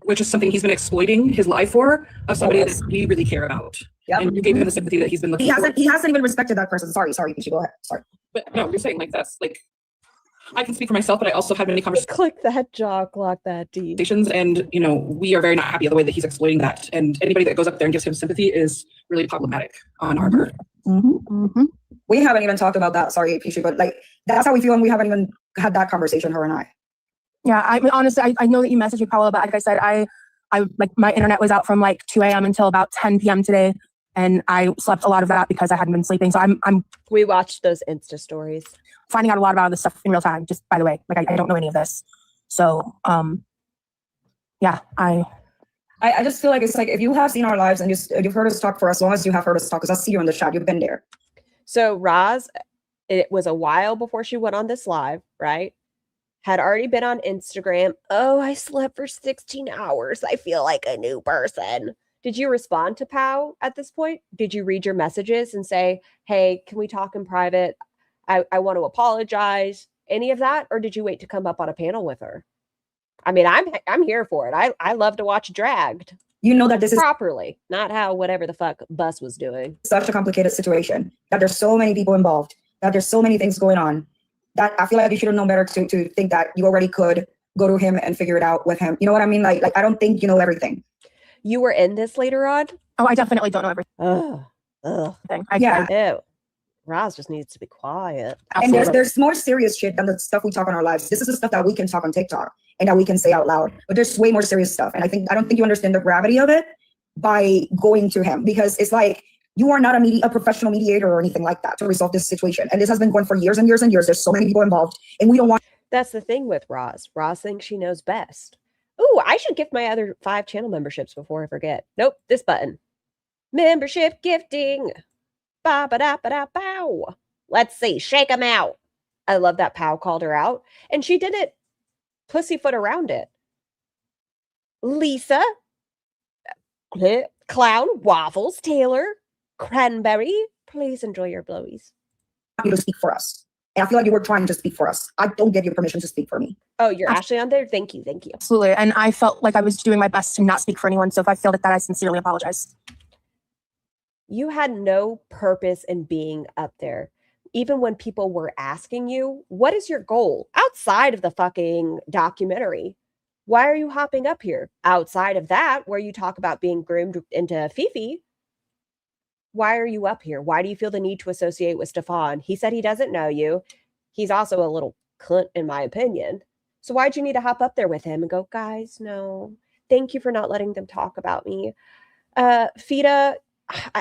which is something he's been exploiting his life for, of somebody that we really care about. Yep. And you gave him the sympathy that he's been looking for. He hasn't even respected that person. Sorry, you should go ahead. Sorry. But no, you're saying like that's like, I can speak for myself, but I also have many conversations. Click that jaw, clock that D. And, you know, we are very not happy with the way that he's exploiting that. And anybody that goes up there and gives him sympathy is really problematic on our part. We haven't even talked about that. Sorry, Pichu, but like, that's how we feel, and we haven't even had that conversation, her and I. Yeah, I mean, honestly, I know that you messaged me, Paola, but like I said, I like my internet was out from like 2 a.m. until about 10 p.m. today. And I slept a lot of that because I hadn't been sleeping. So we watched those Insta stories. Finding out a lot about this stuff in real time, just by the way, like I don't know any of this. So, yeah, I just feel like it's like, if you have seen our lives and you've heard us talk for as long as you have heard us talk, because I see you in the chat, you've been there. So Roz, it was a while before she went on this live, right? Had already been on Instagram. Oh, I slept for 16 hours. I feel like a new person. Did you respond to Pao at this point? Did you read your messages and say, hey, can we talk in private? I want to apologize. Any of that? Or did you wait to come up on a panel with her? I mean, I'm here for it. I love to watch Dragged. You know that this is properly, not how whatever the fuck Bus was doing. Such a complicated situation, that there's so many people involved, that there's so many things going on, that I feel like you should have known better to think that you already could go to him and figure it out with him. You know what I mean? Like I don't think you know everything. You were in this later on? Oh, I definitely don't know everything. Ew. Roz just needs to be quiet. And there's more serious shit than the stuff we talk on our lives. This is the stuff that we can talk on TikTok and that we can say out loud. But there's way more serious stuff. And I don't think you understand the gravity of it by going to him, because it's like, you are not a professional mediator or anything like that to resolve this situation. And this has been going for years and years and years. There's so many people involved, and we don't want. That's the thing with Roz. Roz thinks she knows best. Ooh, I should gift my other 5 channel memberships before I forget. Nope, this button. Membership gifting. Ba-ba-da-ba-da-bow. Let's see, shake them out. I love that Pow called her out, and she did it pussyfoot around it. Lisa, Clown, Waffles, Taylor, Cranberry, please enjoy your blowies. You to speak for us. And I feel like you were trying to speak for us. I don't give you permission to speak for me. Oh, you're Ashley on there? Thank you. Absolutely. And I felt like I was doing my best to not speak for anyone. So if I failed at that, I sincerely apologize. You had no purpose in being up there. Even when people were asking you, what is your goal outside of the fucking documentary? Why are you hopping up here? Outside of that, where you talk about being groomed into Fifi, why are you up here? Why do you feel the need to associate with Stefan? He said he doesn't know you. He's also a little cunt, in my opinion. So why'd you need to hop up there with him and go, guys, no, thank you for not letting them talk about me. Fida,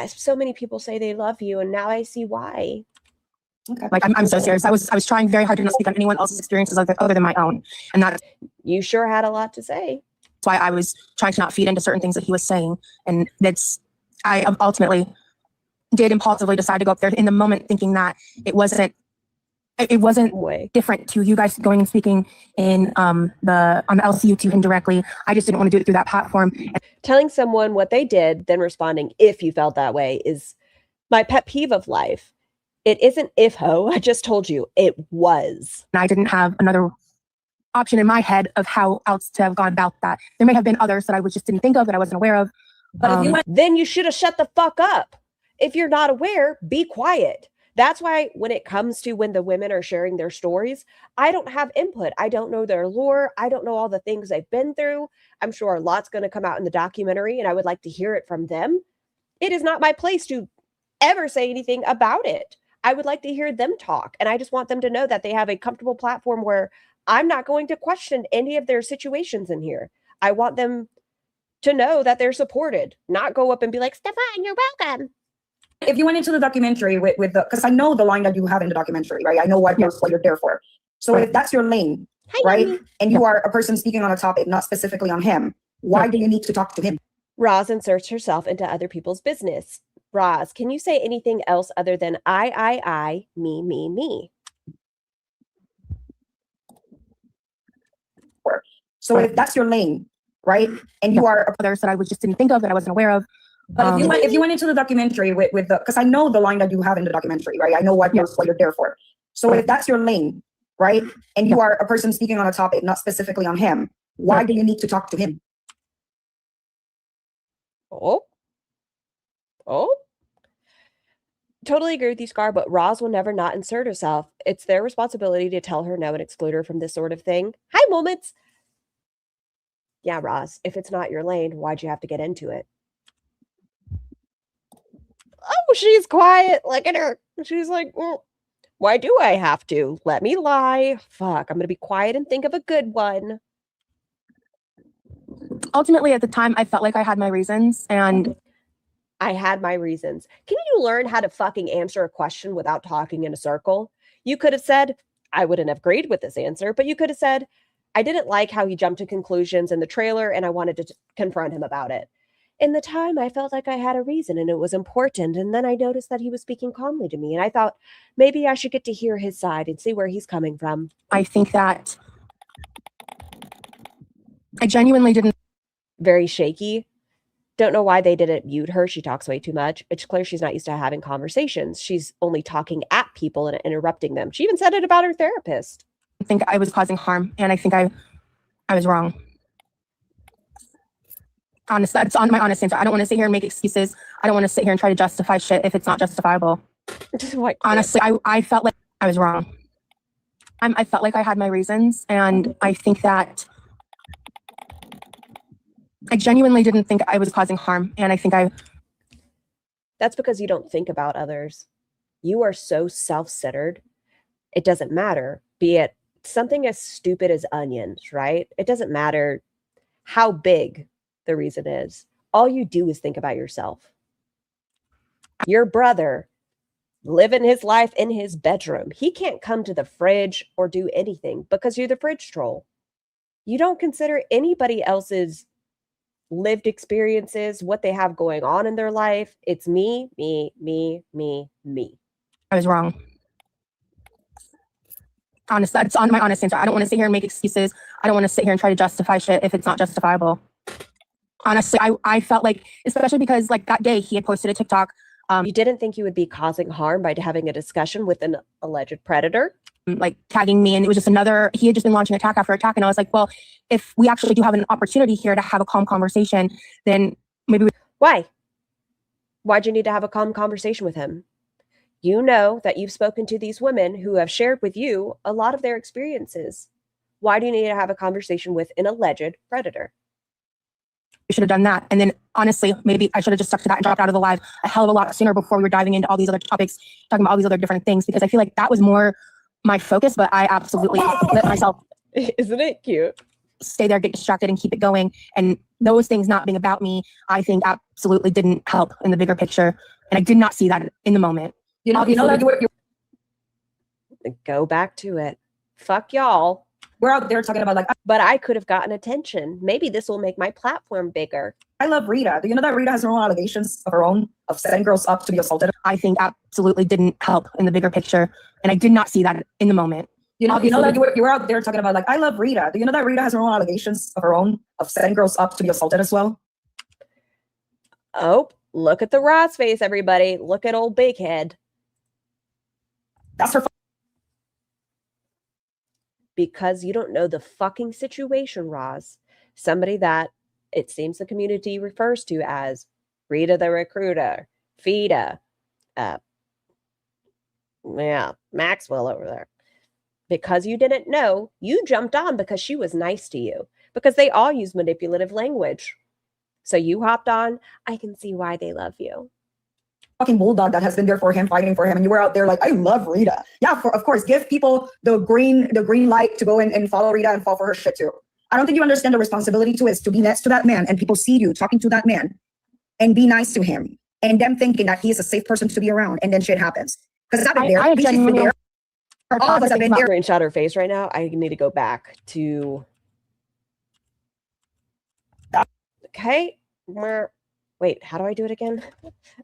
so many people say they love you, and now I see why. Okay. Like I'm so serious. I was trying very hard to not speak on anyone else's experiences other than my own, and that you sure had a lot to say. That's why I was trying to not feed into certain things that he was saying, and I ultimately did impulsively decide to go up there in the moment, thinking that it wasn't different to you guys going and speaking in on the LCU to him directly. I just didn't want to do it through that platform. Telling someone what they did, then responding if you felt that way, is my pet peeve of life. It isn't if ho. I just told you it was. And I didn't have another option in my head of how else to have gone about that. There may have been others that I just didn't think of, that I wasn't aware of. But if you went, then you should have shut the fuck up. If you're not aware, be quiet. That's why when it comes to when the women are sharing their stories, I don't have input. I don't know their lore. I don't know all the things they've been through. I'm sure a lot's going to come out in the documentary, and I would like to hear it from them. It is not my place to ever say anything about it. I would like to hear them talk, and I just want them to know that they have a comfortable platform where I'm not going to question any of their situations in here. I want them to know that they're supported, not go up and be like, Stefan, you're welcome. If you went into the documentary with the, because I know the line that you have in the documentary, right? I know what you're there for. So if that's your lane, right? And you are a person speaking on a topic, not specifically on him, why do you need to talk to him? Roz inserts herself into other people's business. Roz, can you say anything else other than I, me? So if that's your lane, right? And you are others that I just didn't think of, that I wasn't aware of. But if you went into the documentary with the, because I know the line that you have in the documentary, right? I know what you're there for. So if that's your lane, right? And you are a person speaking on a topic, not specifically on him, why do you need to talk to him? Oh. Totally agree with you, Scar, but Roz will never not insert herself. It's their responsibility to tell her no and exclude her from this sort of thing. Hi, Moments. Yeah, Roz, if it's not your lane, why'd you have to get into it? Oh, she's quiet. Look at her. She's like, why do I have to? Let me lie. Fuck, I'm going to be quiet and think of a good one. Ultimately, at the time, I felt like I had my reasons, and I had my reasons. Can you learn how to fucking answer a question without talking in a circle? You could have said, I wouldn't have agreed with this answer, but you could have said, I didn't like how he jumped to conclusions in the trailer and I wanted to confront him about it. In the time, I felt like I had a reason and it was important. And then I noticed that he was speaking calmly to me. And I thought maybe I should get to hear his side and see where he's coming from. I think that I genuinely didn't. Very shaky. Don't know why they didn't mute her. She talks way too much. It's clear she's not used to having conversations. She's only talking at people and interrupting them. She even said it about her therapist. I think I was causing harm, and I think I was wrong. Honest, that's on my honest answer. I don't want to sit here and make excuses. I don't want to sit here and try to justify shit if it's not justifiable. Honestly, I felt like I was wrong. I felt like I had my reasons, and I think that I genuinely didn't think I was causing harm, and I think That's because you don't think about others. You are so self-centered. It doesn't matter, be it something as stupid as onions, right? It doesn't matter how big the reason is. All you do is think about yourself. Your brother living his life in his bedroom. He can't come to the fridge or do anything because you're the fridge troll. You don't consider anybody else's lived experiences, what they have going on in their life. It's me. I was wrong. Honest, that's on my honest answer. I don't want to sit here and make excuses. I don't want to sit here and try to justify shit if it's not justifiable. Honestly, I felt like, especially because like that day he had posted a TikTok. You didn't think you would be causing harm by having a discussion with an alleged predator? Like tagging me, and it was just he had just been launching attack after attack. And I was like, well, if we actually do have an opportunity here to have a calm conversation, then maybe Why? Why'd you need to have a calm conversation with him? You know that you've spoken to these women who have shared with you a lot of their experiences. Why do you need to have a conversation with an alleged predator? we should have done that. And then honestly, maybe I should have just stuck to that and dropped out of the live a hell of a lot sooner before we were diving into all these other topics, talking about all these other different things, because I feel like that was more my focus, but I absolutely let myself. Isn't it cute? Stay there, get distracted, and keep it going. And those things not being about me, I think absolutely didn't help in the bigger picture. And I did not see that in the moment. You know go back to it. Fuck y'all. We're out there talking about like, but I could have gotten attention. Maybe this will make my platform bigger. I love Rita. Do you know that Rita has her own allegations of her own of setting girls up to be assaulted? I think absolutely didn't help in the bigger picture. And I did not see that in the moment. You know that you were out there talking about like, I love Rita. Do you know that Rita has her own allegations of her own of setting girls up to be assaulted as well? Oh, look at the Ross face, everybody. Look at old Big Head. That's her. Because you don't know the fucking situation, Roz. Somebody that it seems the community refers to as Rita the Recruiter, Fida, Maxwell over there. Because you didn't know, you jumped on because she was nice to you. Because they all use manipulative language. So you hopped on. I can see why they love you. fucking bulldog that has been there for him, fighting for him, and you were out there like, I love Rita. Yeah, of course, give people the green light to go and follow Rita and fall for her shit too. I don't think you understand the responsibility to is to be next to that man and people see you talking to that man and be nice to him and them thinking that he is a safe person to be around, and then shit happens. Because I've been there. I genuinely there. All of us have been there. Screenshot her face right now. I need to go back to. Okay. Wait, how do I do it again?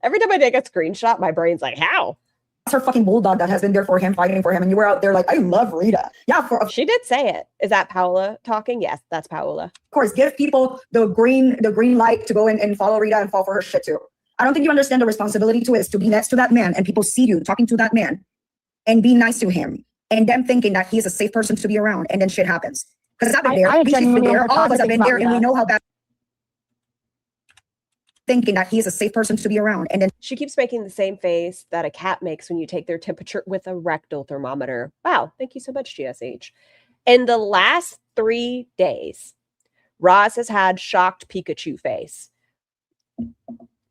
Every time I take a screenshot, my brain's like, how? That's her fucking bulldog that has been there for him, fighting for him, and you were out there like, I love Rita. Yeah, she did say it. Is that Paola talking? Yes, that's Paola. Of course, give people the green light to go and follow Rita and fall for her shit too. I don't think you understand the responsibility to is to be next to that man and people see you talking to that man and be nice to him and them thinking that he is a safe person to be around, and then shit happens. Because I've been there. All of us have been there, and we know how bad. Thinking that he's a safe person to be around, and then she keeps making the same face that a cat makes when you take their temperature with a rectal thermometer. Wow, thank you so much, GSH. In the last 3 days, Roz has had shocked Pikachu face,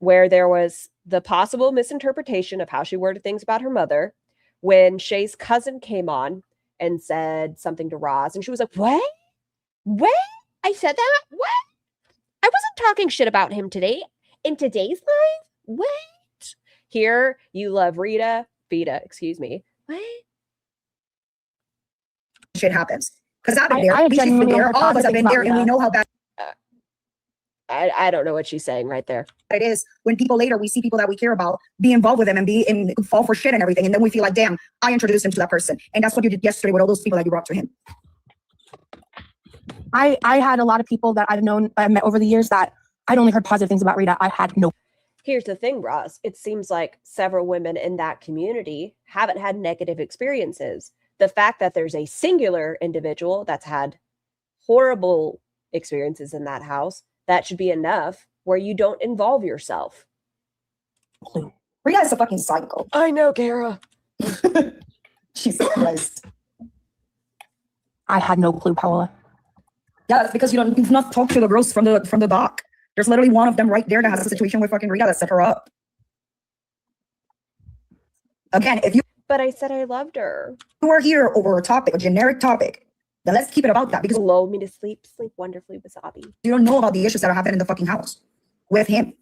where there was the possible misinterpretation of how she worded things about her mother when Shay's cousin came on and said something to Roz, and she was like, what? I said that? What? I wasn't talking shit about him today. In today's life? What? Here, you love Rita. Excuse me. What? Shit happens. Because I've been there. She's been there. All of us have been there, and we know how bad. I don't know what she's saying right there. It is when people later, we see people that we care about be involved with them and fall for shit and everything. And then we feel like, damn, I introduced him to that person. And that's what you did yesterday with all those people that you brought to him. I had a lot of people that I've met over the years that I'd only heard positive things about Rita. I had no. Here's the thing, Roz. It seems like several women in that community haven't had negative experiences. The fact that there's a singular individual that's had horrible experiences in that house, that should be enough where you don't involve yourself. Rita is a fucking psycho. I know, Kara. Jesus Christ. I had no clue, Paola. Yeah, that's because you've not talked to the girls from the doc. There's literally one of them right there that has a situation with fucking Rita that set her up. Again, if you. But I said I loved her. You are here over a topic, a generic topic. Then let's keep it about that, because lull me to sleep wonderfully, Wasabi. You don't know about the issues that are happening in the fucking house with him.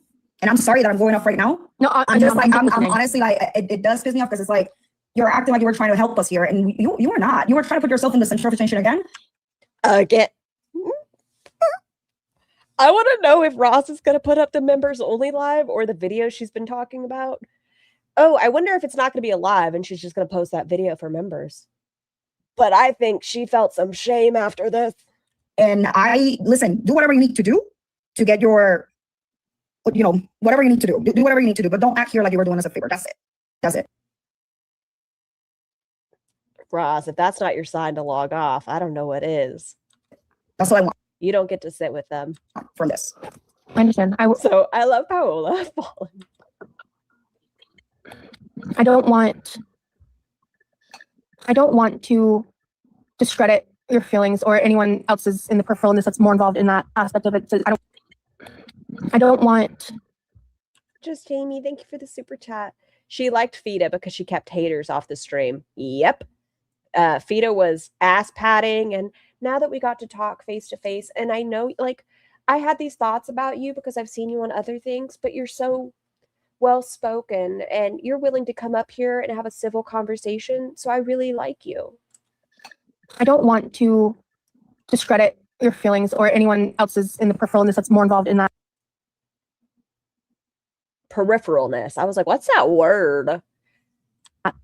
And I'm sorry that I'm going off right now. No, I'm honestly like, it does piss me off because it's like, you're acting like you were trying to help us here, and you were not. You were trying to put yourself in the center of attention again. Again. I want to know if Roz is going to put up the members only live or the video she's been talking about. Oh, I wonder if it's not going to be a live and she's just going to post that video for members. But I think she felt some shame after this. And listen, do whatever you need to do to get your, whatever you need to do. Do whatever you need to do, but don't act here like you were doing us a favor. That's it. Roz, if that's not your sign to log off, I don't know what is. That's what I want. You don't get to sit with them from this. I understand. So I love Paola falling. I don't want to discredit your feelings or anyone else's in the peripheralness that's more involved in that aspect of it. So I don't want. Just Amy, thank you for the super chat. She liked Fida because she kept haters off the stream. Yep. Fida was ass patting, and now that we got to talk face to face, and I know, like, I had these thoughts about you because I've seen you on other things, but you're so well spoken and you're willing to come up here and have a civil conversation. So I really like you. I don't want to discredit your feelings or anyone else's in the peripheralness that's more involved in that. Peripheralness. I was like, what's that word?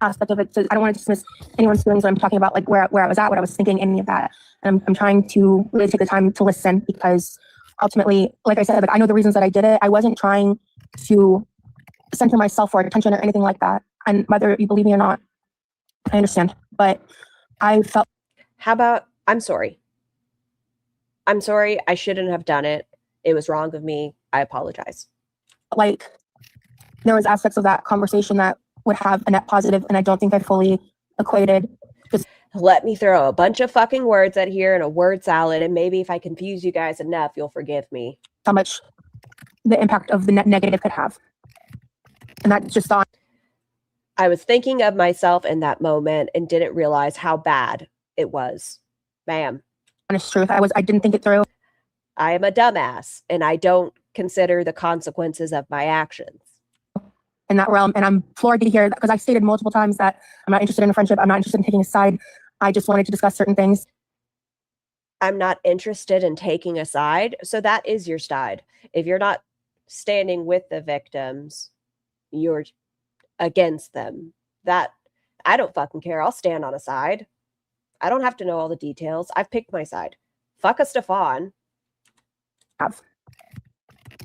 Aspect of it. So I don't want to dismiss anyone's feelings when I'm talking about like where I was at, what I was thinking, any of that. And I'm trying to really take the time to listen, because ultimately, like I said, like, I know the reasons that I did it. I wasn't trying to center myself for attention or anything like that. And whether you believe me or not, I understand. But I felt. How about, I'm sorry. I'm sorry. I shouldn't have done it. It was wrong of me. I apologize. Like, there was aspects of that conversation that would have a net positive, and I don't think I fully equated. Let me throw a bunch of fucking words at here and a word salad, and maybe if I confuse you guys enough, you'll forgive me. How much the impact of the net negative could have. And that's just on. I was thinking of myself in that moment and didn't realize how bad it was. Ma'am. Honest truth. I didn't think it through. I am a dumbass and I don't consider the consequences of my actions. In that realm, and I'm floored to hear that because I've stated multiple times that I'm not interested in a friendship. I'm not interested in taking a side. I just wanted to discuss certain things. I'm not interested in taking a side. So that is your side. If you're not standing with the victims, you're against them. That I don't fucking care. I'll stand on a side. I don't have to know all the details. I've picked my side. Fuck a Stefan. And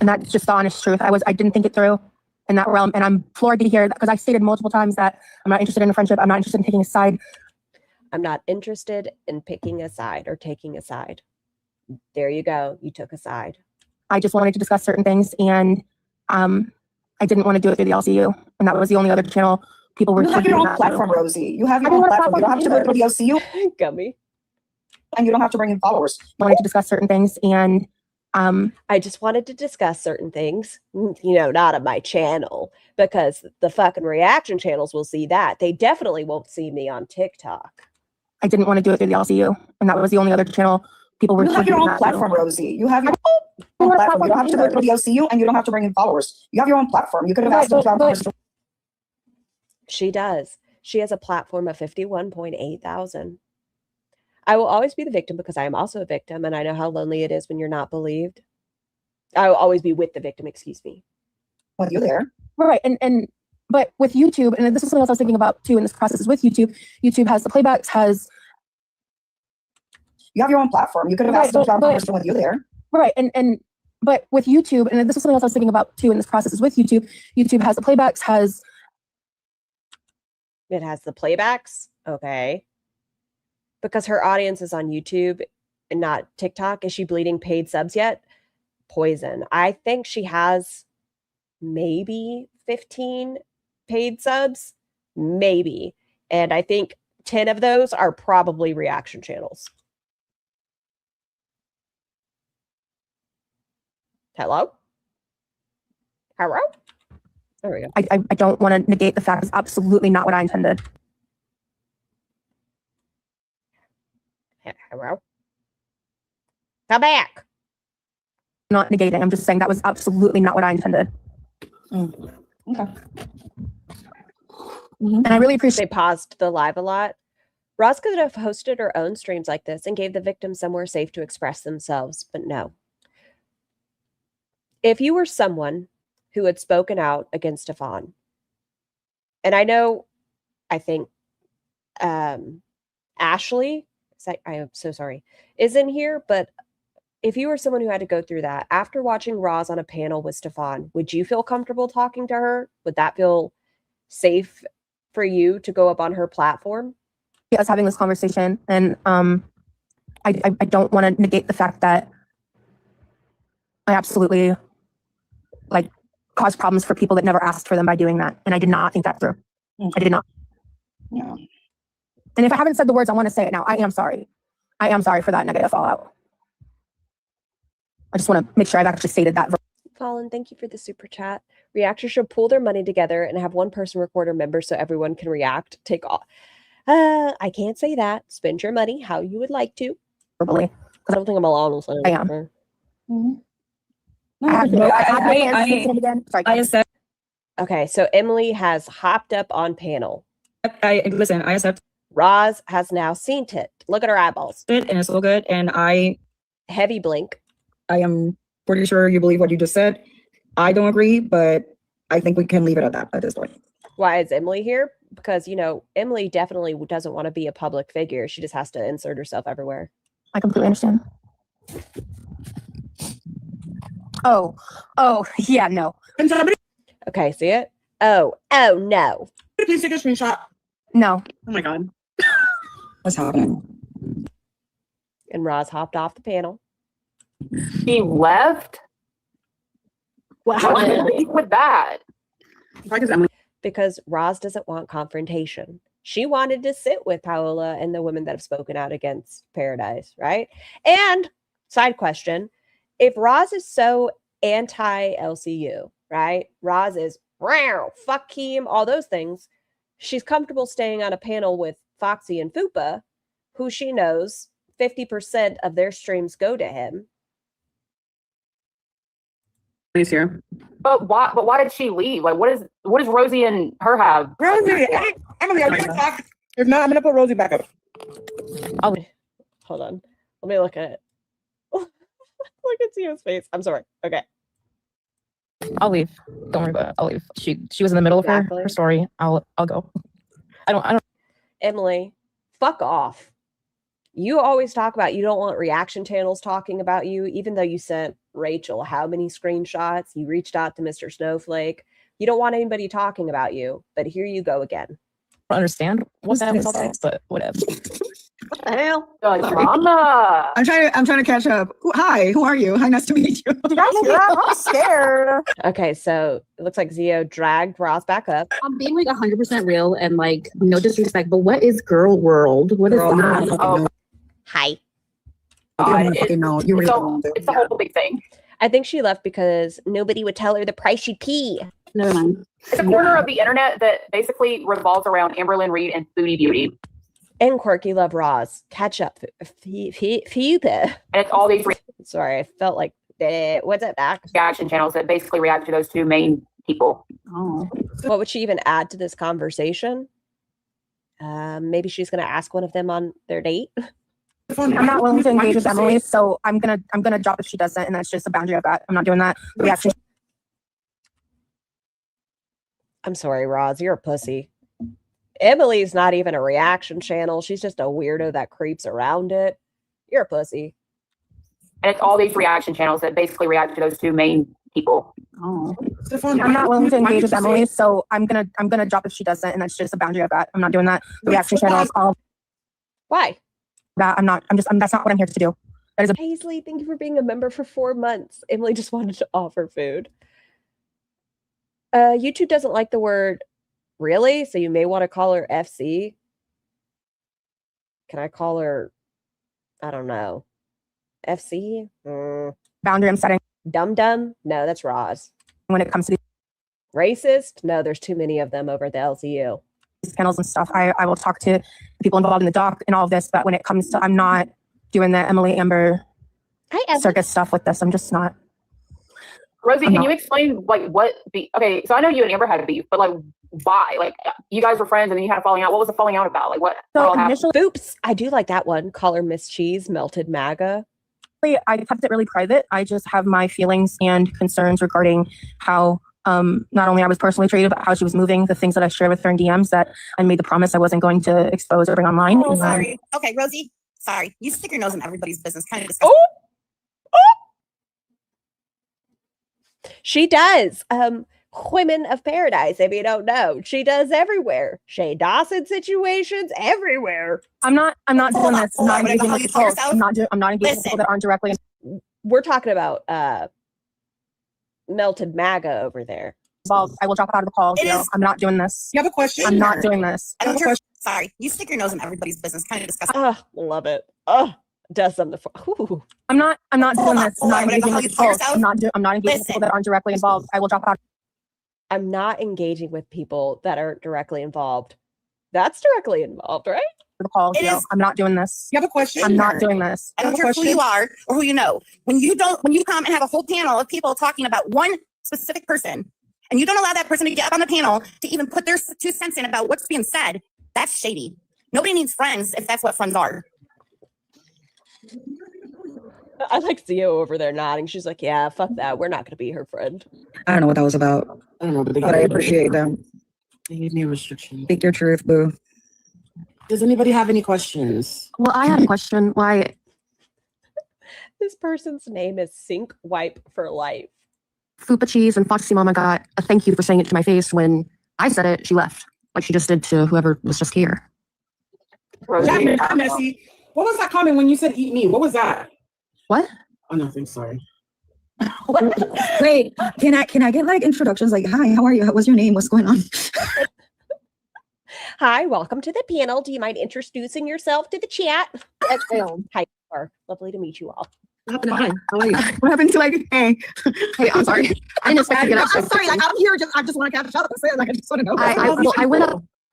that's just the honest truth. I didn't think it through in that realm, and I'm floored to hear that because I've stated multiple times that I'm not interested in a friendship. I'm not interested in taking a side. I'm not interested in picking a side or taking a side. There you go. You took a side. I just wanted to discuss certain things, and I didn't want to do it through the LCU, and that was the only other channel people were. You have your own platform, Rosie. You have your own platform. You don't have to go through the LCU. Gummy. And you don't have to bring in followers. I wanted to discuss certain things, and I just wanted to discuss certain things, not on my channel, because the fucking reaction channels will see that. They definitely won't see me on TikTok. I didn't want to do it through the LCU, and that was the only other channel people were. You have your own platform, Rosie. You have your own platform. You don't have to go through the LCU, and you don't have to bring in followers. You have your own platform. You could have asked them. She does. She has a platform of 51.8 thousand. I will always be the victim because I am also a victim, and I know how lonely it is when you're not believed. I will always be with the victim, excuse me. Well, you're there. Right. But with YouTube, and this is something else I was thinking about too in this process, is with YouTube. YouTube has the playbacks, has. You have your own platform. You could have asked them when you're there. Right. But with YouTube, and this is something else I was thinking about too in this process, is with YouTube. YouTube has the playbacks, has. It has the playbacks. Okay. Because her audience is on YouTube and not TikTok. Is she bleeding paid subs yet? Poison. I think she has maybe 15 paid subs. Maybe. And I think 10 of those are probably reaction channels. Hello? Hello? There we go. I don't want to negate the fact it's absolutely not what I intended. Hello? Come back. Not negating. I'm just saying that was absolutely not what I intended. Okay. And I really appreciate. They paused the live a lot. Roz could have hosted her own streams like this and gave the victims somewhere safe to express themselves, but no. If you were someone who had spoken out against Stefan, and I think Ashley, I am so sorry, is in here, but if you were someone who had to go through that, after watching Roz on a panel with Stefan, would you feel comfortable talking to her? Would that feel safe for you to go up on her platform? Us having this conversation, and I don't want to negate the fact that I absolutely cause problems for people that never asked for them by doing that, and I did not think that through. I did not. Yeah. And if I haven't said the words, I want to say it now. I am sorry. I am sorry for that negative fallout. I just want to make sure I've actually stated that. Colin, thank you for the super chat. Reactors should pool their money together and have one person record a member so everyone can react. Take off. I can't say that. Spend your money how you would like to. Verbally. I don't think I'm alone. I am. I accept. Okay, so Emily has hopped up on panel. I accept. Roz has now seen it. Look at her eyeballs. And it's so good. And heavy blink. I am pretty sure you believe what you just said. I don't agree, but I think we can leave it at that at this point. Why is Emily here? Because, Emily definitely doesn't want to be a public figure. She just has to insert herself everywhere. I completely understand. Oh, yeah, no. Okay, see it? Oh, no. Please take a screenshot. No. Oh my God. What's happening? And Roz hopped off the panel. He left? What happened with that? Because Roz doesn't want confrontation. She wanted to sit with Paola and the women that have spoken out against Paradise, right? And side question, if Roz is so anti-LCU, right? Roz is fuck Keem, all those things. She's comfortable staying on a panel with Foxy and Fupa, who she knows 50% of their streams go to him. He's here. But why did she leave? Like, what does Rosie and her have? Rosie, Emily, are you gonna talk? If not, I'm gonna put Rosie back up. Hold on. Let me look at it. Look at Zio's face. I'm sorry. Okay. I'll leave. Don't worry about it. I'll leave. She was in the middle of her story. I'll go. I don't. Emily, fuck off. You always talk about you don't want reaction channels talking about you, even though you sent Rachel how many screenshots? You reached out to Mr. Snowflake. You don't want anybody talking about you, but here you go again. I don't understand what that was all about, but whatever. What the hell? Drama. I'm trying to catch up. Hi, who are you? Hi, nice to meet you. I'm scared. Okay, so it looks like Zio dragged Ross back up. I'm being like 100% real and like no disrespect, but what is girl world? What is that? Hi. It's a whole big thing. I think she left because nobody would tell her the price she'd pee. Never mind. It's a corner of the internet that basically revolves around Amberlyn Reed and Foodie Beauty. And QuirkyLoveRosee. Catch up. Fupa. And it's all these sorry, I felt like what's that back? reaction channels that basically react to those two main people. Oh. What would she even add to this conversation? Maybe she's gonna ask one of them on their date. I'm not willing to engage with Emily, so I'm gonna drop if she doesn't, and that's just a boundary I've got. I'm not doing that. Reaction. I'm sorry, Roz, you're a pussy. Emily's not even a reaction channel. She's just a weirdo that creeps around it. You're a pussy. And it's all these reaction channels that basically react to those two main people. Oh. I'm not willing to engage with Emily, so I'm gonna drop if she doesn't, and that's just a boundary I've got. I'm not doing that. Reaction channels. Why? That that's not what I'm here to do. That is a Paisley, thank you for being a member for 4 months. Emily just wanted to offer food. YouTube doesn't like the word really, so you may want to call her FC. Can I call her, I don't know, FC? boundary I'm setting. Dum Dum? No, that's Roz. When it comes to Racist? No, there's too many of them over at the LCU. these panels and stuff, I will talk to people involved in the doc and all of this, but when it comes to, I'm not doing the Emily Amber circus stuff with this. I'm just not. Rosie, can you explain like what the, okay, so I know you and Amber had a beef, but like why? Like you guys were friends and then you had a falling out. What was the falling out about? Like what? So initially, oops, I do like that one. Call her Miss Cheese, Melted MAGA. I kept it really private. I just have my feelings and concerns regarding how not only I was personally treated, but how she was moving, the things that I shared with her in DMs that I made the promise I wasn't going to expose or bring online. Oh, sorry. Okay, Rosie, sorry. You stick your nose in everybody's business. Kind of disgusting. She does. Women of Paradise, if you don't know. She does everywhere. Shay Dawson situations everywhere. I'm not doing this. I'm not engaging with people. I'm not engaging with people that aren't directly. We're talking about Melted MAGA over there. I will drop out of the call. I'm not doing this. You have a question? I'm not doing this. I don't care. Sorry. You stick your nose in everybody's business. Kind of disgusting. Oh, love it. Oh, does something for. Ooh. I'm not doing this. I'm not engaging with people. I'm not engaging with people that aren't directly involved. I will drop out. I'm not engaging with people that aren't directly involved. That's directly involved, right? The call. It is. I'm not doing this. You have a question? I'm not doing this. I don't care who you are or who you know. When you come and have a whole panel of people talking about one specific person, and you don't allow that person to get up on the panel to even put their 2 cents in about what's being said, that's shady. Nobody needs friends if that's what friends are. I like Zio over there nodding. She's like, yeah, fuck that. We're not going to be her friend. I don't know what that was about. I don't know, but I appreciate them. They gave me a restriction. Speak your truth, boo. Does anybody have any questions? Well, I have a question. Why? This person's name is Sink Wipe for Life. Fupa Cheese and Foxy Mama got a thank you for saying it to my face. When I said it, she left. Like she just did to whoever was just here. That messy. What was that comment when you said eat me? What was that? What? Oh, nothing. Sorry. Wait, can I get like introductions? Like, hi, how are you? What's your name? What's going on? Hi, welcome to the panel. Do you mind introducing yourself to the chat? Hi, lovely to meet you all. What happened? Hi, how are you? What happened to like, hey, I'm sorry. I didn't expect to get up. I'm sorry, like I'm here. I just want to catch up and say it. Like I just want to know.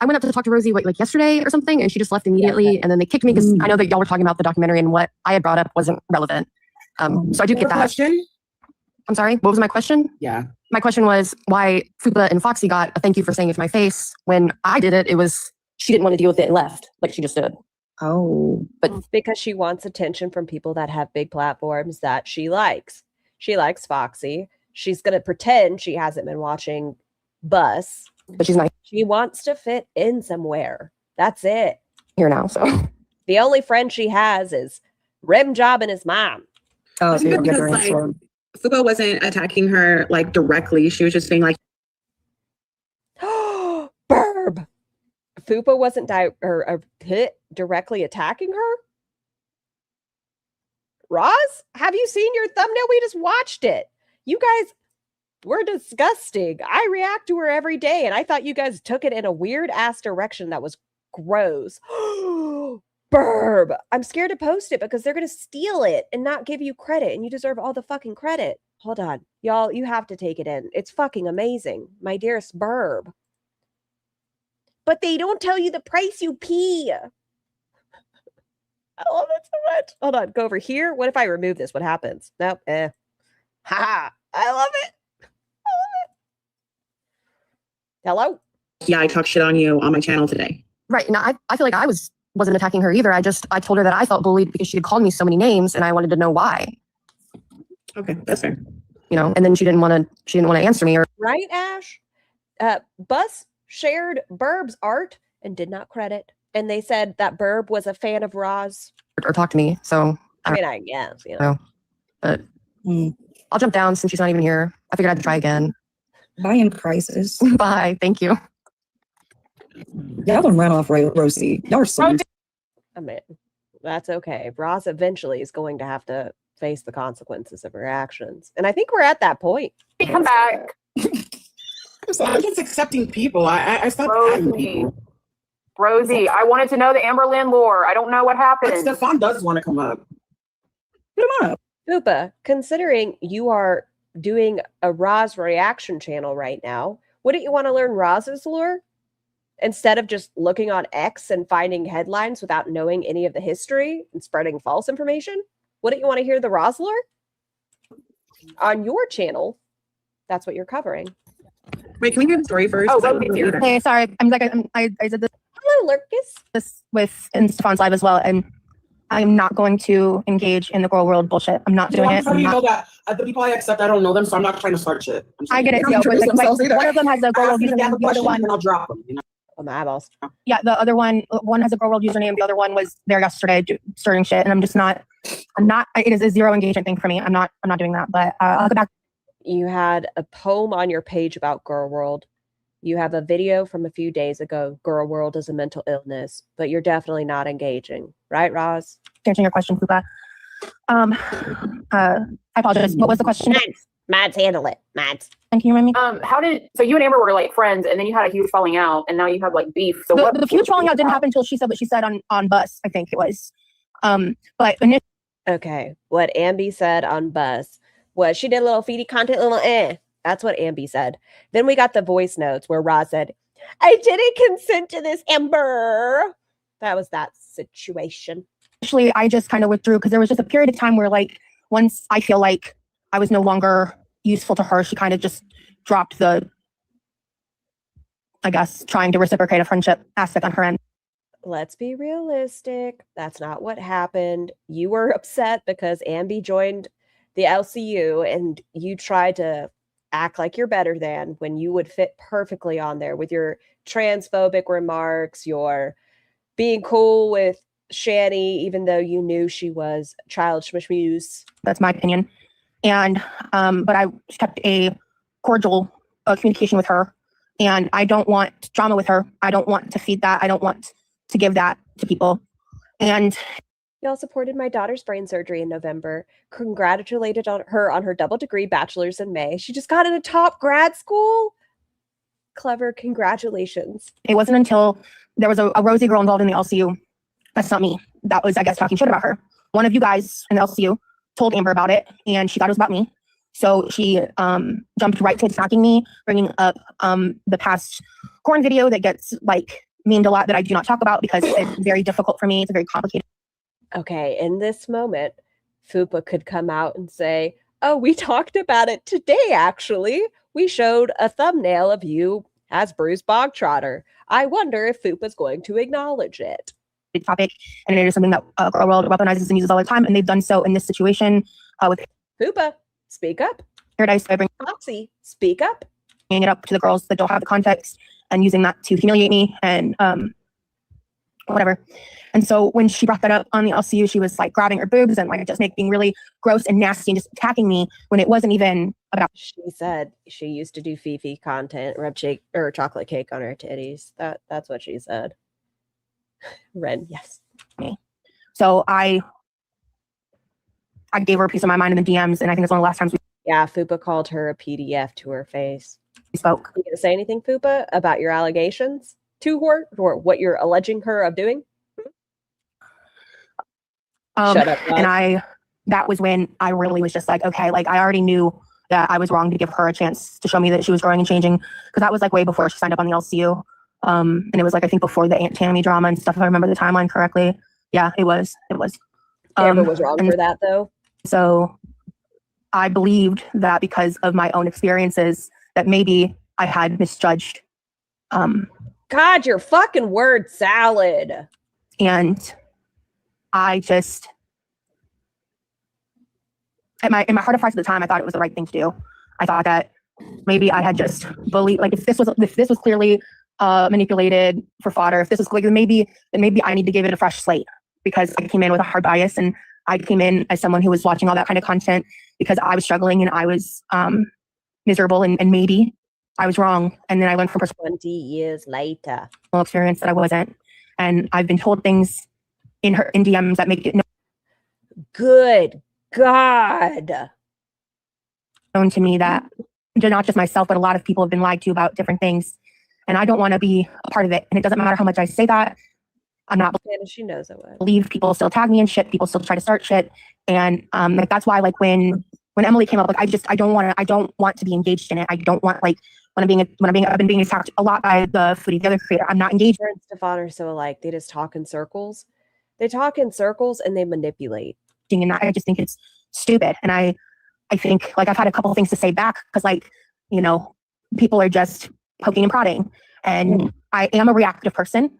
I went up to talk to Rosie like yesterday or something, and she just left immediately. And then they kicked me because I know that y'all were talking about the documentary, and what I had brought up wasn't relevant. So I do get that. Question? I'm sorry. What was my question? Yeah. My question was why Fupa and Foxy got a thank you for saying it to my face. When I did it, it was she didn't want to deal with it and left, like she just did. Oh, but because she wants attention from people that have big platforms that she likes. She likes Foxy. She's going to pretend she hasn't been watching Bus. But she's not. She wants to fit in somewhere. That's it. Here now, so. The only friend she has is Rim Job and his mom. Oh, so you don't get her Because, answer. Fupa wasn't attacking her like directly. She was just being like, Burb. Fupa wasn't directly attacking her? Roz, have you seen your thumbnail? We just watched it. You guys were disgusting. I react to her every day, and I thought you guys took it in a weird-ass direction that was gross. Burb. I'm scared to post it because they're going to steal it and not give you credit, and you deserve all the fucking credit. Hold on. Y'all, you have to take it in. It's fucking amazing. My dearest Burb. But they don't tell you the price, you pee. I love it so much. Hold on, go over here. What if I remove this? What happens? Nope. Ha! I love it. I love it. Hello? yeah, I talked shit on you on my channel today. Right. Now I feel like I wasn't attacking her either. I told her that I felt bullied because she had called me so many names and I wanted to know why. Okay, that's fair. You know, and then she didn't want to answer me. Or Right, Ash? Bus shared Burb's art and did not credit. And they said that Burb was a fan of Roz. or talk to me. So I mean, I guess, you know. But I'll jump down since she's not even here. I figured I'd try again. Bye in crisis. Bye. Thank you. Y'all done ran off Rosie. Y'all are so. I mean, that's okay. Roz eventually is going to have to face the consequences of her actions. And I think we're at that point. Come back. I'm just accepting people. I stopped adding people. Rosie, I wanted to know the Amberlynn lore. I don't know what happened. But Stefan does want to come up. Put him up. Fupa, considering you are doing a Roz reaction channel right now, wouldn't you want to learn Roz's lore? Instead of just looking on X and finding headlines without knowing any of the history and spreading false information? Wouldn't you want to hear the Roz lore? On your channel, that's what you're covering. Wait, can we hear the story first? Hey, sorry. I did this. Hello, Lurkus. This with in Stefan's live as well, and I'm not going to engage in the girl world bullshit. I'm not doing it. You know that the people I accept, I don't know them, so I'm not trying to start shit. I get it. Yeah, but like, one of them has a girl world username. The other one, and I'll drop them. You know? Oh, my eyeballs. Yeah, the other one has a girl world username. The other one was there yesterday starting shit, and I'm not. It is a zero engagement thing for me. I'm not doing that. But I'll go back. You had a poem on your page about Girl World. You have a video from a few days ago. Girl World is a mental illness, but you're definitely not engaging, right, Roz? Answering your question, Fupa. I apologize. What was the question? Mads, handle it. Mads. And can you remind me? So you and Amber were like friends, and then you had a huge falling out, and now you have like beef. So the huge falling out didn't happen until she said what she said on Bus, I think it was. But initially, okay, what Ambi said on Bus was she did a little feedy content, That's what Ambi said. Then we got the voice notes where Roz said, I didn't consent to this, Amber. That was that situation. Actually, I just kind of withdrew because there was just a period of time where, like, once I feel like I was no longer useful to her, she kind of just dropped the, I guess, trying to reciprocate a friendship aspect on her end. Let's be realistic. That's not what happened. You were upset because Ambi joined the LCU and you tried to act like you're better than when you would fit perfectly on there with your transphobic remarks, your being cool with Shani, even though you knew she was child schmishmuse. That's my opinion. And, but I kept a cordial communication with her, and I don't want drama with her. I don't want to feed that. I don't want to give that to people. And y'all supported my daughter's brain surgery in November, congratulated her on her double degree bachelor's in May. She just got into top grad school. Clever, congratulations. It wasn't until there was a Rosie girl involved in the LCU. That's not me. That was, I guess, talking shit about her. One of you guys in the LCU told Amber about it, and she thought it was about me. So she jumped right to attacking me, bringing up the past corn video that gets like memed a lot that I do not talk about because it's very difficult for me. It's very complicated. Okay, in this moment, Fupa could come out and say, oh, we talked about it today, actually. We showed a thumbnail of you as Bruce Bogtrotter. I wonder if Fupa's going to acknowledge it. Topic, and it is something that Girl World weaponizes and uses all the time, and they've done so in this situation with Fupa. Speak up. Paradise. I bring Foxy, speak up. Bringing it up to the girls that don't have the context and using that to humiliate me and whatever. And so when she brought that up on the LCU, she was like grabbing her boobs and like just being really gross and nasty and just attacking me when it wasn't even about. She said she used to do Fifi content, rub shake or chocolate cake on her titties. That's what she said. Ren, yes. So I gave her a piece of my mind in the DMs, and I think it's one of the last times we. Yeah, Fupa called her a PDF to her face. We spoke. You gonna say anything, Fupa, about your allegations to her or what you're alleging her of doing? Shut up. And that was when I really was just like, okay, like I already knew that I was wrong to give her a chance to show me that she was growing and changing, because that was like way before she signed up on the LCU. And it was like, I think before the Aunt Tammy drama and stuff, if I remember the timeline correctly. Yeah, it was. Amber was wrong for that though. So I believed that because of my own experiences that maybe I had misjudged. God, your fucking word salad. And I just, in my heart of hearts at the time, I thought it was the right thing to do. I thought that maybe I had just believed, like if this was clearly manipulated for fodder, if this was clear, then maybe I need to give it a fresh slate, because I came in with a hard bias, and I came in as someone who was watching all that kind of content because I was struggling and I was miserable, and maybe I was wrong. And then I learned from 20 years later experience that I wasn't. And I've been told things in DMs that make it good God known to me that not just myself, but a lot of people have been lied to about different things. And I don't want to be a part of it. And it doesn't matter how much I say that. I'm not. She knows it would. Believe people still tag me in shit. People still try to start shit. And like that's why like when Emily came up, like I don't want to be engaged in it. I don't want like I've been being attacked a lot by the other creator. I'm not engaged. Her and Stefan are so alike. They just talk in circles. They talk in circles and they manipulate. And I just think it's stupid. And I think like I've had a couple of things to say back because like, you know, people are just poking and prodding. And I am a reactive person.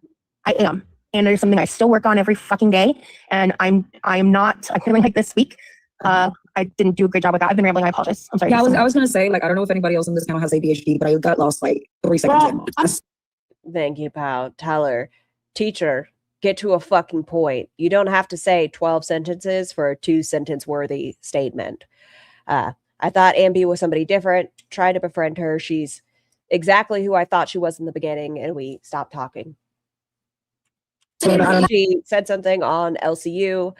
I am. And there's something I still work on every fucking day. And I'm feeling like this week. I didn't do a great job with that. I've been rambling. I apologize. I'm sorry. Yeah, I was gonna say, like, I don't know if anybody else in this channel has ADHD, but I got lost like 3 seconds in. Thank you, Pao. Tell her, teacher, get to a fucking point. You don't have to say 12 sentences for a 2-sentence worthy statement. I thought Ambi was somebody different. Tried to befriend her. She's exactly who I thought she was in the beginning, and we stopped talking. She said something on LCU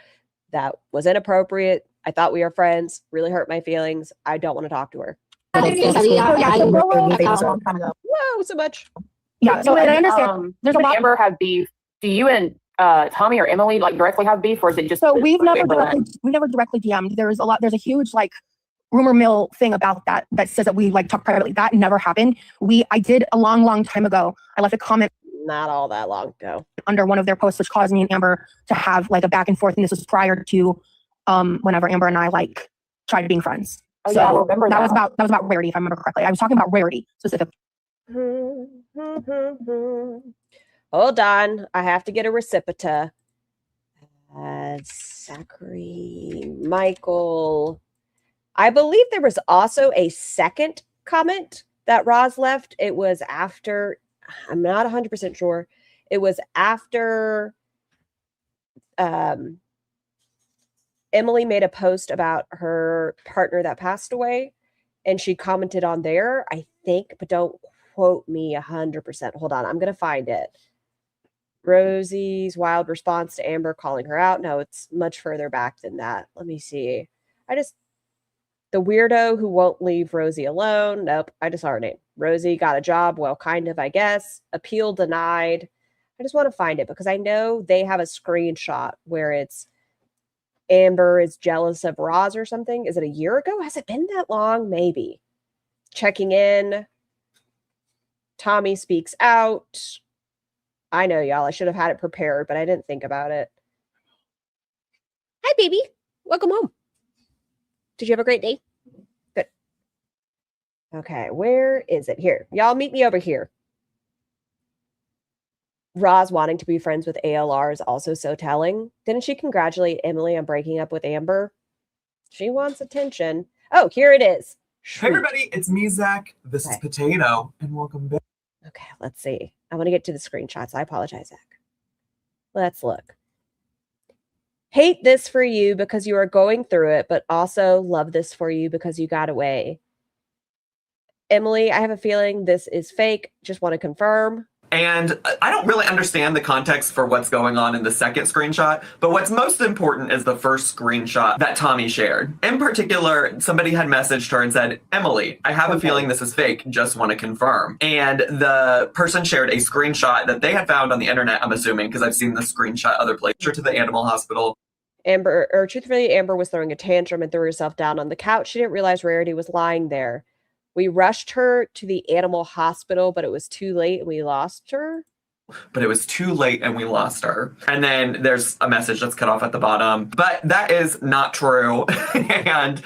that was inappropriate. I thought we were friends. Really hurt my feelings. I don't want to talk to her. Whoa, so much. Yeah, so I understand. There's a lot. Amber have beef. Do you and Tommy or Emily like directly have beef, or is it just? So we've never directly DM'd. There's a huge like rumor mill thing about that says that we like talk privately. That never happened. I did a long time ago. I left a comment. Not all that long ago. Under one of their posts, which caused me and Amber to have like a back and forth, and this was prior to whenever Amber and I like tried being friends. Oh, so yeah, I remember that was about Rarity, if I remember correctly. I was talking about Rarity specifically. Hold on, I have to get a recipita. Zachary, Michael. I believe there was also a second comment that Roz left. It was after. I'm not 100% sure. It was after Emily made a post about her partner that passed away, and she commented on there, I think, but don't quote me 100%. Hold on, I'm going to find it. Rosie's wild response to Amber calling her out. No, it's much further back than that. Let me see. The weirdo who won't leave Rosie alone. Nope, I just saw her name. Rosie got a job. Well, kind of, I guess. Appeal denied. I just want to find it because I know they have a screenshot where it's Amber is jealous of Roz or something. Is it a year ago? Has it been that long? Maybe. Checking in. Tommy speaks out. I know, y'all. I should have had it prepared, but I didn't think about it. Hi, baby. Welcome home. Did you have a great day? Good. Okay, where is it? Here. Y'all meet me over here. Roz wanting to be friends with ALR is also so telling. Didn't she congratulate Emily on breaking up with Amber? She wants attention. Oh, here it is. Hey everybody, it's me, Zach. This is Potato, and welcome back. Okay, let's see. I want to get to the screenshots. I apologize, Zach. Let's look. Hate this for you because you are going through it, but also love this for you because you got away. Emily, I have a feeling this is fake. Just want to confirm. And I don't really understand the context for what's going on in the second screenshot, but what's most important is the first screenshot that Tommy shared. In particular, somebody had messaged her and said, Emily, I have a feeling this is fake, just want to confirm. And the person shared a screenshot that they had found on the internet, I'm assuming, because I've seen the screenshot other places, to the animal hospital. Truthfully, Amber was throwing a tantrum and threw herself down on the couch. She didn't realize Rarity was lying there. We rushed her to the animal hospital, but it was too late and we lost her. But it was too late and we lost her. And then there's a message that's cut off at the bottom. But that is not true. And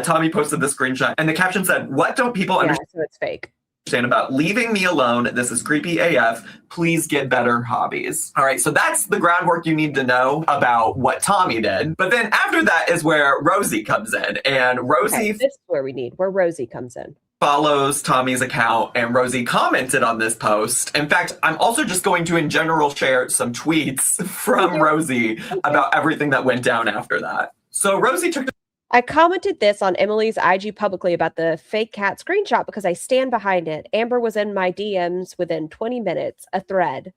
Tommy posted the screenshot and the caption said, what don't people understand? So it's fake. About leaving me alone. This is creepy AF. Please get better hobbies. All right, so that's the groundwork you need to know about what Tommy did. But then after that is where Rosie comes in. And Rosie... this is where Rosie comes in. Follows Tommy's account, and Rosie commented on this post. In fact, I'm also just going to in general share some tweets from Rosie about everything that went down after that. So Rosie took... I commented this on Emily's IG publicly about the fake cat screenshot because I stand behind it. Amber was in my DMs within 20 minutes, a thread.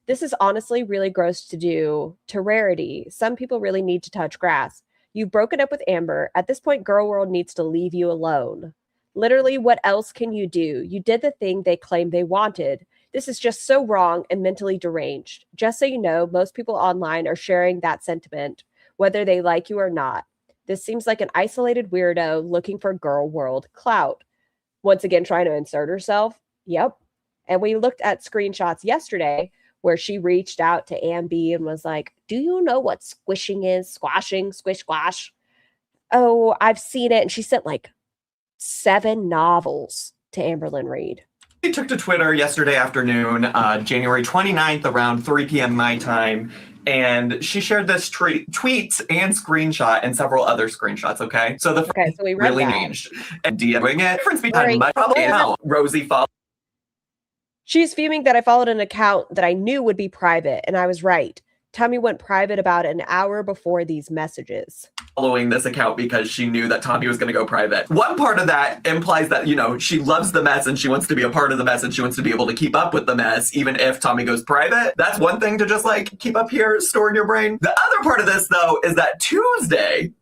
This is honestly really gross to do to Rarity. Some people really need to touch grass. You've broken up with Amber. At this point, Girl World needs to leave you alone. Literally, what else can you do? You did the thing they claimed they wanted. This is just so wrong and mentally deranged. Just so you know, most people online are sharing that sentiment, whether they like you or not. This seems like an isolated weirdo looking for Girl World clout. Once again, trying to insert herself. Yep. And we looked at screenshots yesterday where she reached out to Ambi and was like, do you know what squishing is? Squashing, squish, squash. Oh, I've seen it. And she sent like 7 novels to Amberlynn Reed. She took to Twitter yesterday afternoon, January 29th, around 3 p.m. my time, and she shared this tweet and screenshot and several other screenshots, okay? So the so we read really that. changed. And DMing it, difference between probably how Rosie followed. She's fuming that I followed an account that I knew would be private, and I was right. Tommy went private about an hour before these messages. Following this account because she knew that Tommy was going to go private. One part of that implies that, you know, she loves the mess and she wants to be a part of the mess and she wants to be able to keep up with the mess, even if Tommy goes private. That's one thing to just like keep up here, store in your brain. The other part of this, though, is that Tuesday,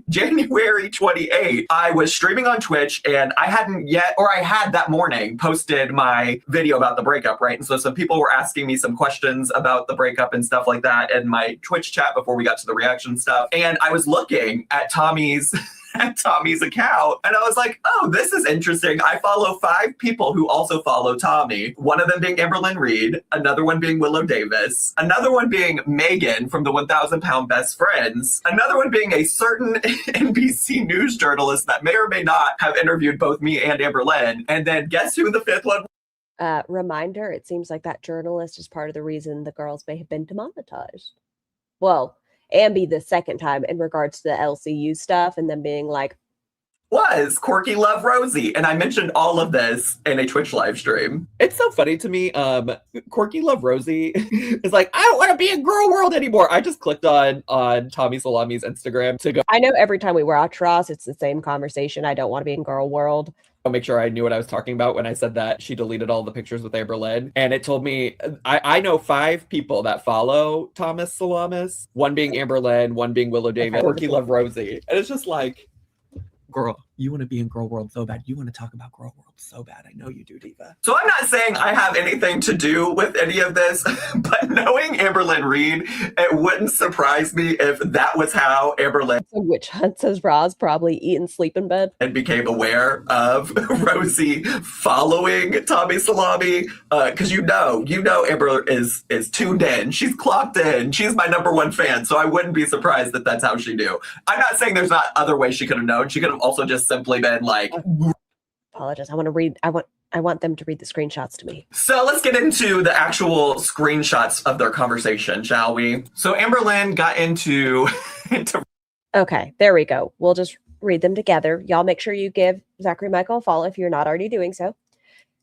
January 28th, I was streaming on Twitch and I hadn't yet, or I had that morning posted my video about the breakup, right? And so some people were asking me some questions about the breakup and stuff like that in my Twitch chat before we got to the reaction stuff. And I was looking at Tommy's account and I was like, oh, this is interesting. I follow 5 people who also follow Tommy. One of them being Amberlynn Reed, another one being Willow Davis, another one being Megan from the 1,000 Pound Best Friends, another one being a certain NBC News journalist that may or may not have interviewed both me and Amberlynn. And then guess who the 5th one? Reminder, it seems like that journalist is part of the reason the girls may have been demonetized. Well, Ambi the second time in regards to the LCU stuff and then being like, was QuirkyLoveRosee, and I mentioned all of this in a Twitch live stream. It's so funny to me. QuirkyLoveRosee is like, I don't want to be in Girl World anymore. I just clicked on Tommy Salami's Instagram to go. I know every time we watch Ross, it's the same conversation. I don't want to be in Girl World. I'll make sure I knew what I was talking about when I said that she deleted all the pictures with Amberlynn. And it told me, I know 5 people that follow Thomas Salamis, one being Amberlynn, one being Willow Davis, QuirkyLoveRosee. And it's just like, girl. You want to be in girl world so bad. You want to talk about girl world so bad. I know you do, Diva. So I'm not saying I have anything to do with any of this, but knowing Amberlynn Reed, it wouldn't surprise me if that was how Amberlynn So witch hunt, says Roz, probably eat and sleep in bed. and became aware of Rosie following Tommy Salami, because you know Amber is tuned in. She's clocked in. She's my #1 fan, so I wouldn't be surprised that that's how she knew. I'm not saying there's not other ways she could have known. She could have also just simply been like, apologize. I want to read. I want them to read the screenshots to me. So let's get into the actual screenshots of their conversation, shall we? So Amberlynn got into Okay, there we go. We'll just read them together. Y'all make sure you give Zachary Michael a follow if you're not already doing so.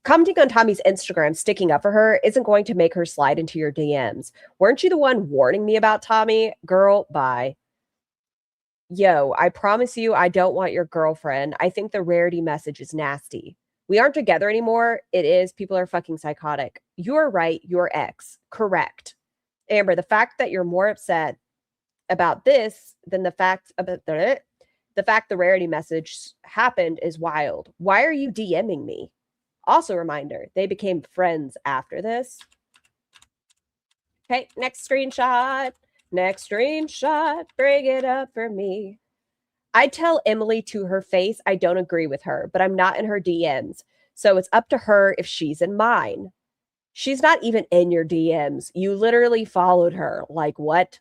Commenting on Tommy's Instagram, sticking up for her isn't going to make her slide into your DMs. Weren't you the one warning me about Tommy? Girl, bye. Yo, I promise you I don't want your girlfriend. I think the rarity message is nasty. We aren't together anymore. It is. People are fucking psychotic. You're right. Your ex. Correct. Amber, the fact that you're more upset about this than the fact about the rarity message happened is wild. Why are you DMing me? Also, reminder, they became friends after this. Okay, next screenshot. Next screenshot. Bring it up for me. I tell Emily to her face I don't agree with her, but I'm not in her DMs. So it's up to her if she's in mine. She's not even in your DMs. You literally followed her. Like what?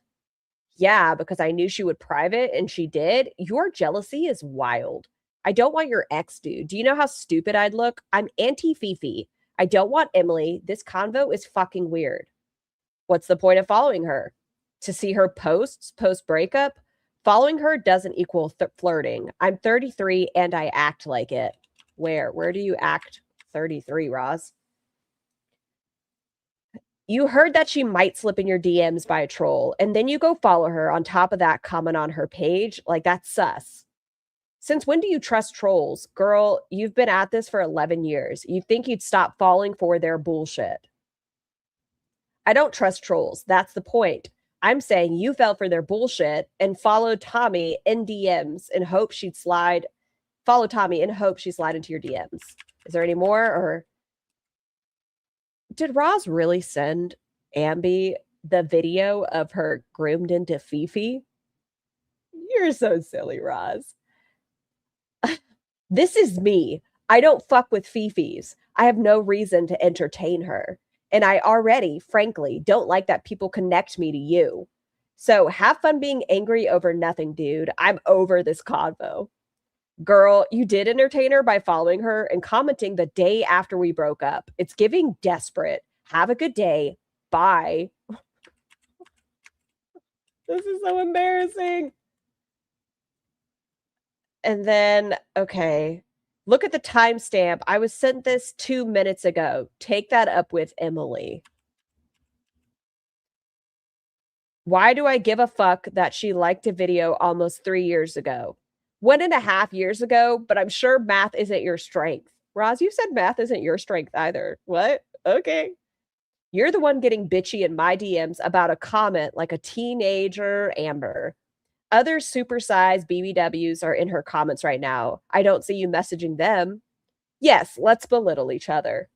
Yeah, because I knew she would private and she did. Your jealousy is wild. I don't want your ex, dude. Do you know how stupid I'd look? I'm anti-Fifi. I don't want Emily. This convo is fucking weird. What's the point of following her? To see her posts post-breakup? Following her doesn't equal flirting. I'm 33 and I act like it. Where do you act 33, Roz? You heard that she might slip in your DMs by a troll, and then you go follow her. On top of that, comment on her page. Like, that's sus. Since when do you trust trolls? Girl, you've been at this for 11 years. You think you'd stop falling for their bullshit. I don't trust trolls. That's the point. I'm saying you fell for their bullshit and followed Tommy in DMs and hope she'd slide. Follow Tommy and hope she slide into your DMs. Is there any more? Or did Roz really send Ambi the video of her groomed into Fifi? You're so silly, Roz. This is me. I don't fuck with Fifis. I have no reason to entertain her. And I already, frankly, don't like that people connect me to you. So have fun being angry over nothing, dude. I'm over this convo. Girl, you did entertain her by following her and commenting the day after we broke up. It's giving desperate. Have a good day. Bye. This is so embarrassing. And then, okay. Look at the timestamp. I was sent this 2 minutes ago. Take that up with Emily. Why do I give a fuck that she liked a video almost 3 years ago? 1.5 years ago, but I'm sure math isn't your strength. Roz, you said math isn't your strength either. What? Okay. You're the one getting bitchy in my DMs about a comment like a teenager, Amber. Other supersized BBWs are in her comments right now. I don't see you messaging them. Yes, let's belittle each other.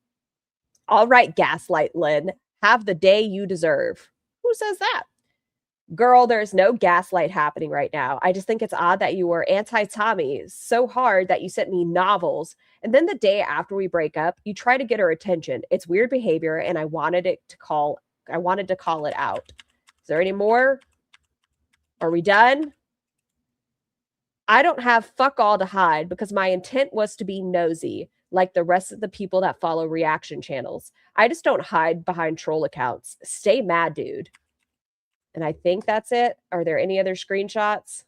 All right, Gaslight Lynn. Have the day you deserve. Who says that? Girl, there's no gaslight happening right now. I just think it's odd that you were anti-Tommy so hard that you sent me novels. And then the day after we break up, you try to get her attention. It's weird behavior, and I wanted to call it out. Is there any more? Are we done? I don't have fuck all to hide because my intent was to be nosy, like the rest of the people that follow reaction channels. I just don't hide behind troll accounts. Stay mad, dude. And I think that's it. Are there any other screenshots?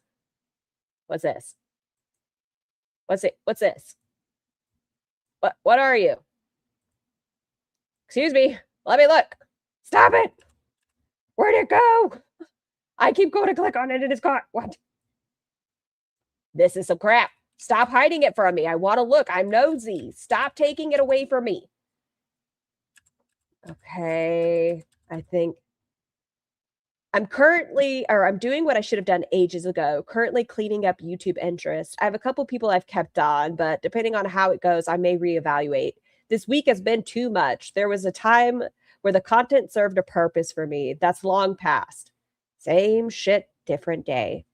What's this? What's this? What are you? Excuse me. Let me look. Stop it. Where'd it go? I keep going to click on it and it's gone. What? This is some crap. Stop hiding it from me. I want to look. I'm nosy. Stop taking it away from me. I'm doing what I should have done ages ago, currently cleaning up YouTube interest. I have a couple people I've kept on, but depending on how it goes, I may reevaluate. This week has been too much. There was a time where the content served a purpose for me. That's long past. Same shit, different day.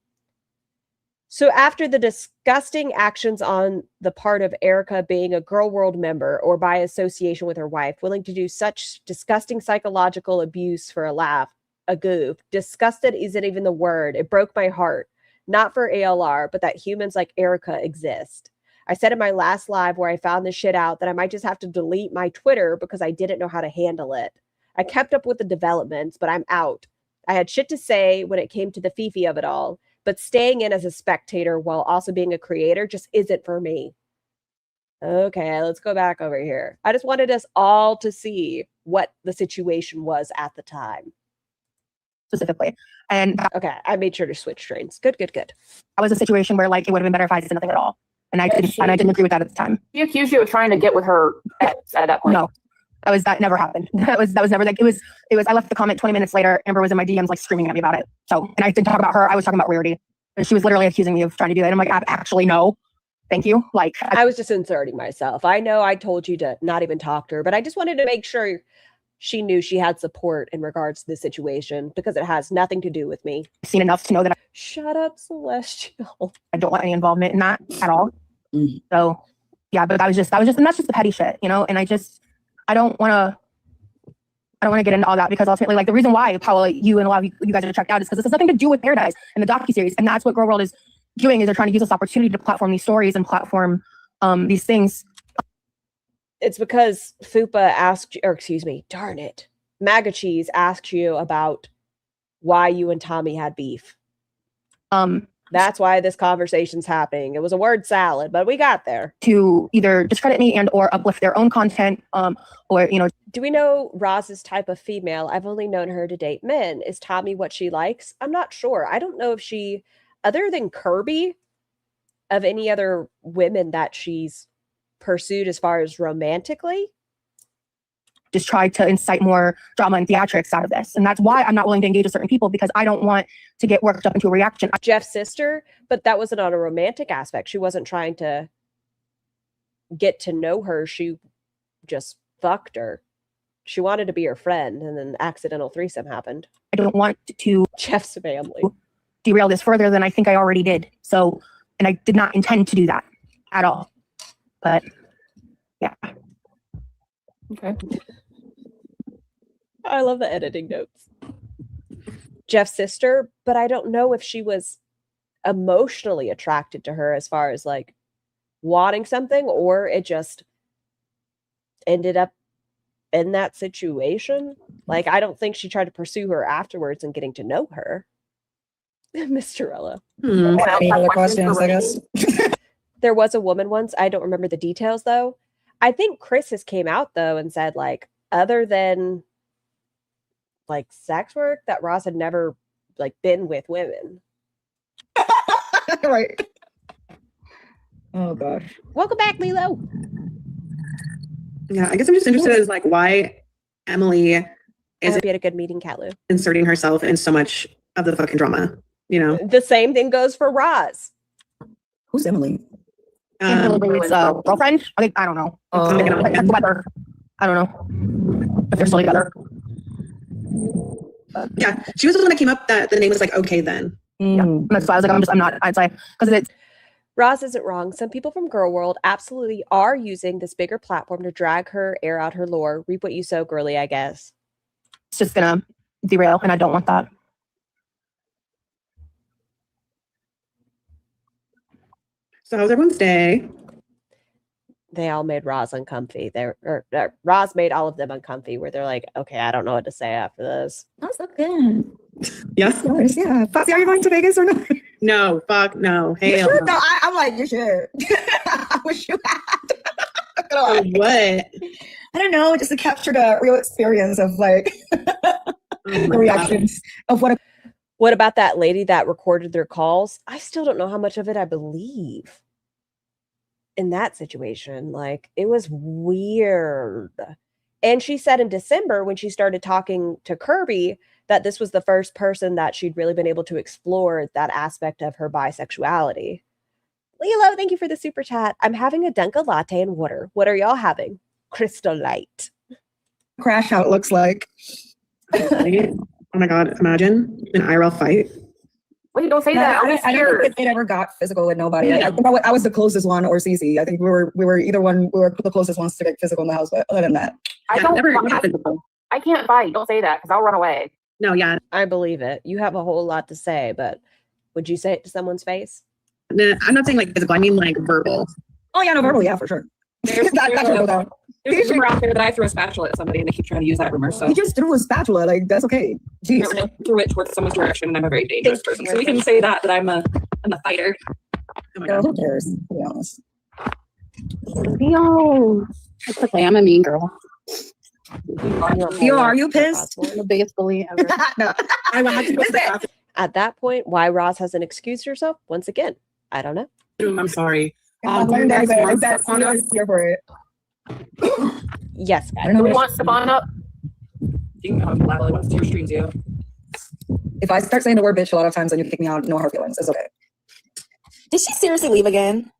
So after the disgusting actions on the part of Erica being a Girl World member or by association with her wife, willing to do such disgusting psychological abuse for a laugh, a goof, disgusted isn't even the word. It broke my heart. Not for ALR, but that humans like Erica exist. I said in my last live where I found this shit out that I might just have to delete my Twitter because I didn't know how to handle it. I kept up with the developments, but I'm out. I had shit to say when it came to the Fifi of it all, but staying in as a spectator while also being a creator just isn't for me. Okay, let's go back over here. I just wanted us all to see what the situation was at the time. Specifically. And okay, I made sure to switch trains. Good. That was a situation where like it would have been better if I said nothing at all. And I didn't agree with that at the time. She accused you of trying to get with her ex at that point. No. That never happened. That was never like it was I left the comment 20 minutes later. Amber was in my DMs like screaming at me about it. So, and I didn't talk about her. I was talking about Rarity. And she was literally accusing me of trying to do that. And I'm like, actually no. Thank you. Like I was just inserting myself. I know I told you to not even talk to her, but I just wanted to make sure she knew she had support in regards to the situation because it has nothing to do with me. I've seen enough to know that Shut up, Celestial. I don't want any involvement in that at all. So yeah, but that was just and that's just the petty shit, you know? And I don't want to get into all that because ultimately, like the reason why Paola, you and a lot of you guys are checked out is because this has nothing to do with Paradise and the docuseries, and that's what Girl World is doing. Is they're trying to use this opportunity to platform these stories and platform these things. It's because Fupa asked, or excuse me, darn it, Maga Cheese asked you about why you and Tommy had beef. That's why this conversation's happening. It was a word salad, but we got there. To either discredit me and or uplift their own content, or, you know. Do we know Roz's type of female? I've only known her to date men. Is Tommy what she likes? I'm not sure. I don't know if she, other than Kirby, of any other women that she's pursued as far as romantically. Just try to incite more drama and theatrics out of this. And that's why I'm not willing to engage with certain people, because I don't want to get worked up into a reaction. Jeff's sister, but that wasn't on a romantic aspect. She wasn't trying to get to know her. She just fucked her. She wanted to be her friend, and then accidental threesome happened. I don't want to Jeff's family derail this further than I think I already did. So, and I did not intend to do that at all. But yeah. Okay. I love the editing notes. Jeff's sister, but I don't know if she was emotionally attracted to her as far as like wanting something, or it just ended up in that situation. Like, I don't think she tried to pursue her afterwards and getting to know her. Mr. Ella. Any other questions, I guess? There was a woman once. I don't remember the details though. I think Chris has came out though and said, like, other than like sex work, that Ross had never like been with women. Right. Oh gosh. Welcome back, Lilo. Yeah, I guess I'm just interested in like why Emily is had a good meeting, Catlu. Inserting herself in so much of the fucking drama. You know, the same thing goes for Roz. Who's Emily? Emily's girlfriend? I don't know. Whether I don't know if they're still together. Yeah, she was the one that came up that the name was like okay then. Yeah, that's why I was like, I'm not. I'd say because it's. Roz isn't wrong. Some people from Girl World absolutely are using this bigger platform to drag her, air out her lore. Reap what you sow, girly, I guess. It's just gonna derail, and I don't want that. So how's everyone's day? They all made Roz uncomfy. Roz made all of them uncomfy, where they're like, okay, I don't know what to say after this. That's so good. Yes. Yeah. Foxy, are you going to Vegas or not? No, fuck no. Hell You should. no. No, I'm like, you should. I wish you had. What? I don't know, just to capture the real experience of like the reactions of what. What about that lady that recorded their calls? I still don't know how much of it I believe in that situation. Like, it was weird. And she said in December when she started talking to Kirby that this was the first person that she'd really been able to explore that aspect of her bisexuality. Lilo, thank you for the super chat. I'm having a Dunkin' latte and water. What are y'all having? Crystal Light. Crash how it looks like. Oh my God, imagine an IRL fight. Wait, don't say that. I don't think it ever got physical with nobody. I think I was the closest one, or Cece. I think we were either one. We were the closest ones to get physical in the house. But other than that, I can't fight. Don't say that because I'll run away. No, yeah. I believe it. You have a whole lot to say, but would you say it to someone's face? No, I'm not saying like physical. I mean like verbal. Oh yeah, no, verbal, yeah, for sure. There's a rumor out there that I threw a spatula at somebody and they keep trying to use that rumor. So you just threw a spatula, like that's okay. Jeez. I threw it towards someone's direction, and I'm a very dangerous person. So we can say that I'm a fighter. Oh my God. Who cares? To be honest. Yo, it's okay. I'm a mean girl. Yo, are you pissed? I'm the biggest bully ever. No, I want to. At that point, why Roz hasn't excused herself? Once again, I don't know. I'm sorry. Here for it. Yes. I don't know. Who wants to bond up? You can come loudly once your streams you. If I start saying the word bitch a lot of times and you kick me out, no hard feelings. It's okay. Did she seriously leave again?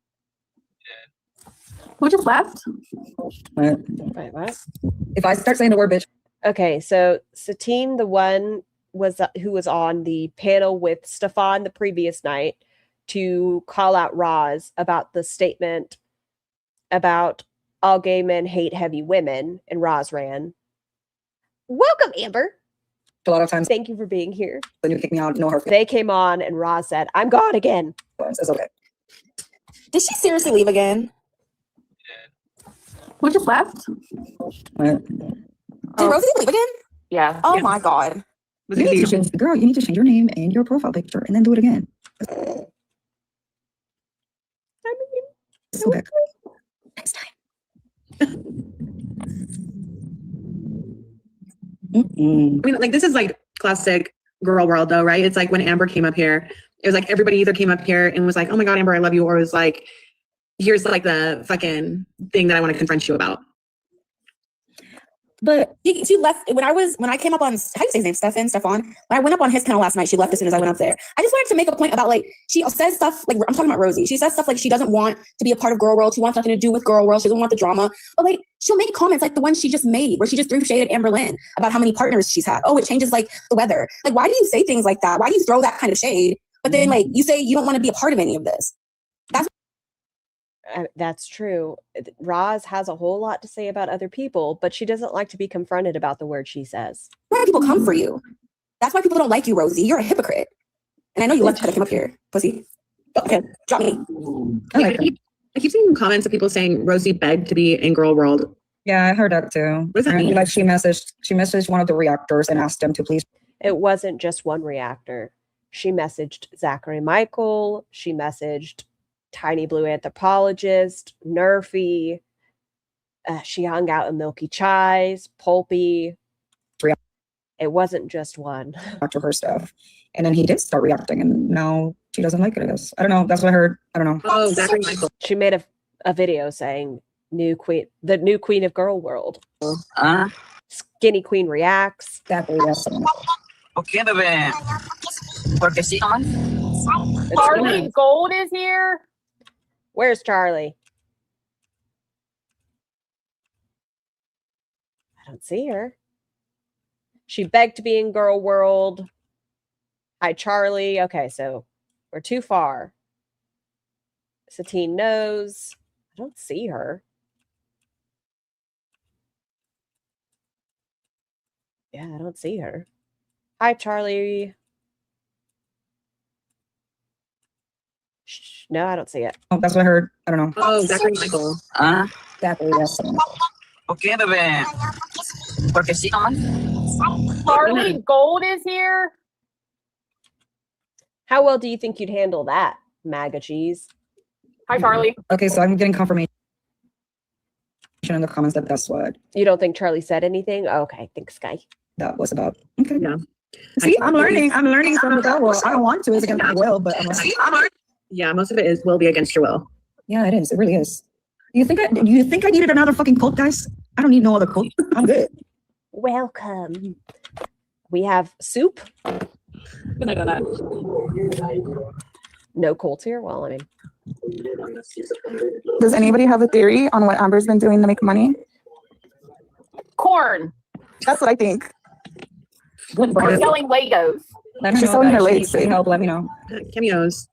Who just left? Wait, what? If I start saying the word bitch. Okay, so Satine, the one who was on the panel with Stefan the previous night to call out Roz about the statement about all gay men hate heavy women, and Roz ran. Welcome, Amber. A lot of times. Thank you for being here. Then you kick me out, no hard feelings. They came on and Roz said, I'm gone again. It's okay. Did she seriously leave again? Who just left? Did Rosie leave again? Yeah. Oh my God. Girl, you need to change your name and your profile picture and then do it again. Go back. Next time. I mean, like this is like classic girl world though, right? It's like when Amber came up here, it was like everybody either came up here and was like, oh my God, Amber, I love you, or it was like, here's like the fucking thing that I want to confront you about. But she left when I came up on, how do you say his name? Stefan. When I went up on his panel last night, she left as soon as I went up there. I just wanted to make a point about like, she says stuff like, I'm talking about Rosie. She says stuff like she doesn't want to be a part of Girl World. She wants nothing to do with Girl World. She doesn't want the drama. But like, she'll make comments like the one she just made where she just threw shade at Amber Lynn about how many partners she's had. Oh, it changes like the weather. Like, why do you say things like that? Why do you throw that kind of shade? But then like, you say you don't want to be a part of any of this. That's true. Roz has a whole lot to say about other people, but she doesn't like to be confronted about the word she says. Where do people come for you? That's why people don't like you, Rosie. You're a hypocrite. And I know you left to come up here, pussy. Okay, drop me. I keep seeing comments of people saying Rosie begged to be in Girl World. Yeah, I heard that too. What does that mean? Like she messaged one of the reactors and asked them to please. It wasn't just one reactor. She messaged Zachary Michael. She messaged Tiny Blue Anthropologist, Nerfy. She hung out in Milky Chai's, Pulpy. It wasn't just one. After her stuff. And then he did start reacting and now she doesn't like it, I guess. I don't know. That's what I heard. I don't know. Oh, Zachary Michael. She made a video saying the new queen of Girl World. Skinny Queen reacts. Exactly, yes. Okay, bebé. Porque sí, Charlie Gold is here. Where's Charlie? I don't see her. She begged to be in Girl World. Hi, Charlie. Okay, so we're too far. Satine knows. I don't see her. Yeah, I don't see her. Hi, Charlie. No, I don't see it. Oh, that's what I heard. I don't know. Oh, Zachary Michael. Exactly, yes. Okay, bebé. Porque sí, Charlie Gold is here. How well do you think you'd handle that, MAGA cheese? Hi, Charlie. Okay, so I'm getting confirmation in the comments that that's what you don't think Charlie said anything. Okay, thanks, Sky. That was about. Okay. Yeah. See, I'm learning from the girl. I don't want to. It's against my will, but I'm like, yeah, most of it will be against your will. Yeah, it is. It really is. You think I needed another fucking cult, guys? I don't need no other cult. I'm good. Welcome. We have soup. Good night on that. No Colts here. Well, I mean, Does anybody have a theory on what Amber's been doing to make money? Corn. That's what I think. Or selling Legos. She's selling her legs. Help, let me know. Cameos.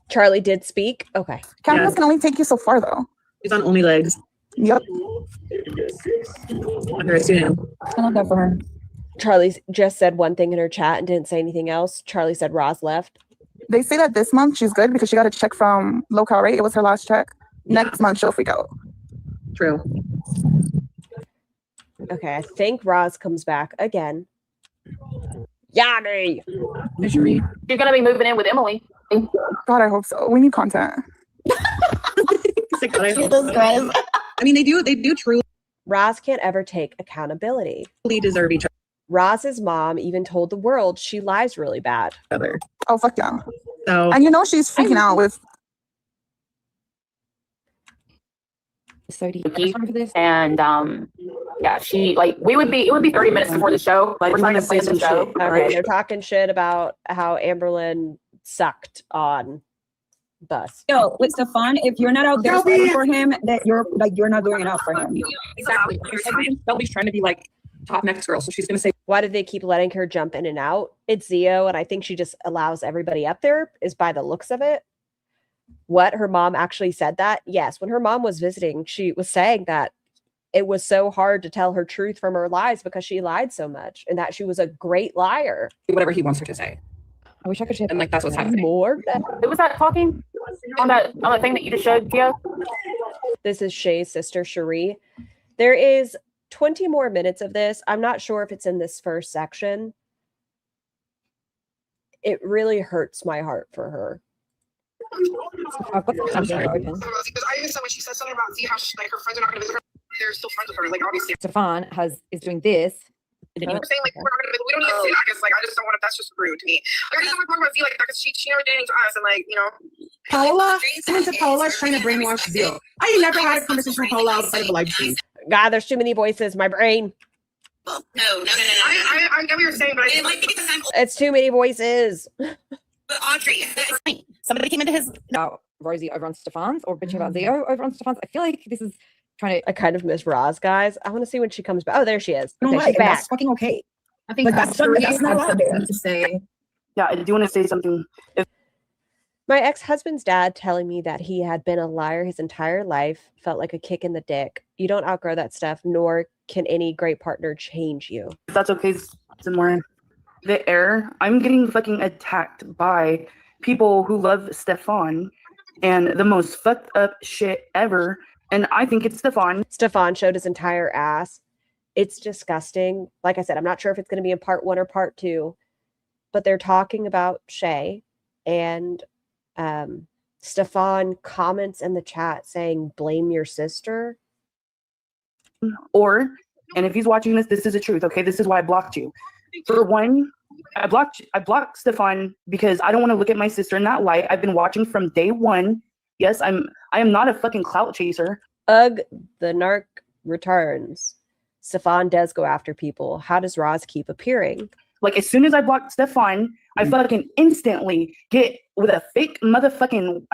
Charlie did speak. Okay. Cameos can only take you so far, though. He's on Only Legs. Yep. Very soon. I love that for her. Charlie just said one thing in her chat and didn't say anything else. Charlie said Roz left. They say that this month she's good because she got a check from LolCow, right? It was her last check. Next month she'll freak out. True. Okay, I think Roz comes back again. Yanni! You're gonna be moving in with Emily. God, I hope so. We need content. I mean, they do truly. Roz can't ever take accountability. Deserve each other. Roz's mom even told the world she lies really bad. Oh, fuck yeah. So, and you know she's freaking out with. And yeah, she like it would be 30 minutes before the show. Like we're trying to plan the show. Okay, they're talking shit about how Amberlynn sucked on Bus. Yo, with Stefan, if you're not out there fighting for him, that you're not doing enough for him. Exactly. Shelby's trying to be like top next girl, so she's gonna say, why do they keep letting her jump in and out? It's Zio, and I think she just allows everybody up there, is by the looks of it. What, her mom actually said that? Yes, when her mom was visiting, she was saying that it was so hard to tell her truth from her lies because she lied so much, and that she was a great liar. Whatever he wants her to say. I wish I could. And like that's what's happening. More. Who was that talking on that thing that you just showed, Gia? This is Shay's sister, Cherie. There is 20 more minutes of this. I'm not sure if it's in this first section. It really hurts my heart for her. I'm sorry. Because I even said when she said something about how like her friends are not going to visit her, they're still friends with her. Like obviously, Stefan is doing this. I'm saying like we're not gonna, we don't need to say that. I guess like I just don't want to. That's just rude to me. Like I just don't want to talk about Z like that because she never did anything to us and like you know. Paola, someone said Paola's trying to brainwash Zio. I ain't never had a conversation with Paola outside of a live stream. God, there's too many voices. My brain. No. I get what you're saying, but I like because it's too many voices. But Audrey, somebody came into his Rosie over on Stefan's or bitching about Zio over on Stefan's. I feel like this is trying to. I kind of miss Roz, guys. I want to see when she comes back. Oh, there she is. Okay, she's back. That's fucking okay. I think that's not to say. Yeah, I do want to say something. My ex-husband's dad telling me that he had been a liar his entire life felt like a kick in the dick. You don't outgrow that stuff, nor can any great partner change you. If that's okay, somewhere. The air, I'm getting fucking attacked by people who love Stefan and the most fucked up shit ever. And I think it's Stefan. Stefan showed his entire ass. It's disgusting. Like I said, I'm not sure if it's going to be in part 1 or part 2, but they're talking about Shay, and Stefan comments in the chat saying, blame your sister. Or, and if he's watching this, this is the truth. Okay, this is why I blocked you. For one, I blocked Stefan because I don't want to look at my sister in that light. I've been watching from day one. Yes, I am not a fucking clout chaser. Ugh, the narc returns. Stefan does go after people. How does Roz keep appearing? Like as soon as I blocked Stefan, I fucking instantly get with a fake motherfucking.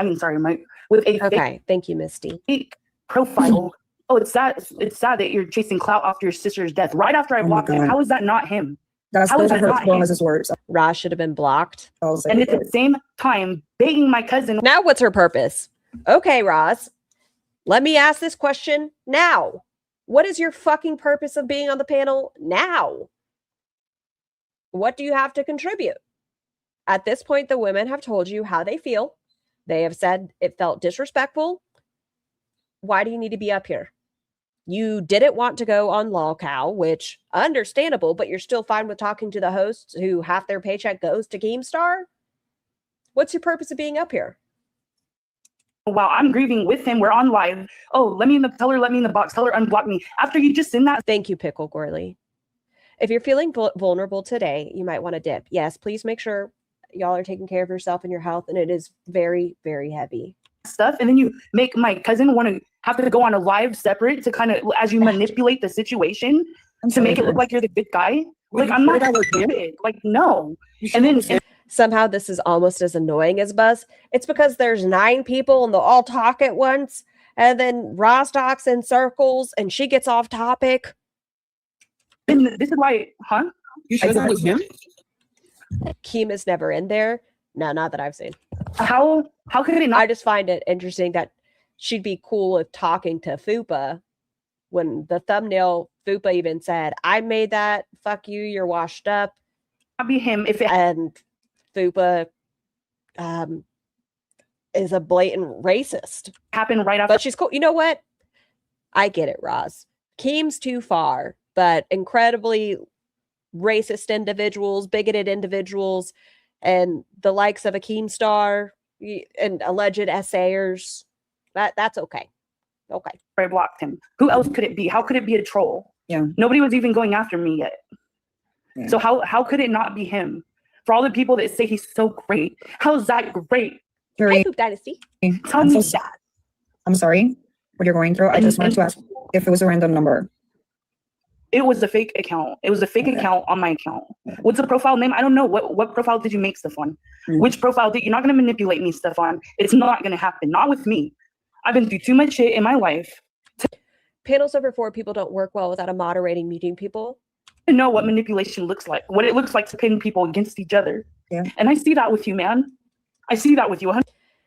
With a okay. Thank you, Misty. Fake profile. Oh, it's sad. It's sad that you're chasing clout after your sister's death. Right after I blocked him. How is that not him? That's how is that not him? As his words. Roz should have been blocked. And at the same time, begging my cousin. Now, what's her purpose? Okay, Roz. Let me ask this question now. What is your fucking purpose of being on the panel now? What do you have to contribute? At this point, the women have told you how they feel. They have said it felt disrespectful. Why do you need to be up here? You didn't want to go on LolCow, which understandable, but you're still fine with talking to the hosts who half their paycheck goes to GameStar. What's your purpose of being up here? While I'm grieving with him, we're on live. Oh, let me in the box. Tell her unblock me. After you just send that. Thank you, Pickle Gorley. If you're feeling vulnerable today, you might want to dip. Yes, please make sure y'all are taking care of yourself and your health. And it is very, very heavy. Stuff. And then you make my cousin want to have to go on a live separate to kind of, as you manipulate the situation to make it look like you're the good guy. Like, I'm not that stupid. Like, no. And then somehow this is almost as annoying as Buzz. It's because there's 9 people and they'll all talk at once, and then Roz talks in circles and she gets off topic. And this is why, huh? You sure that was him? Keem is never in there. No, not that I've seen. How could it not? I just find it interesting that she'd be cool with talking to Fupa when the thumbnail Fupa even said, I made that, fuck you, you're washed up. I'd be him if it and Fupa is a blatant racist. Happened right after. But she's cool. You know what? I get it, Roz. Keem's too far, but incredibly racist individuals, bigoted individuals, and the likes of a Keemstar and alleged essayers, that's okay. Okay. I blocked him. Who else could it be? How could it be a troll? Yeah. Nobody was even going after me yet. Yeah. So how could it not be him? For all the people that say he's so great, how's that great? Hi, Poop Dynasty. Tell me that. I'm sorry what you're going through. I just wanted to ask if it was a random number. It was a fake account. It was a fake account on my account. What's the profile name? I don't know. What profile did you make, Stefan? Which profile did you're not gonna manipulate me, Stefan? It's not gonna happen. Not with me. I've been through too much shit in my life. Panels over 4 people don't work well without a moderating muting people. To know what manipulation looks like, what it looks like to pin people against each other. Yeah. And I see that with you, man. I see that with you.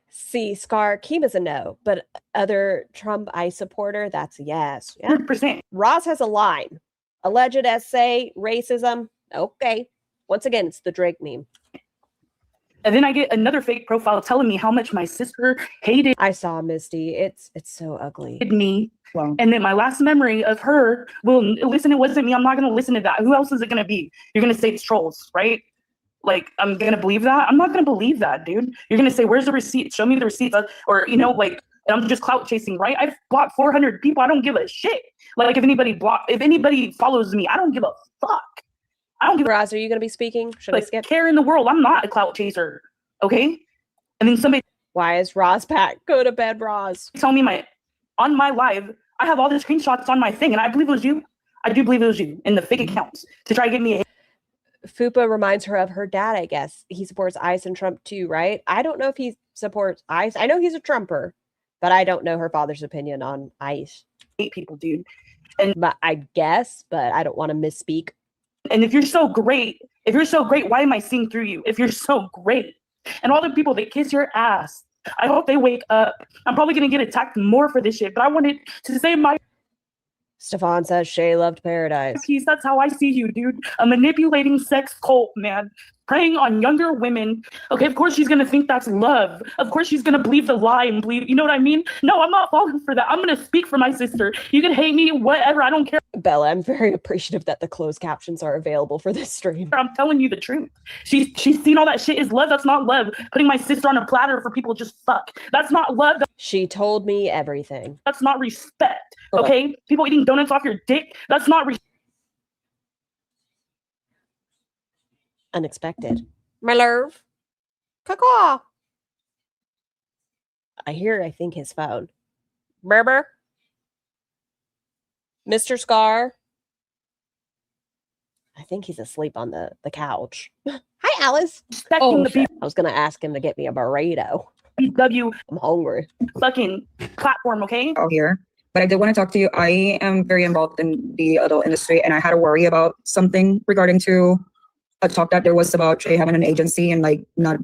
See, Scar, Keem is a no, but other Trump I supporter, that's a yes. Yeah. 100%. Roz has a line. Alleged essay, racism. Okay. Once again, it's the Drake meme. And then I get another fake profile telling me how much my sister hated. I saw Misty. It's so ugly. Me. Wow. And then my last memory of her, well, listen, it wasn't me. I'm not going to listen to that. Who else is it going to be? You're going to say it's trolls, right? Like, I'm going to believe that? I'm not going to believe that, dude. You're going to say, where's the receipt? Show me the receipts. Or, you know, like, and I'm just clout chasing, right? I've blocked 400 people. I don't give a shit. Like, if anybody follows me, I don't give a fuck. I don't give Roz, are you going to be speaking? Should I skip? Care in the world. I'm not a clout chaser. Okay? And then somebody. Why is Roz back? Go to bed, Roz. Tell me on my live, I have all the screenshots on my thing, and I believe it was you. I do believe it was you in the fake accounts to try to get me a. Fupa reminds her of her dad, I guess. He supports ICE and Trump too, right? I don't know if he supports ICE. I know he's a Trumper, but I don't know her father's opinion on ICE. 8 people, dude. But I guess, but I don't want to misspeak. And if you're so great, why am I seeing through you? If you're so great, and all the people that kiss your ass, I hope they wake up. I'm probably gonna get attacked more for this shit, but I wanted to say my. Stefan says Shay loved paradise. That's how I see you, dude. A manipulating sex cult, man. Preying on younger women. Okay, of course she's gonna think that's love. Of course she's gonna believe the lie and believe, you know what I mean? No, I'm not falling for that. I'm gonna speak for my sister. You can hate me, whatever, I don't care. Bella, I'm very appreciative that the closed captions are available for this stream. I'm telling you the truth. She's seen all that shit is love. That's not love. Putting my sister on a platter for people just fuck. That's not love. She told me everything. That's not respect. Okay? People eating donuts off your dick. That's not respect. Unexpected. My love. Caw. I think his phone. Berber. Mr. Scar. I think he's asleep on the couch. Hi, Alice. I was going to ask him to get me a burrito. I'm hungry. Fucking platform, okay? Out here. But I did want to talk to you. I am very involved in the adult industry, and I had a worry about something regarding to a talk that there was about Jay having an agency and like not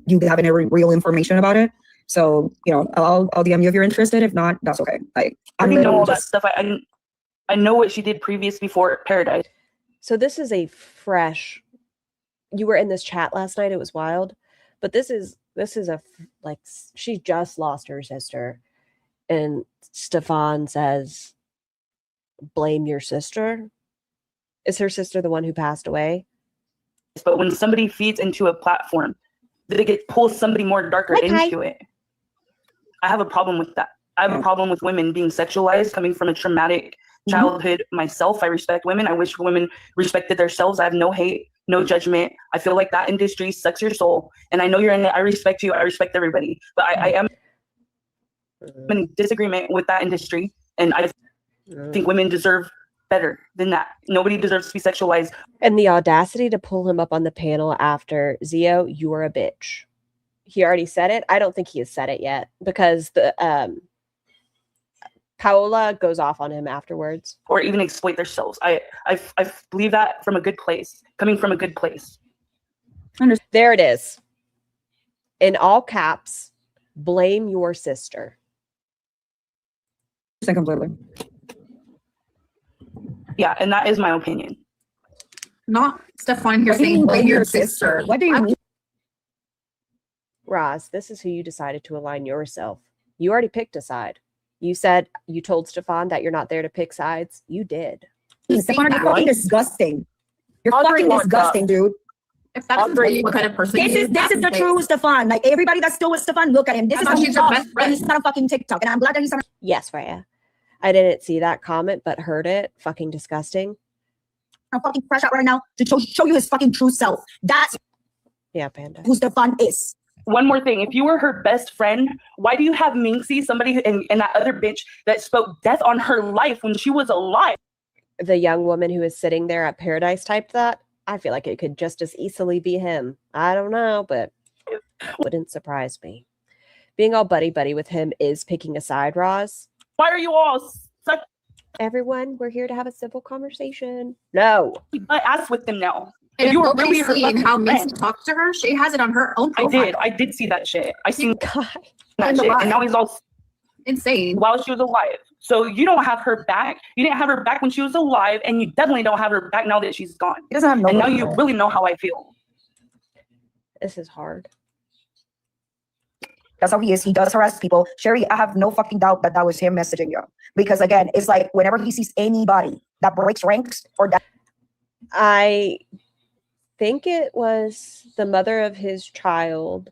you having any real information about it. So, you know, I'll DM you if you're interested. If not, that's okay. Like I know all that stuff. I know what she did previous before Paradise. So this is a fresh. You were in this chat last night. It was wild, but this is a like she just lost her sister, and Stefan says, "Blame your sister." Is her sister the one who passed away? But when somebody feeds into a platform, they pull somebody more darker into it. I have a problem with that. I have a problem with women being sexualized, coming from a traumatic childhood myself. I respect women. I wish women respected themselves. I have no hate, no judgment. I feel like that industry sucks your soul. And I know you're in it. I respect you. I respect everybody. But I am in disagreement with that industry. And I think women deserve better than that. Nobody deserves to be sexualized. And the audacity to pull him up on the panel after, Zio, you are a bitch. He already said it. I don't think he has said it yet because the Paola goes off on him afterwards. Or even exploit themselves. I believe that from a good place, coming from a good place. There it is. In all caps, blame your sister. Completely. Yeah, and that is my opinion. Not Stefan here saying blame your sister. What do you mean? Roz, this is who you decided to align yourself. You already picked a side. You said you told Stefan that you're not there to pick sides. You did. Stefan, you're fucking disgusting. You're fucking disgusting, dude. If that's what kind of person This is the true Stefan. Like everybody that's still with Stefan, look at him. This is how she's he your talks. best friend. And he's not a fucking TikTok. And I'm glad that he's not. Yes, Raya. I didn't see that comment, but heard it. Fucking disgusting. I'm fucking crash out right now to show you his fucking true self. That's Panda. who Stefan is. One more thing. If you were her best friend, why do you have Minxie, somebody and that other bitch that spoke death on her life when she was alive? The young woman who is sitting there at Paradise typed that. I feel like it could just as easily be him. I don't know, but wouldn't surprise me. Being all buddy-buddy with him is picking a side, Roz. Why are you all such... Everyone, we're here to have a simple conversation. No. I asked with them now. And you if were nobody's really her seeing how friend. Minxie talks to her, she has it on her own profile. I did see that shit. I seen that In the shit. live. And now he's all insane while she was alive. So you don't have her back. You didn't have her back when she was alive, and you definitely don't have her back now that she's gone. He doesn't have no and now back. you really know how I feel. This is hard. That's how he is. He does harass people. Sherry, I have no fucking doubt that that was him messaging you. Because again, it's like whenever he sees anybody that breaks ranks or that. I think it was the mother of his child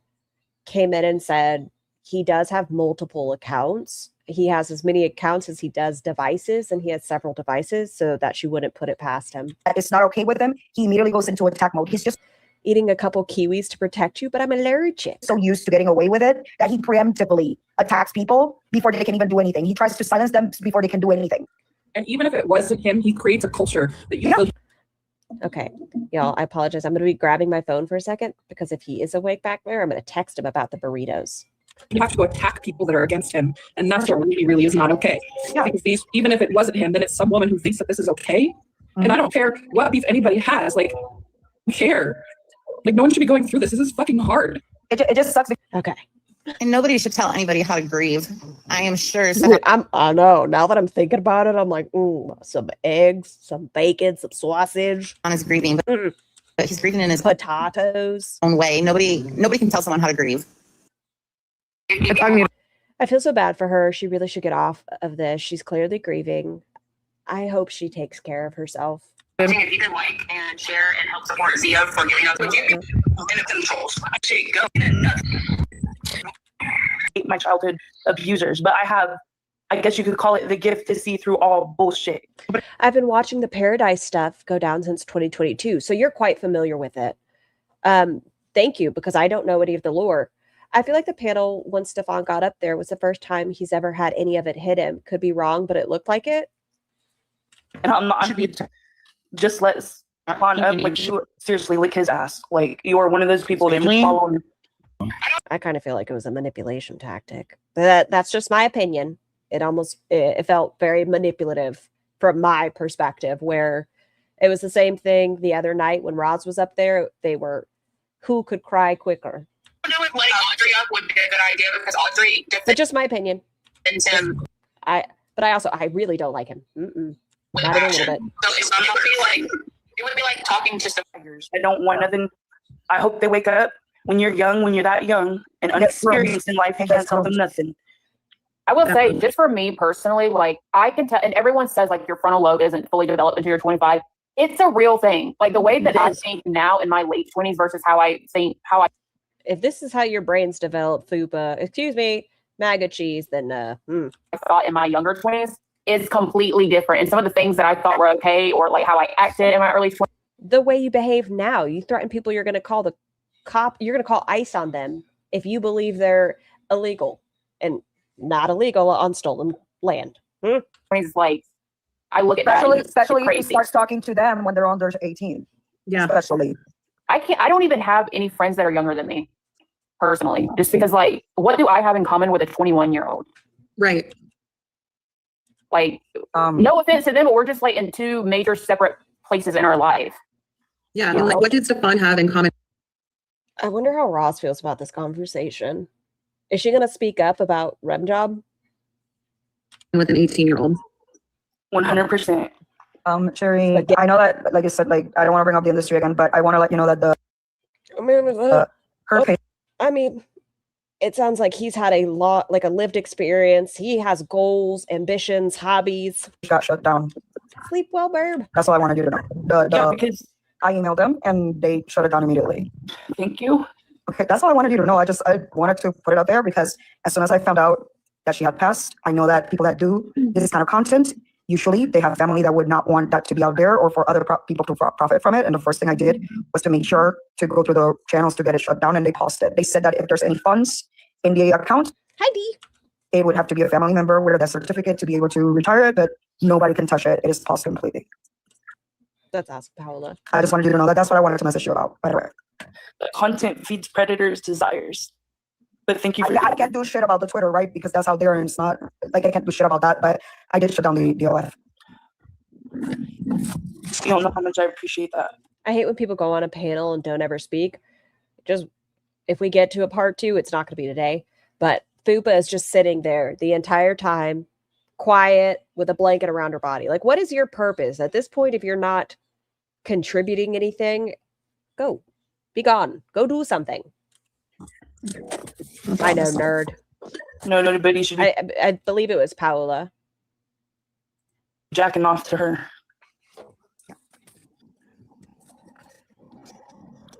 came in and said he does have multiple accounts. He has as many accounts as he does devices, and he has several devices, so that she wouldn't put it past him. It's not okay with him. He immediately goes into attack mode. He's just eating a couple kiwis to protect you, but I'm allergic. So used to getting away with it that he preemptively attacks people before they can even do anything. He tries to silence them before they can do anything. And even if it wasn't him, he creates a culture that you feel. Okay, y'all, I apologize. I'm going to be grabbing my phone for a second because if he is awake back there, I'm going to text him about the burritos. You have to go attack people that are against him. And that's what really is not okay. Yeah. Because even if it wasn't him, then it's some woman who thinks that this is okay. Mm-hmm. And I don't care what beef anybody has. Like, we care. Like, no one should be going through this. This is fucking hard. It just sucks. Okay. And nobody should tell anybody how to grieve. I am sure. I know. Now that I'm thinking about it, I'm like, some eggs, some bacon, some sausage. On his grieving, but he's grieving in his potatoes own way. Nobody can tell someone how to grieve. I feel so bad for her. She really should get off of this. She's clearly grieving. I hope she takes care of herself. If you could like and share and help support Zia for giving us what you and the controls. I say go nuts. My childhood abusers, but I guess you could call it the gift to see through all bullshit. I've been watching the Paradise stuff go down since 2022, so you're quite familiar with it. Thank you, because I don't know any of the lore. I feel like the panel, when Stefan got up there, was the first time he's ever had any of it hit him. Could be wrong, but it looked like it. And I'm not just let Stefan up, like, seriously, lick his ass. Like, you are one of those people that just follow him. I kind of feel like it was a manipulation tactic. That's just my opinion. It felt very manipulative from my perspective, where it was the same thing the other night when Roz was up there. They were, who could cry quicker? I know if letting Audrey up would be a good idea because Audrey But just my opinion. him I really don't like him. with Not even a passion. little bit. So it's not gonna be like it would be like talking to some I don't want nothing. I hope they wake up. When you're young, when you're that young and unexperienced in life, you can't tell them nothing. I will say, just for me personally, like I can tell, and everyone says like your frontal lobe isn't fully developed until you're 25. It's a real thing. Like the way that I think now in my late 20s versus how I think If this is how your brains develop, FUPA, MAGA cheese, then I thought in my younger 20s is completely different. And some of the things that I thought were okay, or like how I acted in my early 20s. The way you behave now, you threaten people, you're going to call the cop, you're going to call ICE on them if you believe they're illegal and not illegal on stolen land. It's like, I look at that. Especially, and it's especially if he crazy. starts talking to them when they're under 18. Yeah. Especially. I don't even have any friends that are younger than me, personally. Just because, like, what do I have in common with a 21-year-old? Right. Like, no offense to them, but we're just like in two major separate places in our life. Yeah. And like, what did Stefan have in common? I wonder how Roz feels about this conversation. Is she going to speak up about Rem Job? With an 18-year-old. 100%. Cherry, I know that, like I said, like, I don't want to bring up the industry again, but I want to let you know that her pay. I mean, it sounds like he's had a lot, like a lived experience. He has goals, ambitions, hobbies. Got shut down. Sleep well, Burb. That's all I wanted you to know. Yeah, because I emailed them and they shut it down immediately. Thank you. Okay, that's all I wanted you to know. I wanted to put it out there because as soon as I found out that she had passed, I know that people that do this kind of content, usually they have family that would not want that to be out there or for other people to profit from it. And the first thing I did was to make sure to go through the channels to get it shut down, and they paused it. They said that if there's any funds in the account, it would have to be a family member with that certificate to be able to retire it, but nobody can touch it. It is paused completely. That's Ask Paola. I just wanted you to know that that's what I wanted to message you about, by the way. Content feeds predators' desires. But thank you for I can't do shit about the Twitter, right? Because that's out there and it's not like I can't do shit about that, but I did shut down the OF. You don't know how much I appreciate that. I hate when people go on a panel and don't ever speak. Just if we get to a part 2, it's not going to be today. But Fupa is just sitting there the entire time, quiet with a blanket around her body. Like, what is your purpose at this point? If you're not contributing anything, go, be gone, go do something. I know, nerd. No, nobody should. I believe it was Paola jacking off to her.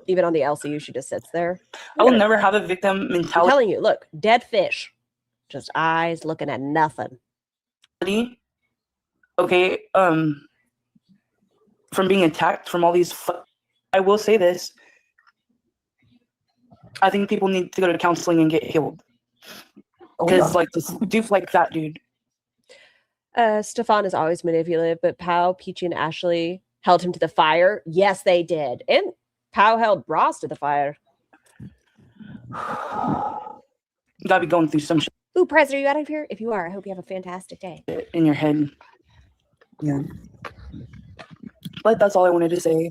Even on the LCU, she just sits there. I will never have a victim mentality. I'm telling you, look, dead fish, just eyes looking at nothing. Okay, from being attacked from all these. I will say this. I think people need to go to counseling and get healed. Because like this dude like that dude. Stefan is always manipulative, but Pau, Peachy, and Ashley held him to the fire. Yes, they did. And Pau held Ross to the fire. You gotta be going through some shit Ooh, Prez, are you out of here? If you are, I hope you have a fantastic day. in your head. Yeah. But that's all I wanted to say.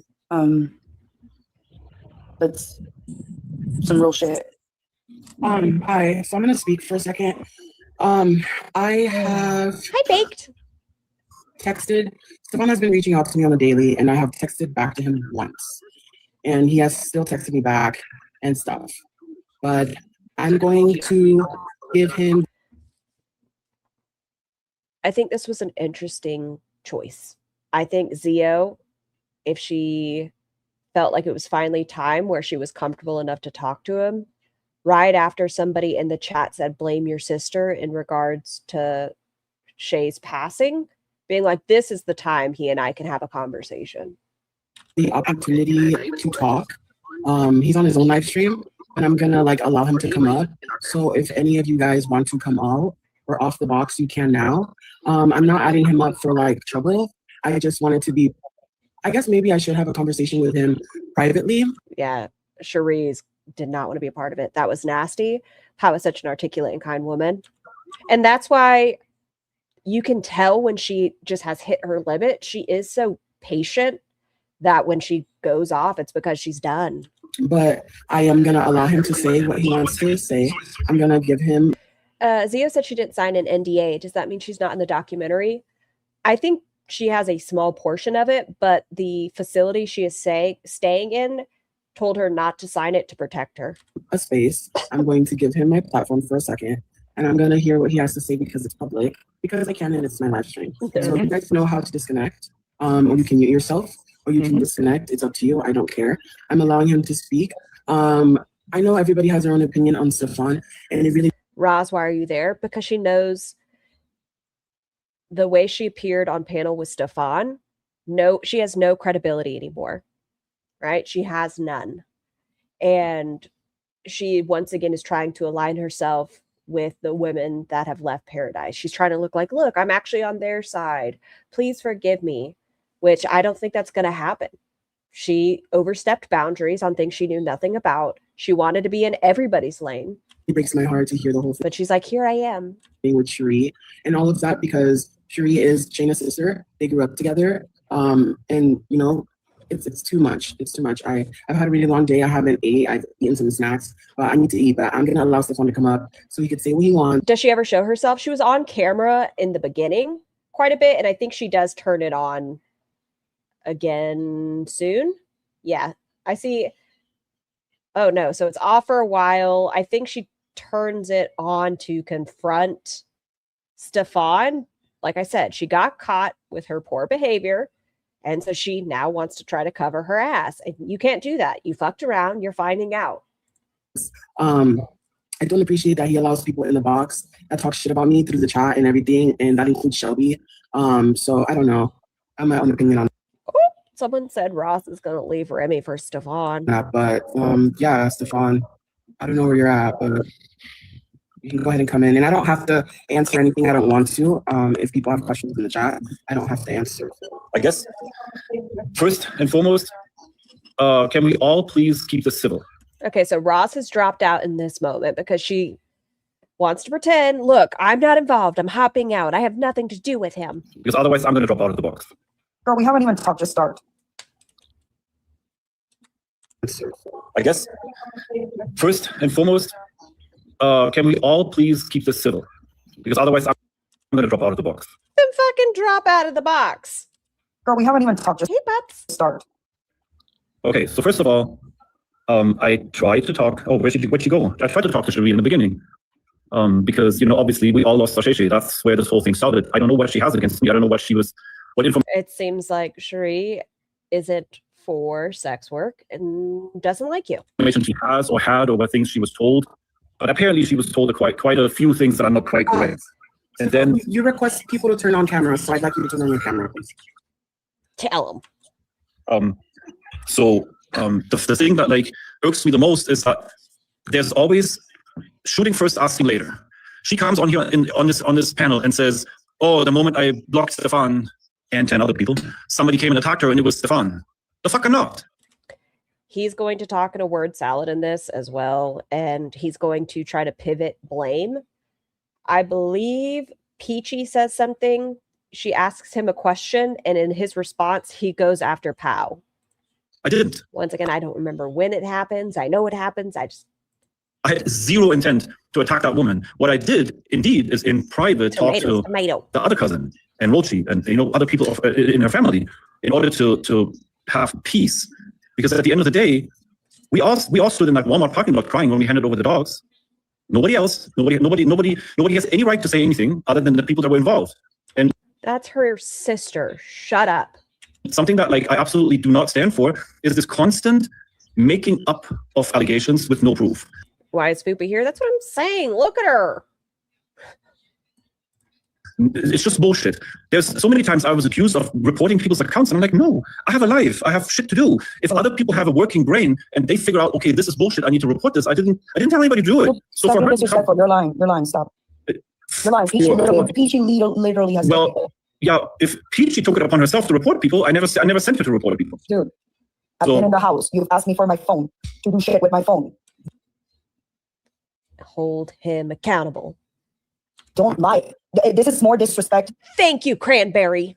That's some real shit. Hi. So I'm gonna speak for a second. I have Baked texted. Stefan has been reaching out to me on the daily, and I have texted back to him once, and he has still texted me back and stuff. But I'm going to give him. I think this was an interesting choice. I think Zio, if she felt like it was finally time where she was comfortable enough to talk to him, right after somebody in the chat said, blame your sister in regards to Shay's passing, being like, this is the time he and I can have a conversation. The opportunity to talk. He's on his own live stream, and I'm gonna allow him to come up. So if any of you guys want to come out or off the box, you can now. I'm not adding him up for trouble. I just wanted to be, I guess maybe I should have a conversation with him privately. Yeah, Cherise did not want to be a part of it. That was nasty. Pau is such an articulate and kind woman. And that's why you can tell when she just has hit her limit. She is so patient that when she goes off, it's because she's done. But I am going to allow him to say what he wants to say. I'm going to give him. Zio said she didn't sign an NDA. Does that mean she's not in the documentary? I think she has a small portion of it, but the facility she is staying in told her not to sign it to protect her. A space. I'm going to give him my platform for a second, and I'm going to hear what he has to say because it's public, because I can and it's my live stream. So you guys know how to disconnect, or you can mute yourself, or you can disconnect. It's up to you. I don't care. I'm allowing him to speak. I know everybody has their own opinion on Stefan, and it really. Roz, why are you there? Because she knows the way she appeared on panel with Stefan. No, she has no credibility anymore. Right? She has none. And she once again is trying to align herself with the women that have left Paradise. She's trying to look like, look, I'm actually on their side. Please forgive me, which I don't think that's going to happen. She overstepped boundaries on things she knew nothing about. She wanted to be in everybody's lane. It breaks my heart to hear the whole thing. But she's like, here I am. With Cherie and all of that, because Cherie is Shayna's sister. They grew up together. And you know, it's too much. It's too much. I've had a really long day. I haven't ate. I've eaten some snacks, but I need to eat. But I'm gonna allow Stefan to come up so he could say what he wants. Does she ever show herself? She was on camera in the beginning quite a bit, and I think she does turn it on again soon. Yeah, I see. Oh no, so it's off for a while. I think she turns it on to confront Stefan. Like I said, she got caught with her poor behavior. And so she now wants to try to cover her ass. And you can't do that. You fucked around. You're finding out. I don't appreciate that he allows people in the box that talk shit about me through the chat and everything. And that includes Shelby. So I don't know. I have my own opinion on Someone said Ross is going to leave Remy for Stefan. that. But yeah, Stefan, I don't know where you're at, but you can go ahead and come in. And I don't have to answer anything I don't want to. If people have questions in the chat, I don't have to answer. I guess, first and foremost, can we all please keep this civil? Okay, so Ross has dropped out in this moment because she wants to pretend, look, I'm not involved. I'm hopping out. I have nothing to do with him. Because otherwise I'm going to drop out of the box. Girl, we haven't even talked. Just start. I guess, first and foremost, can we all please keep this civil? Because otherwise I'm going to drop out of the box. Then fucking drop out of the box. Girl, we haven't even talked. Just start. Okay, so first of all, I tried to talk. Oh, where'd she go? I tried to talk to Cherie in the beginning. Because, you know, obviously we all lost Sashay. That's where this whole thing started. I don't know what she has against me. I don't know what information. It seems like Cherie isn't for sex work and doesn't like you. She has or had or what things she was told. But apparently she was told quite a few things that are not quite correct. And then you request people to turn on camera, so I'd like you to turn on your camera, please. Tell them. The thing that like irks me the most is that there's always shooting first, asking later. She comes on here on this panel and says, "Oh, the moment I blocked Stefan and 10 other people, somebody came and attacked her, and it was Stefan." The fuck I'm not. He's going to talk in a word salad in this as well, and he's going to try to pivot blame. I believe Peachy says something. She asks him a question, and in his response, he goes after Pao. I didn't. Once again, I don't remember when it happens. I know it happens. I had zero intent to attack that woman. What I did, indeed, is in private talk to the other cousin and Rochi and other people in her family in order to have peace. Because at the end of the day, we all stood in that Walmart parking lot crying when we handed over the dogs. Nobody else, nobody has any right to say anything other than the people that were involved. And that's her sister. Shut up. Something that like I absolutely do not stand for is this constant making up of allegations with no proof. Why is Foopy here? That's what I'm saying. Look at her. It's just bullshit. There's so many times I was accused of reporting people's accounts, and I'm like, no, I have a life. I have shit to do. If other people have a working brain and they figure out, okay, this is bullshit, I need to report this. I didn't tell anybody to do it. So stop for her, disrespectful. You're lying. You're lying. Stop. You're lying. Peachy literally has. Well, yeah. If Peachy took it upon herself to report people, I never sent her to report people. Dude, I've been in the house. You've asked me for my phone to do shit with my phone. Hold him accountable. Don't lie. This is more disrespect. Thank you, Cranberry.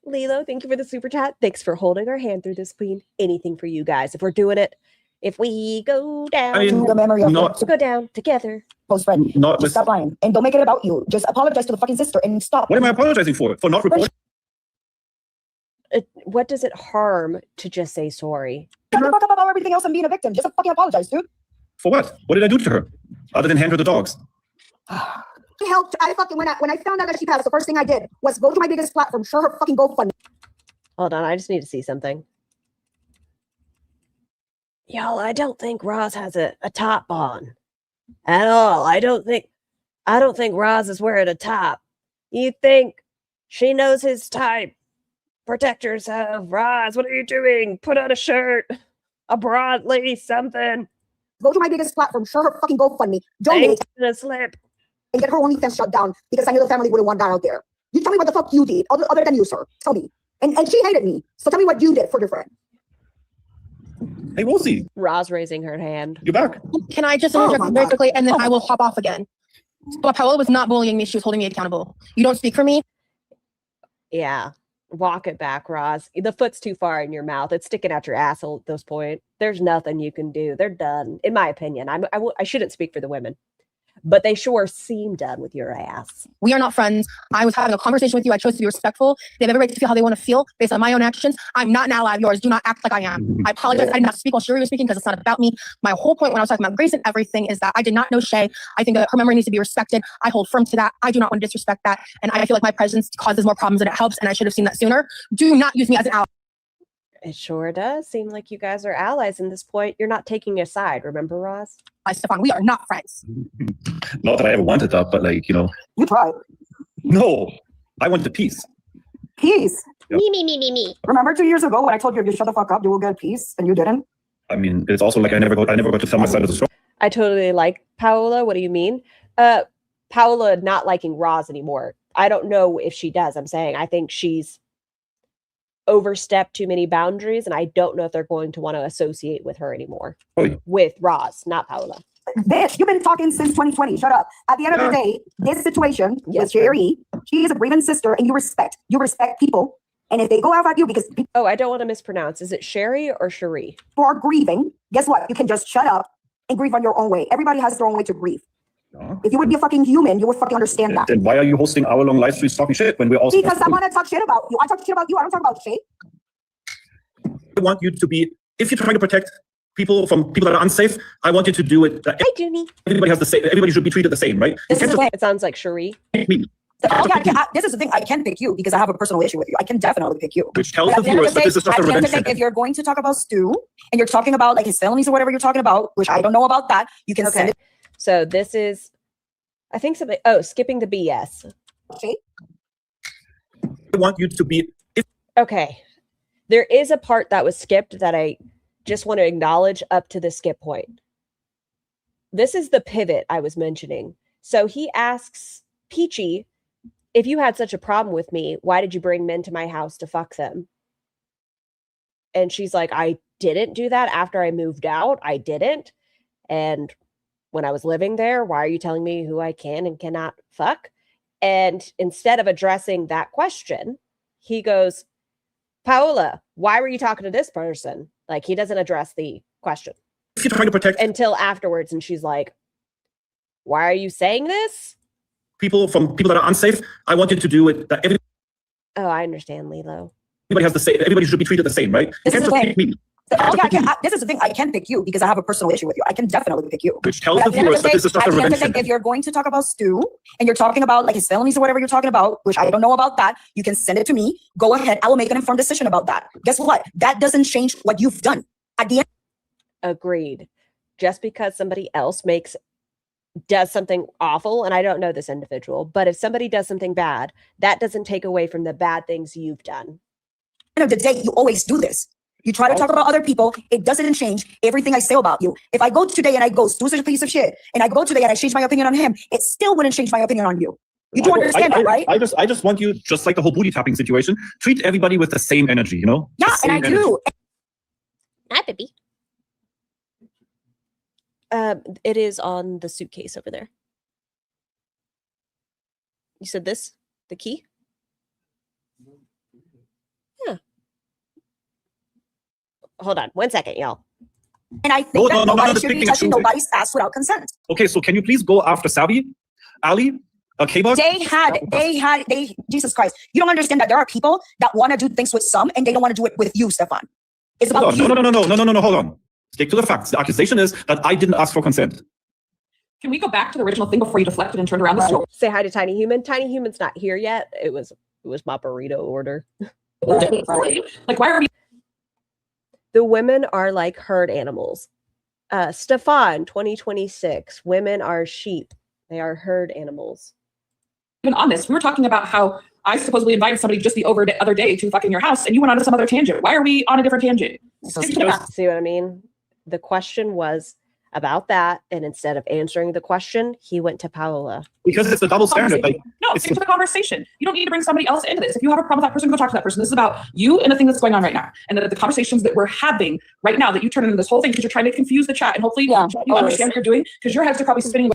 Lilo, thank you for the super chat. Thanks for holding our hand through this, Queen. Anything for you guys. If we're doing it, if we go down, the memory of go down together. Close friend. Just stop lying and don't make it about you. Just apologize to the fucking sister and stop. What am I apologizing for? For not reporting? What does it harm to just say sorry? Shut the fuck up about everything else and being a victim. Just fucking apologize, dude. For what? What did I do to her? Other than hand her the dogs? Helped. I fucking when I found out that she passed, the first thing I did was go to my biggest platform, show her fucking GoFundMe. Hold on, I just need to see something. Y'all, I don't think Roz has a top on at all. I don't think Roz is wearing a top. You think she knows his type? Protect yourself, Roz. What are you doing? Put on a shirt, a broadleaf, something. Go to my biggest platform, show her fucking GoFundMe. Donate. A slip. and get her OnlyFans shut down because I knew the family wouldn't want that out there. You tell me what the fuck you did, other than you, sir. Tell me. And she hated me. So tell me what you did for your friend. Hey, Rosie. Roz raising her hand. You're back. Can I just interject very quickly, and then I will hop off again? But Paola was not bullying me. She was holding me accountable. You don't speak for me. Yeah. Walk it back, Roz. The foot's too far in your mouth. It's sticking out your asshole at this point. There's nothing you can do. They're done, in my opinion. I shouldn't speak for the women, but they sure seem done with your ass. We are not friends. I was having a conversation with you. I chose to be respectful. They have every right to feel how they want to feel based on my own actions. I'm not an ally of yours. Do not act like I am. I apologize. I did not speak while Sherry was speaking because it's not about me. My whole point when I was talking about Grace and everything is that I did not know Shay. I think that her memory needs to be respected. I hold firm to that. I do not want to disrespect that. And I feel like my presence causes more problems than it helps. And I should have seen that sooner. Do not use me as an ally. It sure does seem like you guys are allies in this point. You're not taking a side. Remember, Roz? Stefan, we are not friends. Not that I ever wanted that, but like, you know. You tried. No, I wanted peace. Peace. Yep. Me. Remember 2 years ago when I told you if you shut the fuck up, you will get peace, and you didn't? I mean, it's also like I never got to tell my side of the story. I totally like Paola. What do you mean? Paola not liking Roz anymore. I don't know if she does. I'm saying I think she's overstepped too many boundaries, and I don't know if they're going to want to associate with her anymore. With Roz, not Paola. Bitch, you've been talking since 2020. Shut up. At the end of the day, this situation with Jerry, she is a grieving sister, and you respect people. And if they go out at you because oh, I don't want to mispronounce. Is it Sherry or Cherie? For grieving, guess what? You can just shut up and grieve on your own way. Everybody has their own way to grieve. If you would be a fucking human, you would fucking understand that. Then why are you hosting hour-long live streams talking shit when we're all because I want to talk shit about you. I talk shit about you. I don't talk about shit. I want you to be, if you're trying to protect people from people that are unsafe, I want you to do it. Hi, Junie. Everybody has the same. Everybody should be treated the same, right? This is the way it sounds like Cherie. This is the thing. I can pick you because I have a personal issue with you. I can definitely pick you. Which tells the viewers that this is just a revenge. If you're going to talk about Stu and you're talking about like his felonies or whatever you're talking about, which I don't know about that, you can send it. So this is, I think something. Oh, skipping the BS. Okay. I want you to be. Okay. There is a part that was skipped that I just want to acknowledge up to the skip point. This is the pivot I was mentioning. So he asks Peachy, if you had such a problem with me, why did you bring men to my house to fuck them? And she's like, I didn't do that after I moved out. I didn't. And when I was living there, why are you telling me who I can and cannot fuck? And instead of addressing that question, he goes, Paola, why were you talking to this person? Like, he doesn't address the question. If you're trying to protect until afterwards, and she's like, why are you saying this? People from people that are unsafe, I want you to do it. Oh, I understand, Lilo. Everybody has the same. Everybody should be treated the same, right? This is the thing. This is the thing. I can pick you because I have a personal issue with you. I can definitely pick you. Which tells the viewers that this is just a revenge. If you're going to talk about Stu and you're talking about like his felonies or whatever you're talking about, which I don't know about that, you can send it to me. Go ahead. I will make an informed decision about that. Guess what? That doesn't change what you've done. At the end. Agreed. Just because somebody else does something awful, and I don't know this individual, but if somebody does something bad, that doesn't take away from the bad things you've done. At the end of the day, you always do this. You try to talk about other people. It doesn't change everything I say about you. If I go today and I go, Stu's a piece of shit, and I go today and I change my opinion on him, it still wouldn't change my opinion on you. You do understand that, right? I just want you, just like the whole booty tapping situation, treat everybody with the same energy, you know? Yeah, and I do. Hi, baby. It is on the suitcase over there. You said this? The key? Yeah. Hold on 1 second, y'all. And I think that nobody should be touching nobody's ass without consent. Okay, so can you please go after Sabi, Ali, K-Bus? Jesus Christ. You don't understand that there are people that want to do things with some and they don't want to do it with you, Stefan. It's about you. No, hold on. Stick to the facts. The accusation is that I didn't ask for consent. Can we go back to the original thing before you deflected and turned around the story? Say hi to Tiny Human. Tiny Human's not here yet. It was my burrito order. Like, why are we? The women are like herd animals. Stefan, 2026. Women are sheep. They are herd animals. Even on this, we were talking about how I supposedly invited somebody just the other day to fucking your house, and you went on to some other tangent. Why are we on a different tangent? See what I mean? The question was, about that, and instead of answering the question, he went to Paola. Because it's a double standard. Like, no, stick to the conversation. You don't need to bring somebody else into this. If you have a problem with that person, go talk to that person. This is about you and the thing that's going on right now. And the conversations that we're having right now that you turn into this whole thing because you're trying to confuse the chat. And hopefully you understand what you're doing because your heads are probably spinning.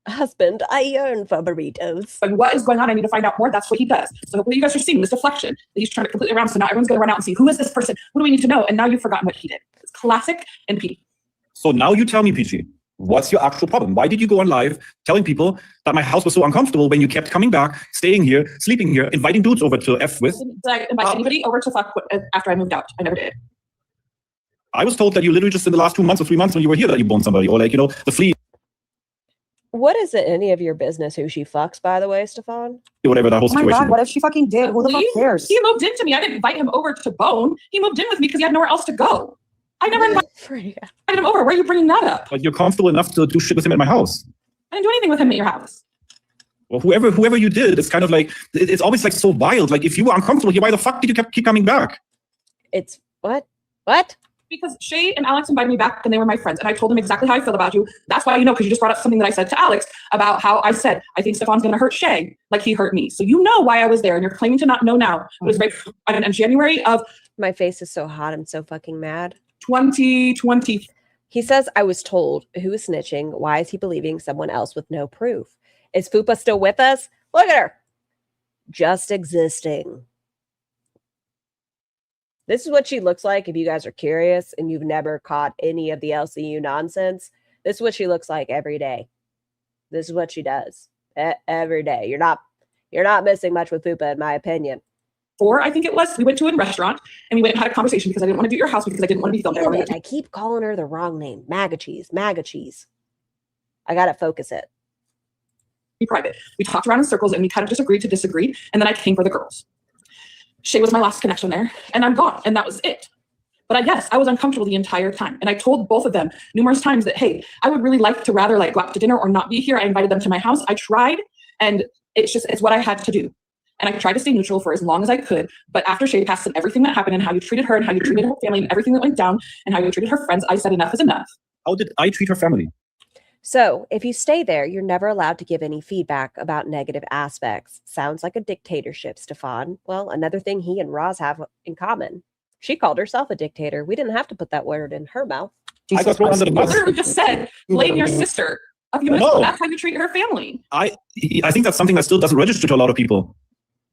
Husband, I yearn for burritos. But what is going on? I need to find out more. That's what he does. So hopefully you guys are seeing this deflection that he's trying to completely around. So now everyone's going to run out and see who is this person? What do we need to know? And now you've forgotten what he did. It's classic and P. So now you tell me, Peachy, what's your actual problem? Why did you go on live telling people that my house was so uncomfortable when you kept coming back, staying here, sleeping here, inviting dudes over to F with? Did I invite anybody over to fuck after I moved out? I never did. I was told that you literally just in the last 2 months or 3 months when you were here that you boned somebody, or like, you know, the flea. What is it any of your business who she fucks, by the way, Stefan? Whatever that whole situation. Oh my God, what if she fucking did? Who the fuck cares? He moved into me. I didn't invite him over to bone. He moved in with me because he had nowhere else to go. I never invited him over. Why are you bringing that up? But you're comfortable enough to do shit with him at my house. I didn't do anything with him at your house. Well, whoever you did, it's kind of like, it's always like so wild. Like, if you were uncomfortable here, why the fuck did you keep coming back? It's what? What? Because Shay and Alex invited me back and they were my friends. And I told them exactly how I feel about you. That's why you know, because you just brought up something that I said to Alex about how I said, I think Stefan's going to hurt Shay like he hurt me. So you know why I was there and you're claiming to not know now. It was right in January of... My face is so hot. I'm so fucking mad. 2020. He says, I was told. Who is snitching? Why is he believing someone else with no proof? Is Fupa still with us? Look at her. Just existing. This is what she looks like if you guys are curious and you've never caught any of the LCU nonsense. This is what she looks like every day. This is what she does every day. You're not missing much with Fupa, in my opinion. Or I think it was, we went to a restaurant and we went and had a conversation because I didn't want to be at your house because I didn't want to be filmed. Damn it, I keep calling her the wrong name. Maga cheese. Maga cheese. I got to focus it. Be private. We talked around in circles and we kind of just agreed to disagree. And then I came for the girls. Shay was my last connection there and I'm gone. And that was it. But yes, I was uncomfortable the entire time. And I told both of them numerous times that, hey, I would really like to rather like go out to dinner or not be here. I invited them to my house. I tried and it's what I had to do. And I tried to stay neutral for as long as I could. But after Shay passed and everything that happened and how you treated her and how you treated her family and everything that went down and how you treated her friends, I said enough is enough. How did I treat her family? So if you stay there, you're never allowed to give any feedback about negative aspects. Sounds like a dictatorship, Stefan. Well, another thing he and Roz have in common. She called herself a dictator. We didn't have to put that word in her mouth. I got thrown under the bus. I literally just said, blame your sister. No. That's how you treat her family. I think that's something that still doesn't register to a lot of people.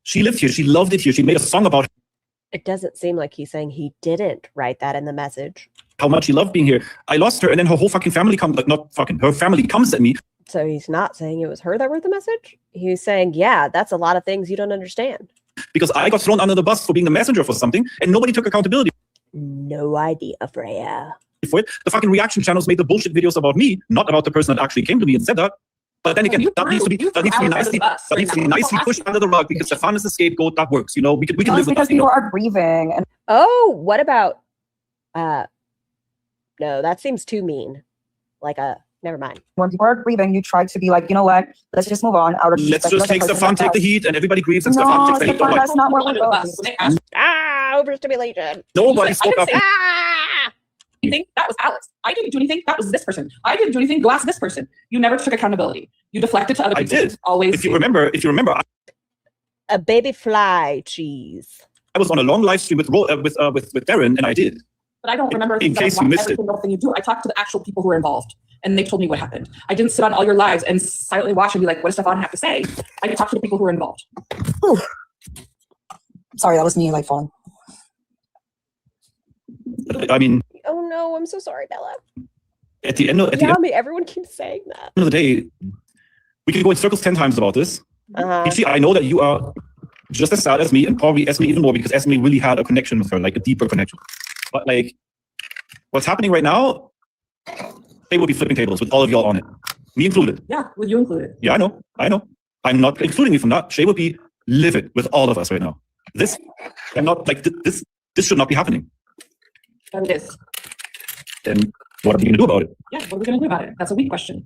She lived here. She loved it here. She made a song about it. Doesn't seem like he's saying he didn't write that in the message. How much he loved being here. I lost her, and then her whole fucking family her family comes at me. So he's not saying it was her that wrote the message? He's saying, yeah, that's a lot of things you don't understand. Because I got thrown under the bus for being the messenger for something, and nobody took accountability. No idea, Freya. For it, the fucking reaction channels made the bullshit videos about me, not about the person that actually came to me and said that. But then again, that needs to be nicely pushed under the rug because Stefan is the scapegoat. That works, you know. We can live with because that, you people know? are grieving. And what about? No, that seems too mean. Never mind. When people are grieving, you try to be like, you know what? Let's just move on. Let's just take Stefan, take the heat, and everybody grieves, and no, Stefan takes the heat. Stefan, that's not what we're doing. Overstimulation. Nobody spoke up. Think that was Alex. I didn't do anything. That was this person. I didn't do anything. Go ask this person. You never took accountability. You deflected to other people. I did. Always. If you remember, a baby fly cheese. I was on a long live stream with Darren, and I did. But I don't remember. In case you missed it. Every single thing you do. I talked to the actual people who were involved, and they told me what happened. I didn't sit on all your lives and silently watch and be like, "What does Stefan have to say?" I talked to the people who were involved. Ooh. Sorry, that was me falling. I mean, oh no, I'm so sorry, Bella. At the end of everyone keeps saying that. End of the day, we could go in circles 10 times about this. Actually, I know that you are just as sad as me, and probably Esme even more, because Esme really had a connection with her, like a deeper connection. But like, what's happening right now, they will be flipping tables with all of y'all on it, me included. Yeah, with you included. Yeah, I know. I'm not including you from that. Shay would be livid with all of us right now. This should not be happening. And it is. Then what are you going to do about it? Yeah, what are we going to do about it? That's a weak question.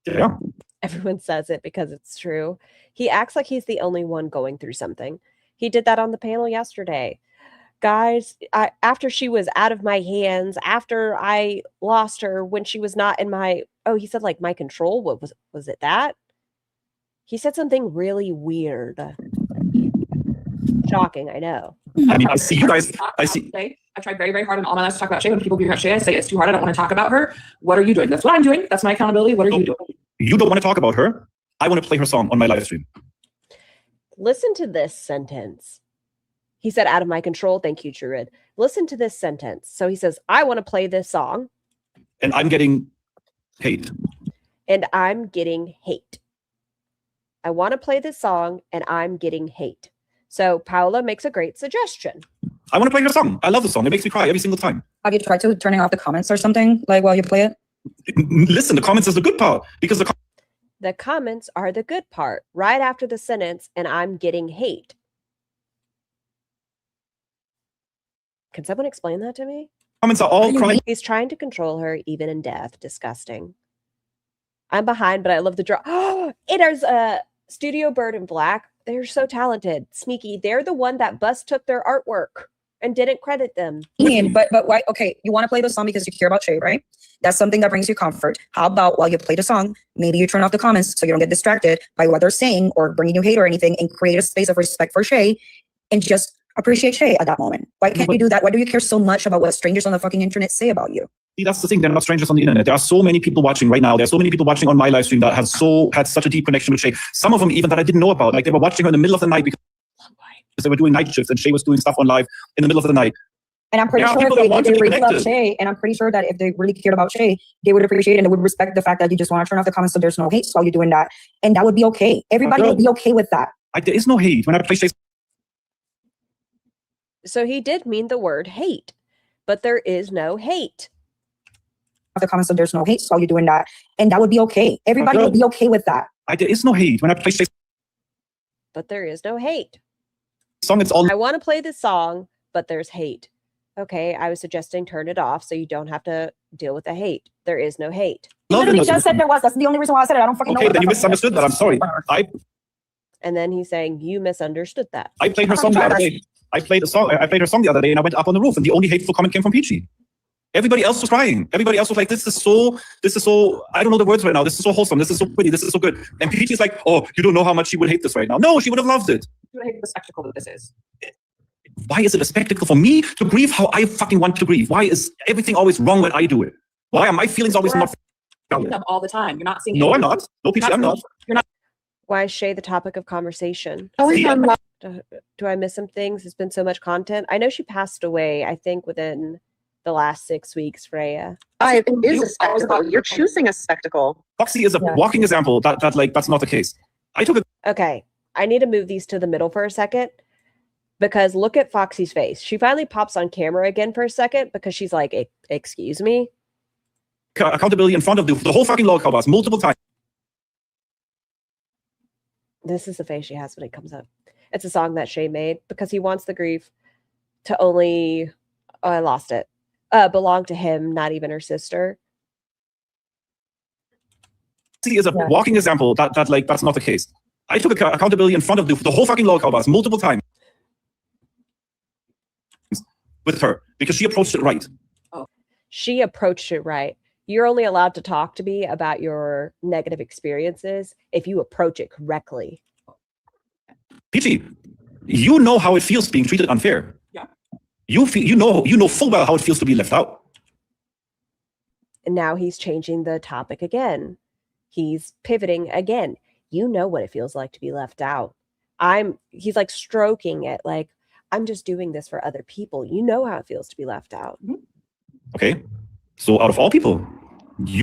Yeah. Everyone says it because it's true. He acts like he's the only one going through something. He did that on the panel yesterday. guys, after she was out of my hands, after I lost her, when she was not in my, oh, he said like my control. What was it that? He said something really weird. Shocking, I know. I mean, I see you guys. I see. I tried very, very hard on all my lives to talk about Shay. When people bring up Shay, I say it's too hard. I don't want to talk about her. What are you doing? That's what I'm doing. That's my accountability. What are you doing? You don't want to talk about her. I want to play her song on my live stream. Listen to this sentence. He said, out of my control. Thank you, Druid. Listen to this sentence. So he says, I want to play this song. And I'm getting hate. And I'm getting hate. I want to play this song and I'm getting hate. So Paola makes a great suggestion. I want to play her song. I love the song. It makes me cry every single time. Have you tried to turning off the comments or something, like while you play it? Listen, the comments is the good part because the comments are the good part. Right after the sentence, and I'm getting hate. Can someone explain that to me? Comments are all crying. He's trying to control her, even in death. Disgusting. I'm behind, but I love the draw. Oh, there's a Studio Bird and Black. They're so talented. Sneaky. They're the one that Bus took their artwork and didn't credit them. But why? Okay, you want to play the song because you care about Shay, right? That's something that brings you comfort. How about while you play the song, maybe you turn off the comments so you don't get distracted by what they're saying or bringing you hate or anything, and create a space of respect for Shay and just appreciate Shay at that moment. Why can't you do that? Why do you care so much about what strangers on the fucking internet say about you? See, that's the thing. They're not strangers on the internet. There are so many people watching right now. There are so many people watching on my live stream that have had such a deep connection with Shay. Some of them even that I didn't know about. Like they were watching her in the middle of the night because they were doing night shifts and Shay was doing stuff on live in the middle of the night. And I'm pretty sure if they really love Shay, and I'm pretty sure that if they really cared about Shay, they would appreciate it and they would respect the fact that you just want to turn off the comments so there's no hate while you're doing that. And that would be okay. Everybody would be okay with that. There is no hate when I play Shay. So he did mean the word hate, but there is no hate. The comments so there's no hate while you're doing that. And that would be okay. Everybody would be okay with that. There is no hate when I play Shay. But there is no hate. Song, it's all. I want to play this song, but there's hate. Okay, I was suggesting turn it off so you don't have to deal with the hate. There is no hate. You literally just said there was. That's the only reason why I said it. I don't fucking know. Okay, then you misunderstood that. I'm sorry. And then he's saying you misunderstood that. I played her song the other day. I played her song the other day and I went up on the roof and the only hateful comment came from Peachy. Everybody else was crying. Everybody else was like, this is so, I don't know the words right now. This is so wholesome. This is so pretty. This is so good. And Peachy's like, oh, you don't know how much she would hate this right now. No, she would have loved it. You would hate the spectacle that this is. Why is it a spectacle for me to grieve how I fucking want to grieve? Why is everything always wrong when I do it? Why are my feelings always not them all the time? You're not seeing. No, I'm not. No, Peachy, I'm not. You're not. Why is Shay the topic of conversation? Do I miss some things? There's been so much content. I know she passed away, I think, within the last 6 weeks, Freya. It is a spectacle. You're choosing a spectacle. Foxy is a walking example that's not the case. Okay, I need to move these to the middle for a second because look at Foxy's face. She finally pops on camera again for a second because she's like, excuse me? Accountability in front of the whole fucking LolCowBus multiple times. This is the face she has when it comes up. It's a song that Shay made because he wants the grief to only, I lost it, belong to him, not even her sister. Foxy is a walking example that's not the case. I took accountability in front of the whole fucking LolCowBus multiple times with her because she approached it right. She approached it right. You're only allowed to talk to me about your negative experiences if you approach it correctly. Peachy, you know how it feels being treated unfair. Yeah. You know full well how it feels to be left out. And now he's changing the topic again. He's pivoting again. You know what it feels like to be left out. He's like stroking it like, I'm just doing this for other people. You know how it feels to be left out. Okay. So out of all people,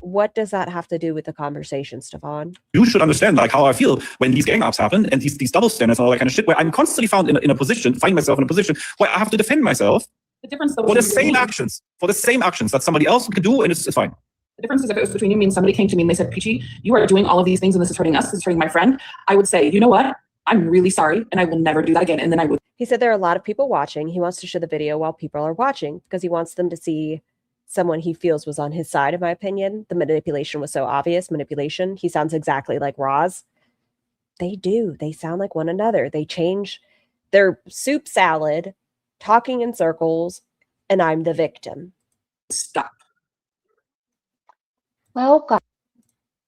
what does that have to do with the conversation, Stefan? You should understand like how I feel when these gang ups happen and these double standards and all that kind of shit where I'm constantly find myself in a position where I have to defend myself the difference for the same actions that somebody else could do and it's fine. The difference is if it was between you and somebody came to me and they said, Peachy, you are doing all of these things and this is hurting us, this is hurting my friend. I would say, you know what? I'm really sorry and I will never do that again. And then I would. He said there are a lot of people watching. He wants to show the video while people are watching because he wants them to see someone he feels was on his side, in my opinion. The manipulation was so obvious. Manipulation. He sounds exactly like Roz. They do. They sound like one another. They change their soup salad talking in circles, and I'm the victim. Stop. Well,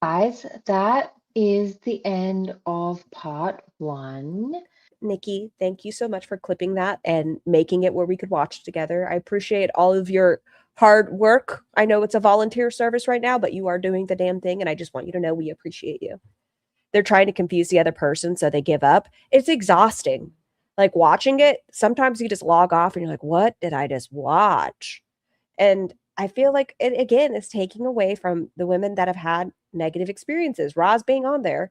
guys, that is the end of part 1. Nikki, thank you so much for clipping that and making it where we could watch together. I appreciate all of your hard work. I know it's a volunteer service right now, but you are doing the damn thing, and I just want you to know we appreciate you. They're trying to confuse the other person, so they give up. It's exhausting. Like watching it, sometimes you just log off and you're like, what did I just watch? And I feel like it, again, is taking away from the women that have had negative experiences. Roz being on there,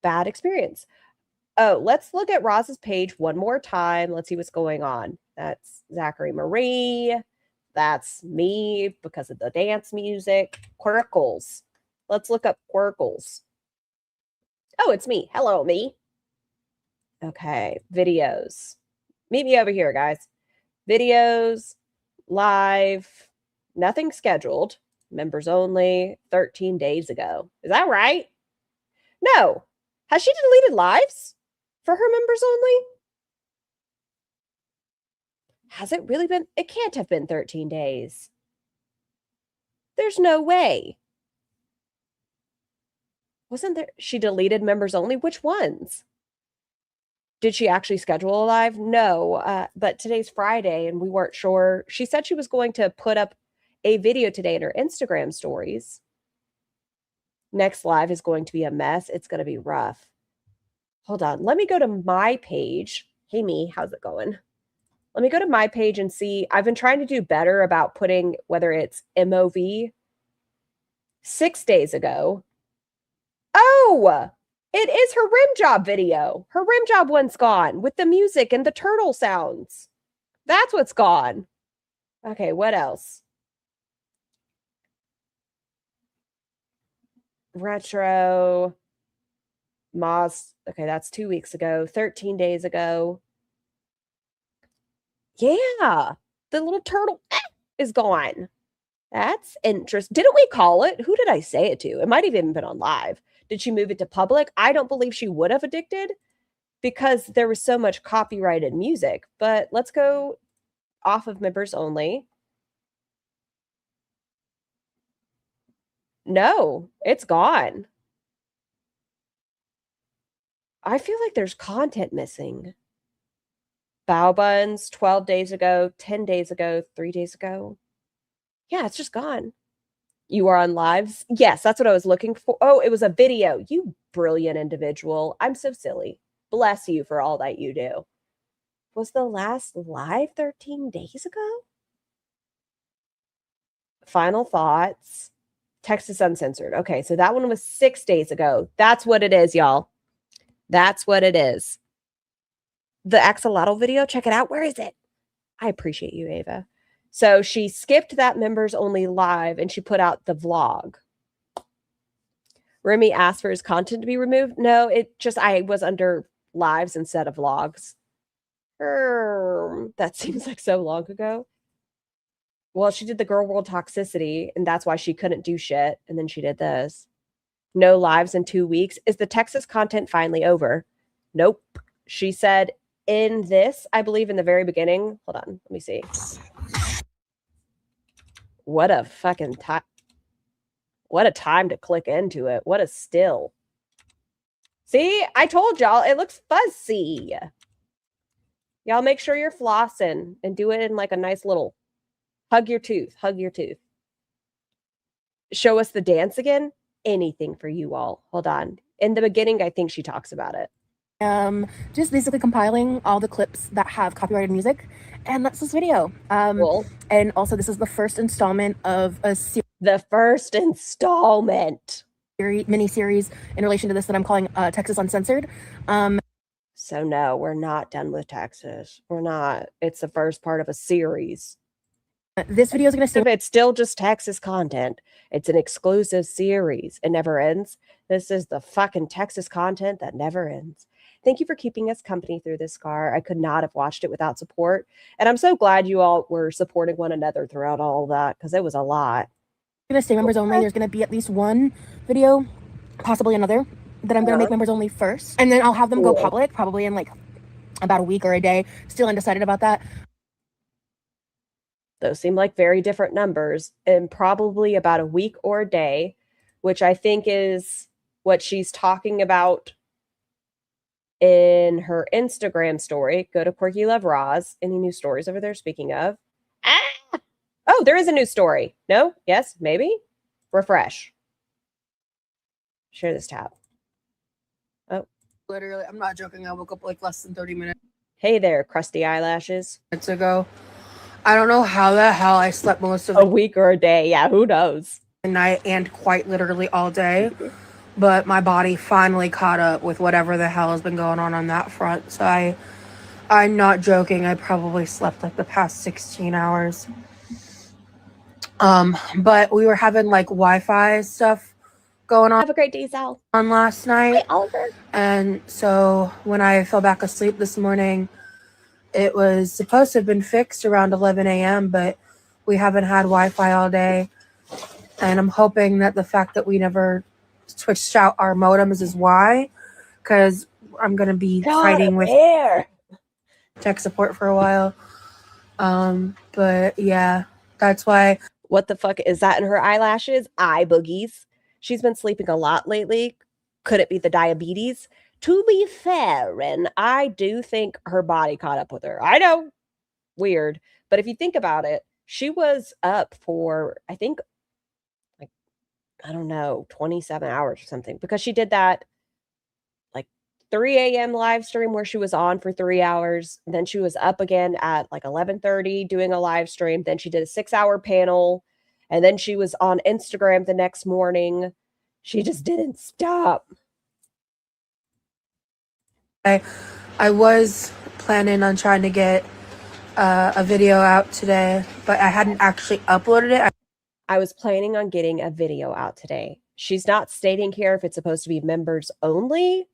bad experience. Oh, let's look at Roz's page one more time. Let's see what's going on. That's Zachary Marie. That's me because of the dance music. Quirkles. Let's look up Quirkles. Oh, it's me. Hello, me. Okay, videos. Meet me over here, guys. Videos, live, nothing scheduled, members only, 13 days ago. Is that right? No. Has she deleted lives for her members only? Has it really been? It can't have been 13 days. There's no way. Wasn't there? She deleted members only? Which ones? Did she actually schedule a live? No, but today's Friday and we weren't sure. She said she was going to put up a video today in her Instagram stories. Next live is going to be a mess. It's going to be rough. Hold on. Let me go to my page. Hey, me, how's it going? Let me go to my page and see. I've been trying to do better about putting whether it's MOV 6 days ago. Oh, it is her rim job video. Her rim job one's gone with the music and the turtle sounds. That's what's gone. Okay, what else? Retro. Moz. Okay, that's 2 weeks ago. 13 days ago. Yeah, the little turtle is gone. That's interesting. Didn't we call it? Who did I say it to? It might have even been on live. Did she move it to public? I don't believe she would have addicted because there was so much copyrighted music. But let's go off of members only. No, it's gone. I feel like there's content missing. Bow Buns, 12 days ago, 10 days ago, 3 days ago. Yeah, it's just gone. You are on lives? Yes, that's what I was looking for. Oh, it was a video. You brilliant individual. I'm so silly. Bless you for all that you do. Was the last live 13 days ago? Final thoughts. Texas Uncensored. Okay, so that one was 6 days ago. That's what it is, y'all. That's what it is. The Axolotl video, check it out. Where is it? I appreciate you, Ava. So she skipped that members only live and she put out the vlog. Remy asked for his content to be removed. No, it just, I was under lives instead of vlogs. That seems like so long ago. Well, she did the Girl World Toxicity and that's why she couldn't do shit. And then she did this. No lives in 2 weeks. Is the Texas content finally over? Nope. She said in this, I believe in the very beginning. Hold on. Let me see. What a fucking time. What a time to click into it. What a still. See, I told y'all it looks fuzzy. Y'all make sure you're flossing and do it in like a nice little hug your tooth. Hug your tooth. Show us the dance again. Anything for you all. Hold on. In the beginning, I think she talks about it. Just basically compiling all the clips that have copyrighted music, and that's this video. Cool. And also this is the first installment of a the first installment mini series in relation to this that I'm calling Texas Uncensored. So no, we're not done with Texas. We're not. It's the first part of a series. This video is going to stay. It's still just Texas content. It's an exclusive series. It never ends. This is the fucking Texas content that never ends. Thank you for keeping us company through this, Scar. I could not have watched it without support. And I'm so glad you all were supporting one another throughout all of that because it was a lot. Going to stay members only. There's going to be at least one video, possibly another, that I'm going to make members only first. And then I'll have them go public probably in like about a week or a day. Still undecided about that. Those seem like very different numbers in probably about a week or a day, which I think is what she's talking about in her Instagram story. Go to QuirkyLoveRosee. Any new stories over there, speaking of? Oh, there is a new story. No? Yes? Maybe? Refresh. Share this tab. Oh. Literally, I'm not joking. I woke up like less than 30 minutes Hey there, crusty eyelashes. ago. I don't know how the hell I slept most of a week or a day. Yeah, who knows? The night and quite literally all day. But my body finally caught up with whatever the hell has been going on that front. So I'm not joking. I probably slept like the past 16 hours. But we were having like Wi-Fi stuff going on. Have a great day, Sal. On last night. Hi, Oliver. And so when I fell back asleep this morning, it was supposed to have been fixed around 11 a.m., but we haven't had Wi-Fi all day. And I'm hoping that the fact that we never switched out our modems is why, because I'm going to be fighting with tech support for a while. But yeah, that's why. What the fuck is that in her eyelashes? Eye boogies. She's been sleeping a lot lately. Could it be the diabetes? To be fair, and I do think her body caught up with her. I know, weird. But if you think about it, she was up for, I think, like, I don't know, 27 hours or something. Because she did that, like, 3 a.m. live stream where she was on for 3 hours. And then she was up again at, like, 11:30 doing a live stream. Then she did a 6-hour panel. And then she was on Instagram the next morning. She just didn't stop. I was planning on trying to get a video out today, but I hadn't actually uploaded it. I was planning on getting a video out today. She's not stating here if it's supposed to be members only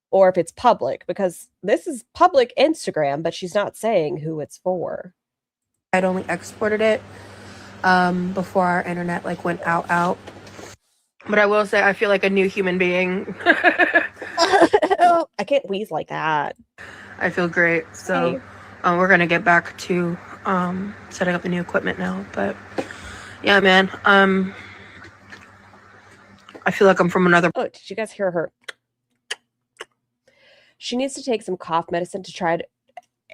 or if it's public, because this is public Instagram, but she's not saying who it's for. I'd only exported it before our internet like went out. But I will say I feel like a new human being. I can't wheeze like that. I feel great. So we're going to get back to setting up the new equipment now. But yeah, man, I feel like I'm from another. Oh, did you guys hear her? She needs to take some cough medicine to try to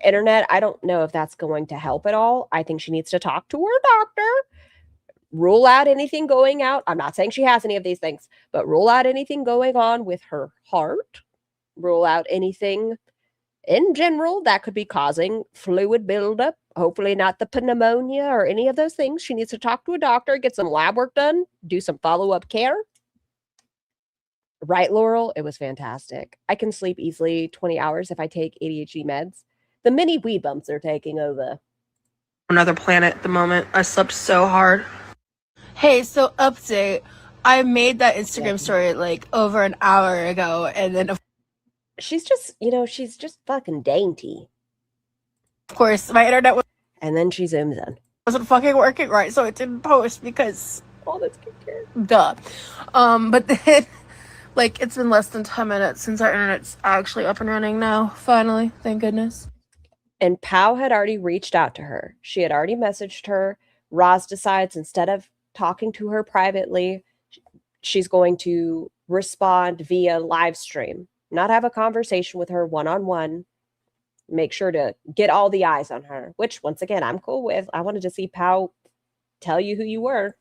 internet. I don't know if that's going to help at all. I think she needs to talk to her doctor. Rule out anything going out. I'm not saying she has any of these things, but rule out anything going on with her heart. Rule out anything in general that could be causing fluid buildup. Hopefully not the pneumonia or any of those things. She needs to talk to a doctor, get some lab work done, do some follow-up care. Right, Laurel? It was fantastic. I can sleep easily 20 hours if I take ADHD meds. The mini wee bumps are taking over. Another planet at the moment. I slept so hard. Hey, so update. I made that Instagram story like over an hour ago, and then she's just, she's just fucking dainty. Of course, my internet was, and then she zooms in. Wasn't fucking working right, so it didn't post because all that's good. Duh. But then, like, it's been less than 10 minutes since our internet's actually up and running now. Finally, thank goodness. And Pao had already reached out to her. She had already messaged her. Roz decides instead of talking to her privately, she's going to respond via live stream, not have a conversation with her one-on-one. Make sure to get all the eyes on her, which once again, I'm cool with. I wanted to see Pao tell you who you were.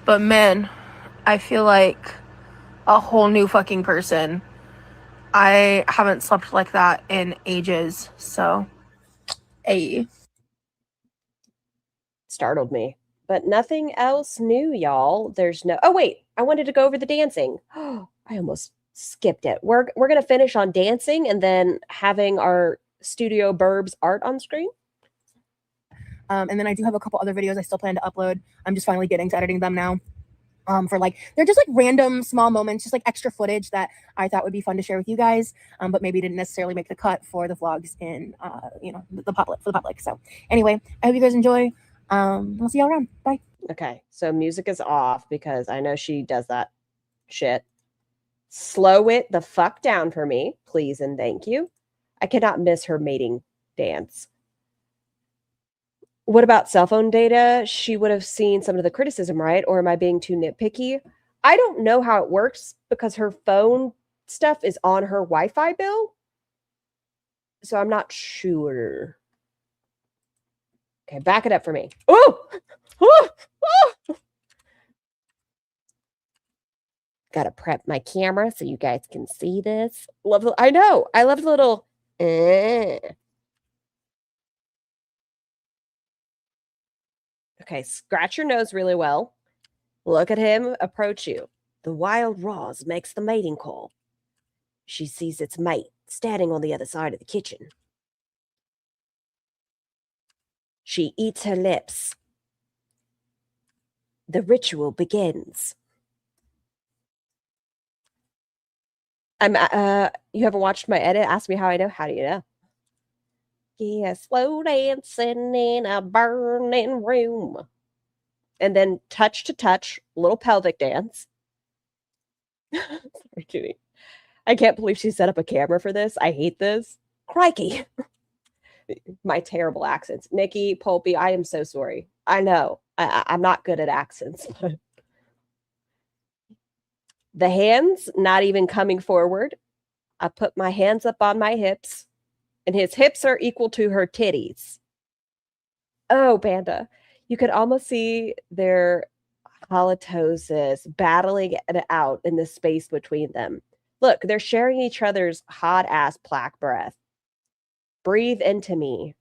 But man, I feel like a whole new fucking person. I haven't slept like that in ages, so startled me. But nothing else new, y'all. There's no... Oh, wait. I wanted to go over the dancing. Oh, I almost skipped it. We're going to finish on dancing and then having our Studio Burbs art on screen. And then I do have a couple other videos I still plan to upload. I'm just finally getting to editing them now. For like, they're just like random small moments, just like extra footage that I thought would be fun to share with you guys, but maybe didn't necessarily make the cut for the vlogs in, the public. So anyway, I hope you guys enjoy. We'll see y'all around. Bye. Okay, so music is off because I know she does that shit. Slow it the fuck down for me, please and thank you. I cannot miss her mating dance. What about cell phone data? She would have seen some of the criticism, right? Or am I being too nitpicky? I don't know how it works because her phone stuff is on her Wi-Fi bill. So I'm not sure. Okay, back it up for me. Oh! Oh! Oh! Gotta prep my camera so you guys can see this. I know. I love the little. Okay, scratch your nose really well. Look at him approach you. The wild rose makes the mating call. She sees its mate standing on the other side of the kitchen. She eats her lips. The ritual begins. You haven't watched my edit? Ask me how I know. How do you know? Yeah, slow dancing in a burning room. And then touch to touch, little pelvic dance. Sorry, Judy. I can't believe she set up a camera for this. I hate this. Crikey. My terrible accents. Nikki, Pulpy, I am so sorry. I know. I'm not good at accents. But the hands not even coming forward. I put my hands up on my hips, and his hips are equal to her titties. Oh, Panda. You could almost see their halitosis battling it out in the space between them. Look, they're sharing each other's hot ass plaque breath. Breathe into me.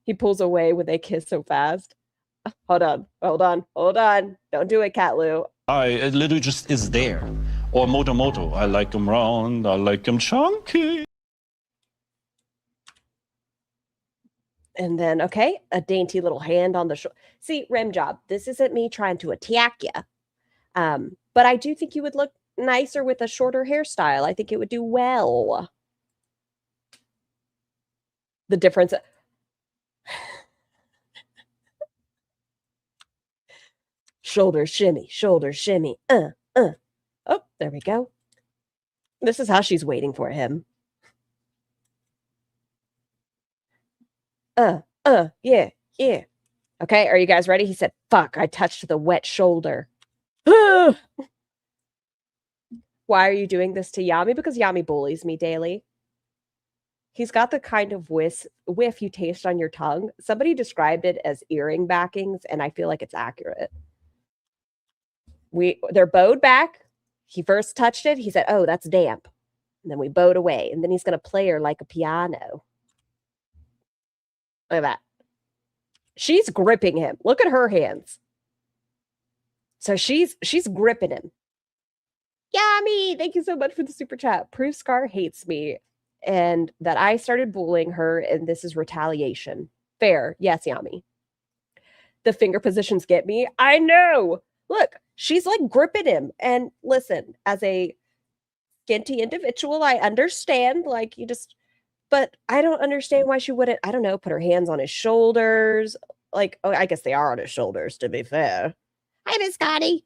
He pulls away when they kiss so fast. Hold on. Don't do it, Cat Lou. It literally just is there. Or Moto. I like them round. I like them chunky. And then, okay, a dainty little hand on the shoulder. See, rim job. This isn't me trying to attack you. But I do think you would look nicer with a shorter hairstyle. I think it would do well. The difference. Shoulder shimmy. Oh, there we go. This is how she's waiting for him. Yeah. Okay, are you guys ready? He said, fuck, I touched the wet shoulder. Why are you doing this to Yami? Because Yami bullies me daily. He's got the kind of whiff you taste on your tongue. Somebody described it as earring backings, and I feel like it's accurate. They're bowed back. He first touched it. He said, oh, that's damp. And then we bowed away. And then he's going to play her like a piano. Look at that. She's gripping him. Look at her hands. So she's gripping him. Yami, thank you so much for the super chat. Proof Scar hates me and that I started bullying her and this is retaliation. Fair. Yes, Yami. The finger positions get me. I know. Look, she's like gripping him. And listen, as a skinty individual, I understand. Like but I don't understand why she wouldn't, I don't know, put her hands on his shoulders. Like, oh, I guess they are on his shoulders, to be fair. Hi, Miss Scotty.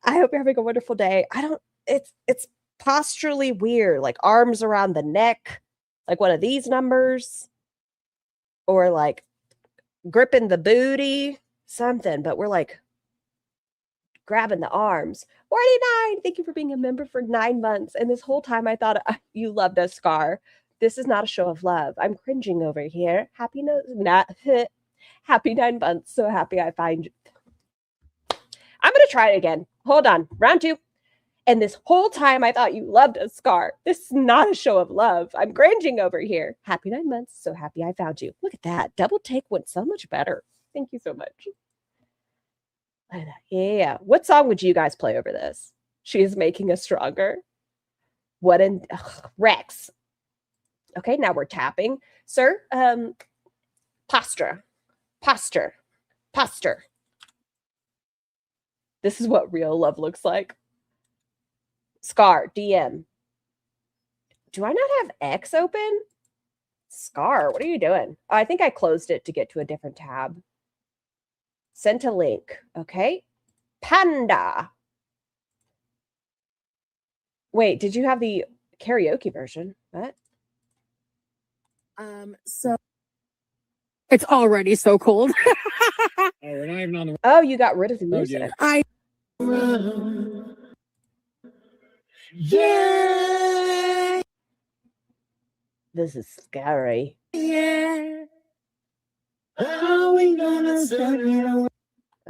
I hope you're having a wonderful day. It's posturally weird, like arms around the neck, like one of these numbers, or like gripping the booty, something, but we're like grabbing the arms. 49, thank you for being a member for 9 months. And this whole time I thought you loved us, Scar. This is not a show of love. I'm cringing over here. Happy 9 months. So happy I find you. I'm going to try it again. Hold on. Round 2. And this whole time I thought you loved us, Scar. This is not a show of love. I'm cringing over here. Happy 9 months. So happy I found you. Look at that. Double take went so much better. Thank you so much. Yeah. What song would you guys play over this? She is making us stronger. What in Rex. Okay, now we're tapping. Sir, posture. This is what real love looks like. Scar, DM. Do I not have X open? Scar, what are you doing? Oh, I think I closed it to get to a different tab. Sent a link. Okay. Panda. Wait, did you have the karaoke version? What? So it's already so cold. We're not even on the. Oh, you got rid of the music. Yeah. This is scary. Yeah. How we gonna set it away?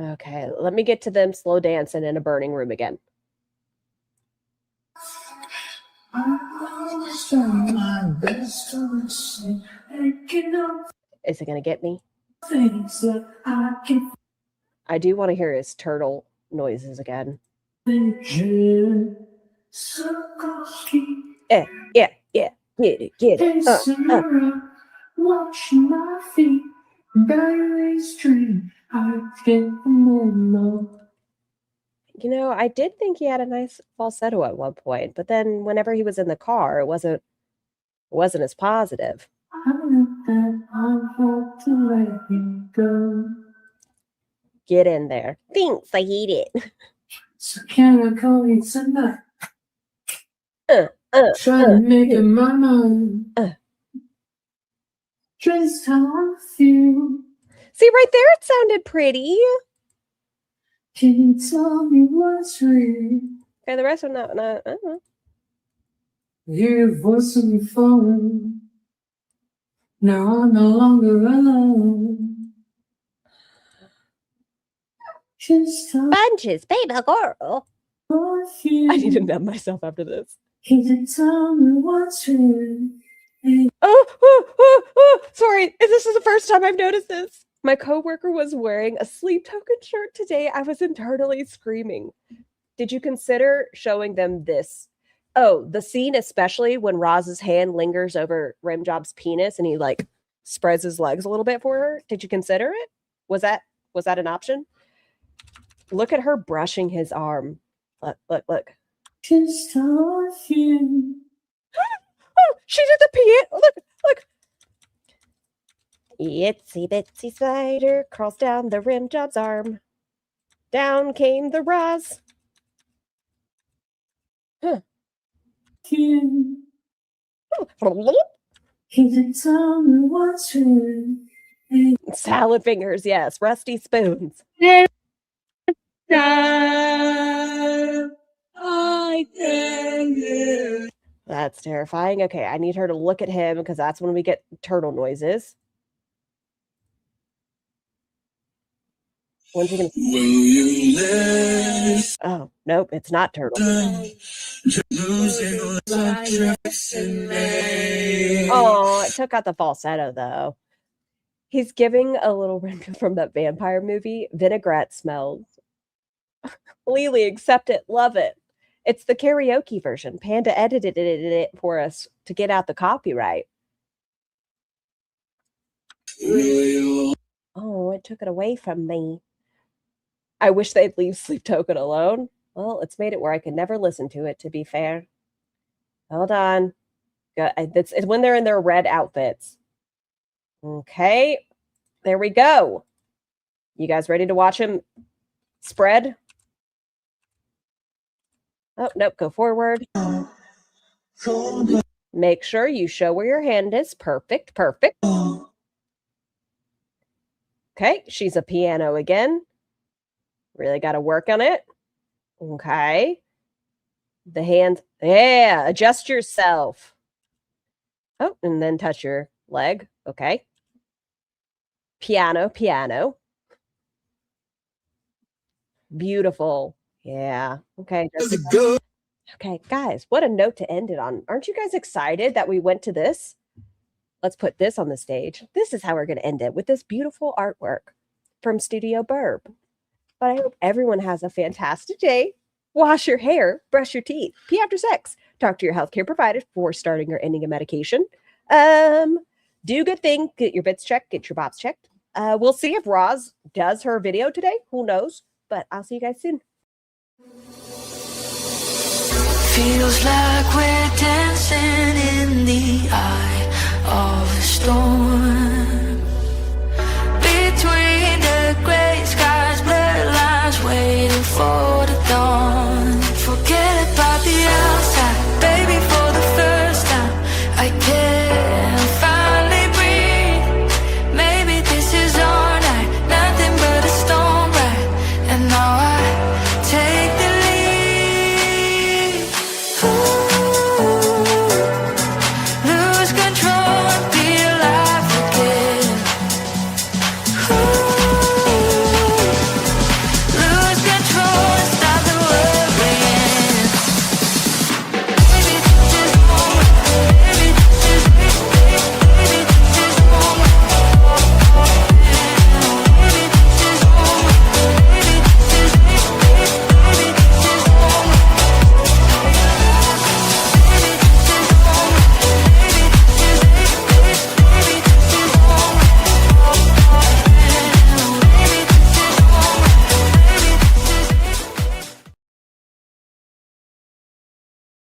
Okay, let me get to them slow dancing in a burning room again. Is it gonna get me? I do want to hear his turtle noises again. Yeah, yeah. Get it. Watch my feet, You know, I did think he had a nice falsetto at one point, but then whenever he was in the car, it wasn't as positive. Get in there. Thanks, I hate it. So can I call you tonight? Try to make up my mind. Just how I feel. See, right there, it sounded pretty. Can you tell me what's real? Okay, the rest are not. I don't know. Hear your voice on your phone. Now I'm no longer alone. Just how Bunches, baby girl. I feel. I need to numb myself after this. Can you tell me what's real? Sorry, this is the first time I've noticed this. My coworker was wearing a sleep token shirt today. I was internally screaming. Did you consider showing them this? Oh, the scene, especially when Roz's hand lingers over Rimjob's penis and he like spreads his legs a little bit for her. Did you consider it? Was that an option? Look at her brushing his arm. Look. Just how I feel. Oh, she did the piano. Look. Itsy bitsy spider crawls down the Rimjob's arm. Down came the Roz. Huh. Can you tell me what's real? Salad fingers, yes. Rusty spoons. That's terrifying. Okay, I need her to look at him because that's when we get turtle noises. When's he gonna... Oh, nope, it's not turtle. Oh, it took out the falsetto though. He's giving a little from that vampire movie. Vinaigrette smells. Lily, accept it, love it. It's the karaoke version. Panda edited it for us to get out the copyright. Oh, it took it away from me. I wish they'd leave Sleep Token alone. Well, it's made it where I can never listen to it, to be fair. Hold on. It's when they're in their red outfits. Okay. There we go. You guys ready to watch him spread? Oh, nope. Go forward. Make sure you show where your hand is. Perfect. Okay. She's a piano again. Really got to work on it. Okay. The hand. Yeah. Adjust yourself. Oh, and then touch your leg. Okay. Piano. Beautiful. Yeah. Okay. Okay, guys, what a note to end it on. Aren't you guys excited that we went to this? Let's put this on the stage. This is how we're going to end it, with this beautiful artwork from Studio Burb. But I hope everyone has a fantastic day. Wash your hair, brush your teeth, pee after sex, talk to your healthcare provider before starting or ending a medication. Do good thing, get your bits checked, get your bops checked. We'll see if Roz does her video today. Who knows? But I'll see you guys soon. Feels like